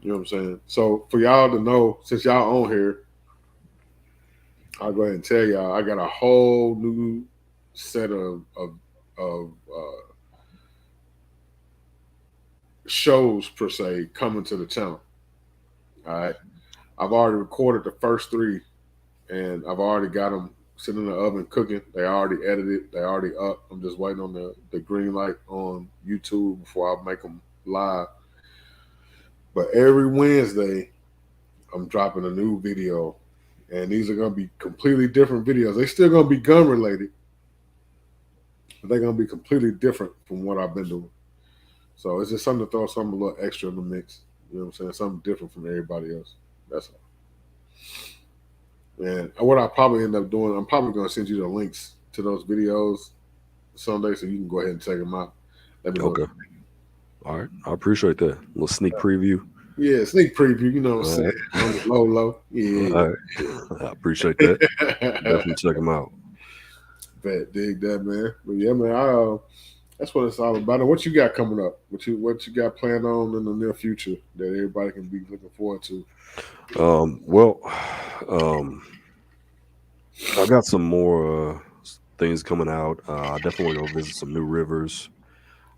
You know what I'm saying? So for y'all to know, since y'all on here, I'll go ahead and tell y'all I got a whole new set of shows per se coming to the channel. All right, I've already recorded the first 3, and I've already got them sitting in the oven cooking. They already edited. They already up. I'm just waiting on the green light on YouTube before I make them live. But every Wednesday, I'm dropping a new video, and these are going to be completely different videos. They're still going to be gun related, but they're going to be completely different from what I've been doing. So it's just something to throw something a little extra in the mix. You know what I'm saying? Something different from everybody else. That's all. And what I'll probably end up doing, I'm probably going to send you the links to those videos Sunday so you can go ahead and check them out. Let me know. Okay. All right. I appreciate that. A little sneak preview. Yeah, sneak preview. You know what I'm saying? On the low. Yeah. All right. I appreciate that. Definitely check them out. Bet, dig that, man. But yeah, man, that's what it's all about. And what you got coming up? What you got planned on in the near future that everybody can be looking forward to? I got some more things coming out. I definitely want to go visit some new rivers.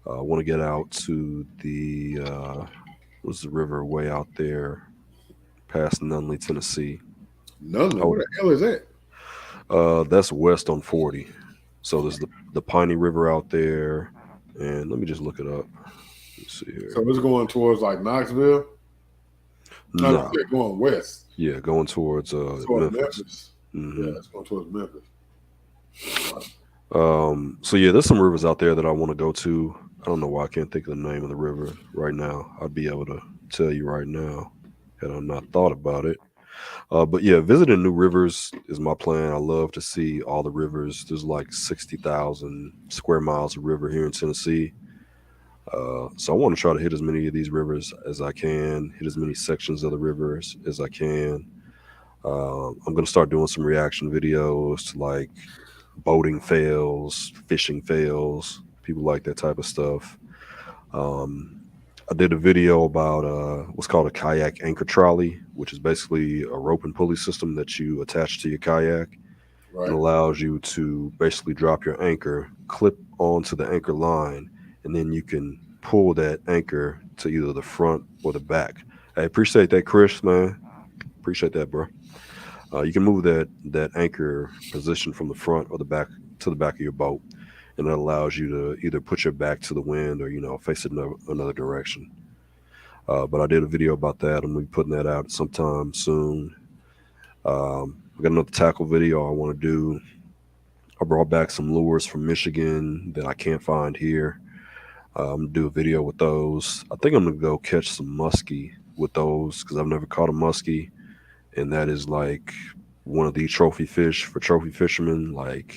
I want to get out to the what's the river way out there past Nunley, Tennessee. Nunley? Where the hell is that? That's west on 40. So there's the Piney River out there, and let me just look it up. Let's see here. So it's going towards like Knoxville. No, it's going west. Yeah, going towards Memphis. Mm-hmm. Yeah, it's going towards Memphis. So yeah, there's some rivers out there that I want to go to. I don't know why I can't think of the name of the river right now. I'd be able to tell you right now had I not thought about it. But yeah, visiting new rivers is my plan. I love to see all the rivers. There's like 60,000 square miles of river here in Tennessee. So I want to try to hit as many of these rivers as I can, hit as many sections of the rivers as I can. I'm going to start doing some reaction videos to like boating fails, fishing fails. People like that type of stuff. I did a video about what's called a kayak anchor trolley, which is basically a rope and pulley system that you attach to your kayak. Right. And allows you to basically drop your anchor, clip onto the anchor line, and then you can pull that anchor to either the front or the back. I appreciate that, Chris, man. Appreciate that, bro. You can move that anchor position from the front or the back to the back of your boat, and it allows you to either put your back to the wind or face it another direction. But I did a video about that. I'm gonna be putting that out sometime soon. I got another tackle video I want to do. I brought back some lures from Michigan that I can't find here. I'm gonna do a video with those. I think I'm gonna go catch some muskie with those because I've never caught a muskie, and that is like one of the trophy fish for trophy fishermen. Like,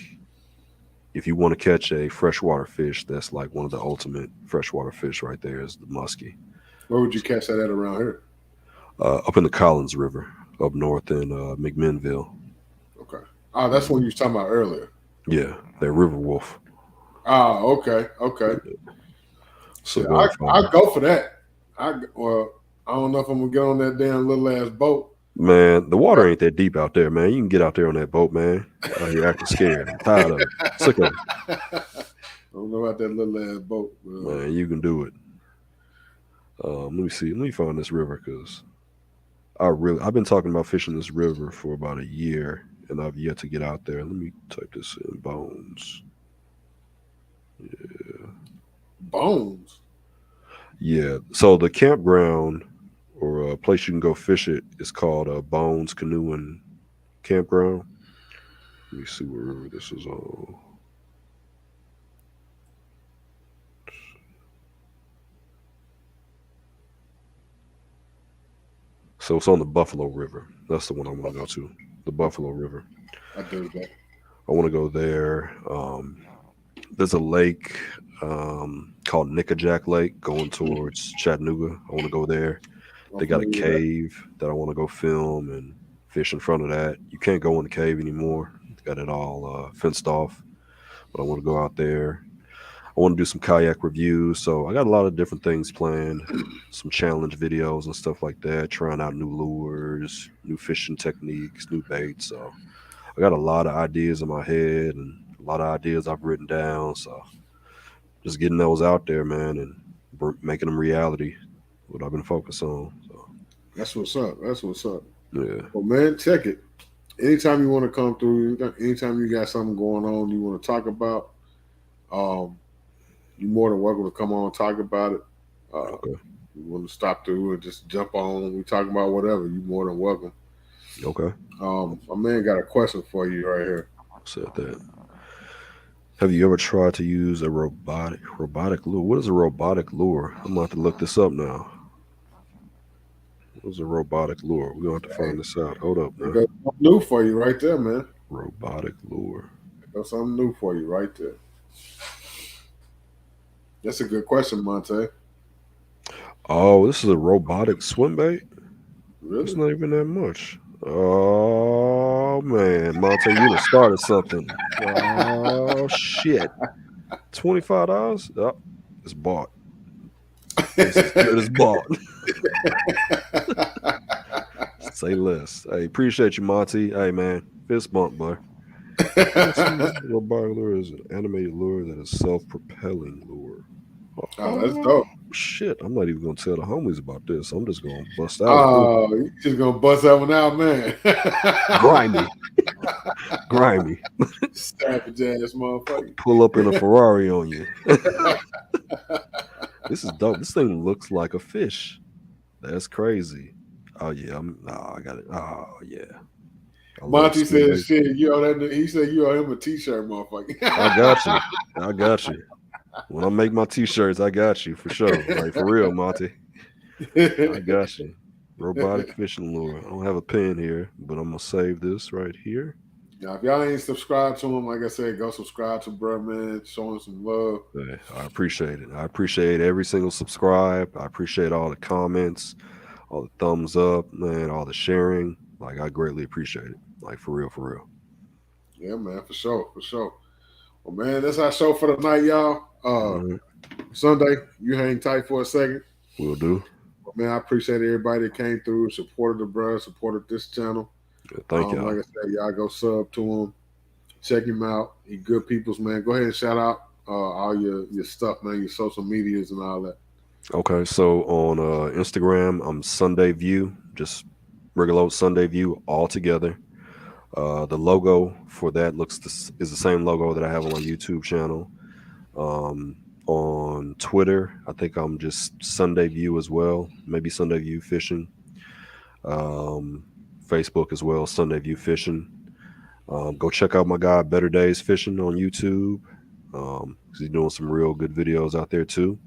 if you want to catch a freshwater fish, that's like one of the ultimate freshwater fish right there is the muskie. Where would you catch that at around here? Up in the Collins River, up north in McMinnville. Okay. Oh, that's what you were talking about earlier. Yeah, that river wolf. Oh, okay. So yeah, I go for that. I don't know if I'm gonna get on that damn little ass boat. Man, the water ain't that deep out there, man. You can get out there on that boat, man. Out here acting scared. I'm tired of it. Sick of it. I don't know about that little ass boat. Man, you can do it. Let me see. Let me find this river because I've been talking about fishing this river for about a year and I've yet to get out there. Let me type this in. Bones. Yeah. Bones. Yeah. So the campground or a place you can go fish it is called Bones Canoeing Campground. Let me see what river this is on. So it's on the Buffalo River. That's the one I want to go to. The Buffalo River. I do that. I want to go there. There's a lake called Nickajack Lake going towards Chattanooga. I want to go there. They got a cave that I want to go film and fish in front of that. You can't go in the cave anymore. They got it all fenced off. But I want to go out there. I want to do some kayak reviews. So I got a lot of different things planned. Some challenge videos and stuff like that. Trying out new lures, new fishing techniques, new baits. So I got a lot of ideas in my head and a lot of ideas I've written down. So just getting those out there, man, and making them reality. What I've been focused on. So that's what's up. Yeah. Well, man, check it. Anytime you want to come through, anytime you got something going on you want to talk about, you're more than welcome to come on and talk about it. Okay. You want to stop through and just jump on. We talk about whatever. You're more than welcome. Okay. My man got a question for you right here. Said that. Have you ever tried to use a robotic lure? What is a robotic lure? I'm gonna have to look this up now. What is a robotic lure? We're gonna have to find this out. Hold up, man. Got something new for you right there, man. Robotic lure. Got something new for you right there. That's a good question, Monte. Oh, this is a robotic swim bait? Really? It's not even that much. Oh man, Monte, you done started something. Oh shit. $25? Oh, it's bought. It's as good as bought. Say less. Hey, appreciate you, Monty. Hey man, fist bump, boy. Robotic lure is an animated lure that is self-propelling lure. Oh, that's dope. Shit, I'm not even gonna tell the homies about this. I'm just gonna bust out. Oh, you just gonna bust that one out, man. Grimy. Savage ass motherfucker. Pull up in a Ferrari on you. This is dope. This thing looks like a fish. That's crazy. Oh yeah, I got it. Oh yeah. Monty said, "Shit, you owe that." He said, "You owe him a T-shirt, motherfucker." I got you. When I make my T-shirts, I got you for sure. Like for real, Monty. I got you. Robotic fishing lure. I don't have a pen here, but I'm gonna save this right here. Now, if y'all ain't subscribed to him, like I said, go subscribe to bro, man. Show him some love. Hey, I appreciate it. I appreciate every single subscribe. I appreciate all the comments, all the thumbs up, man, all the sharing. Like I greatly appreciate it. Like for real. Yeah, man, for sure. Well, man, that's our show for the night, y'all. Sunday, you hang tight for a second. Will do. Man, I appreciate everybody that came through, supported the bro, supported this channel. Yeah, thank y'all. Like I said, y'all go sub to him, check him out. He good peoples, man. Go ahead and shout out all your stuff, man, your social medias and all that. Okay, so on Instagram, I'm Sunday View, just regular old Sunday View all together. The logo for that is the same logo that I have on my YouTube channel. On Twitter, I think I'm just Sunday View as well, maybe Sunday View Fishing. Facebook as well, Sunday View Fishing. Go check out my guy Better Days Fishing on YouTube. He's doing some real good videos out there too.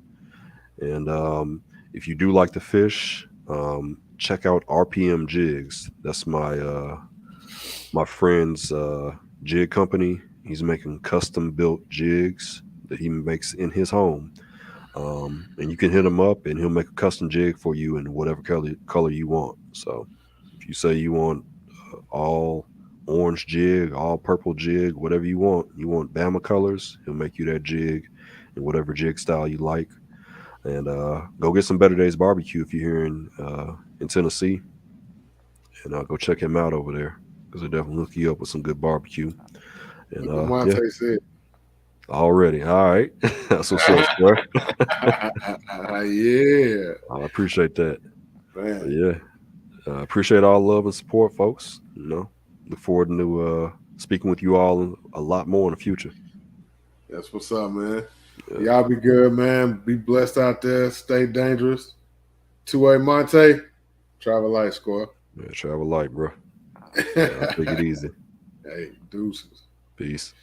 And if you do like to fish, check out RPM Jigs. That's my friend's jig company. He's making custom built jigs that he makes in his home. And you can hit him up and he'll make a custom jig for you in whatever color you want. So if you say you want all orange jig, all purple jig, whatever you want Bama colors, he'll make you that jig in whatever jig style you like. And go get some Better Days barbecue if you're here in Tennessee. And go check him out over there because he'll definitely hook you up with some good barbecue. And Monte said. Already. All right. That's what's up, bro. Yeah. I appreciate that. Man. Yeah. Appreciate all love and support, folks. Look forward to speaking with you all a lot more in the future. That's what's up, man. Yeah. Y'all be good, man. Be blessed out there. Stay dangerous. 2A Monte. Travel light, score. Yeah, travel light, bro. Take it easy. Hey, deuces. Peace.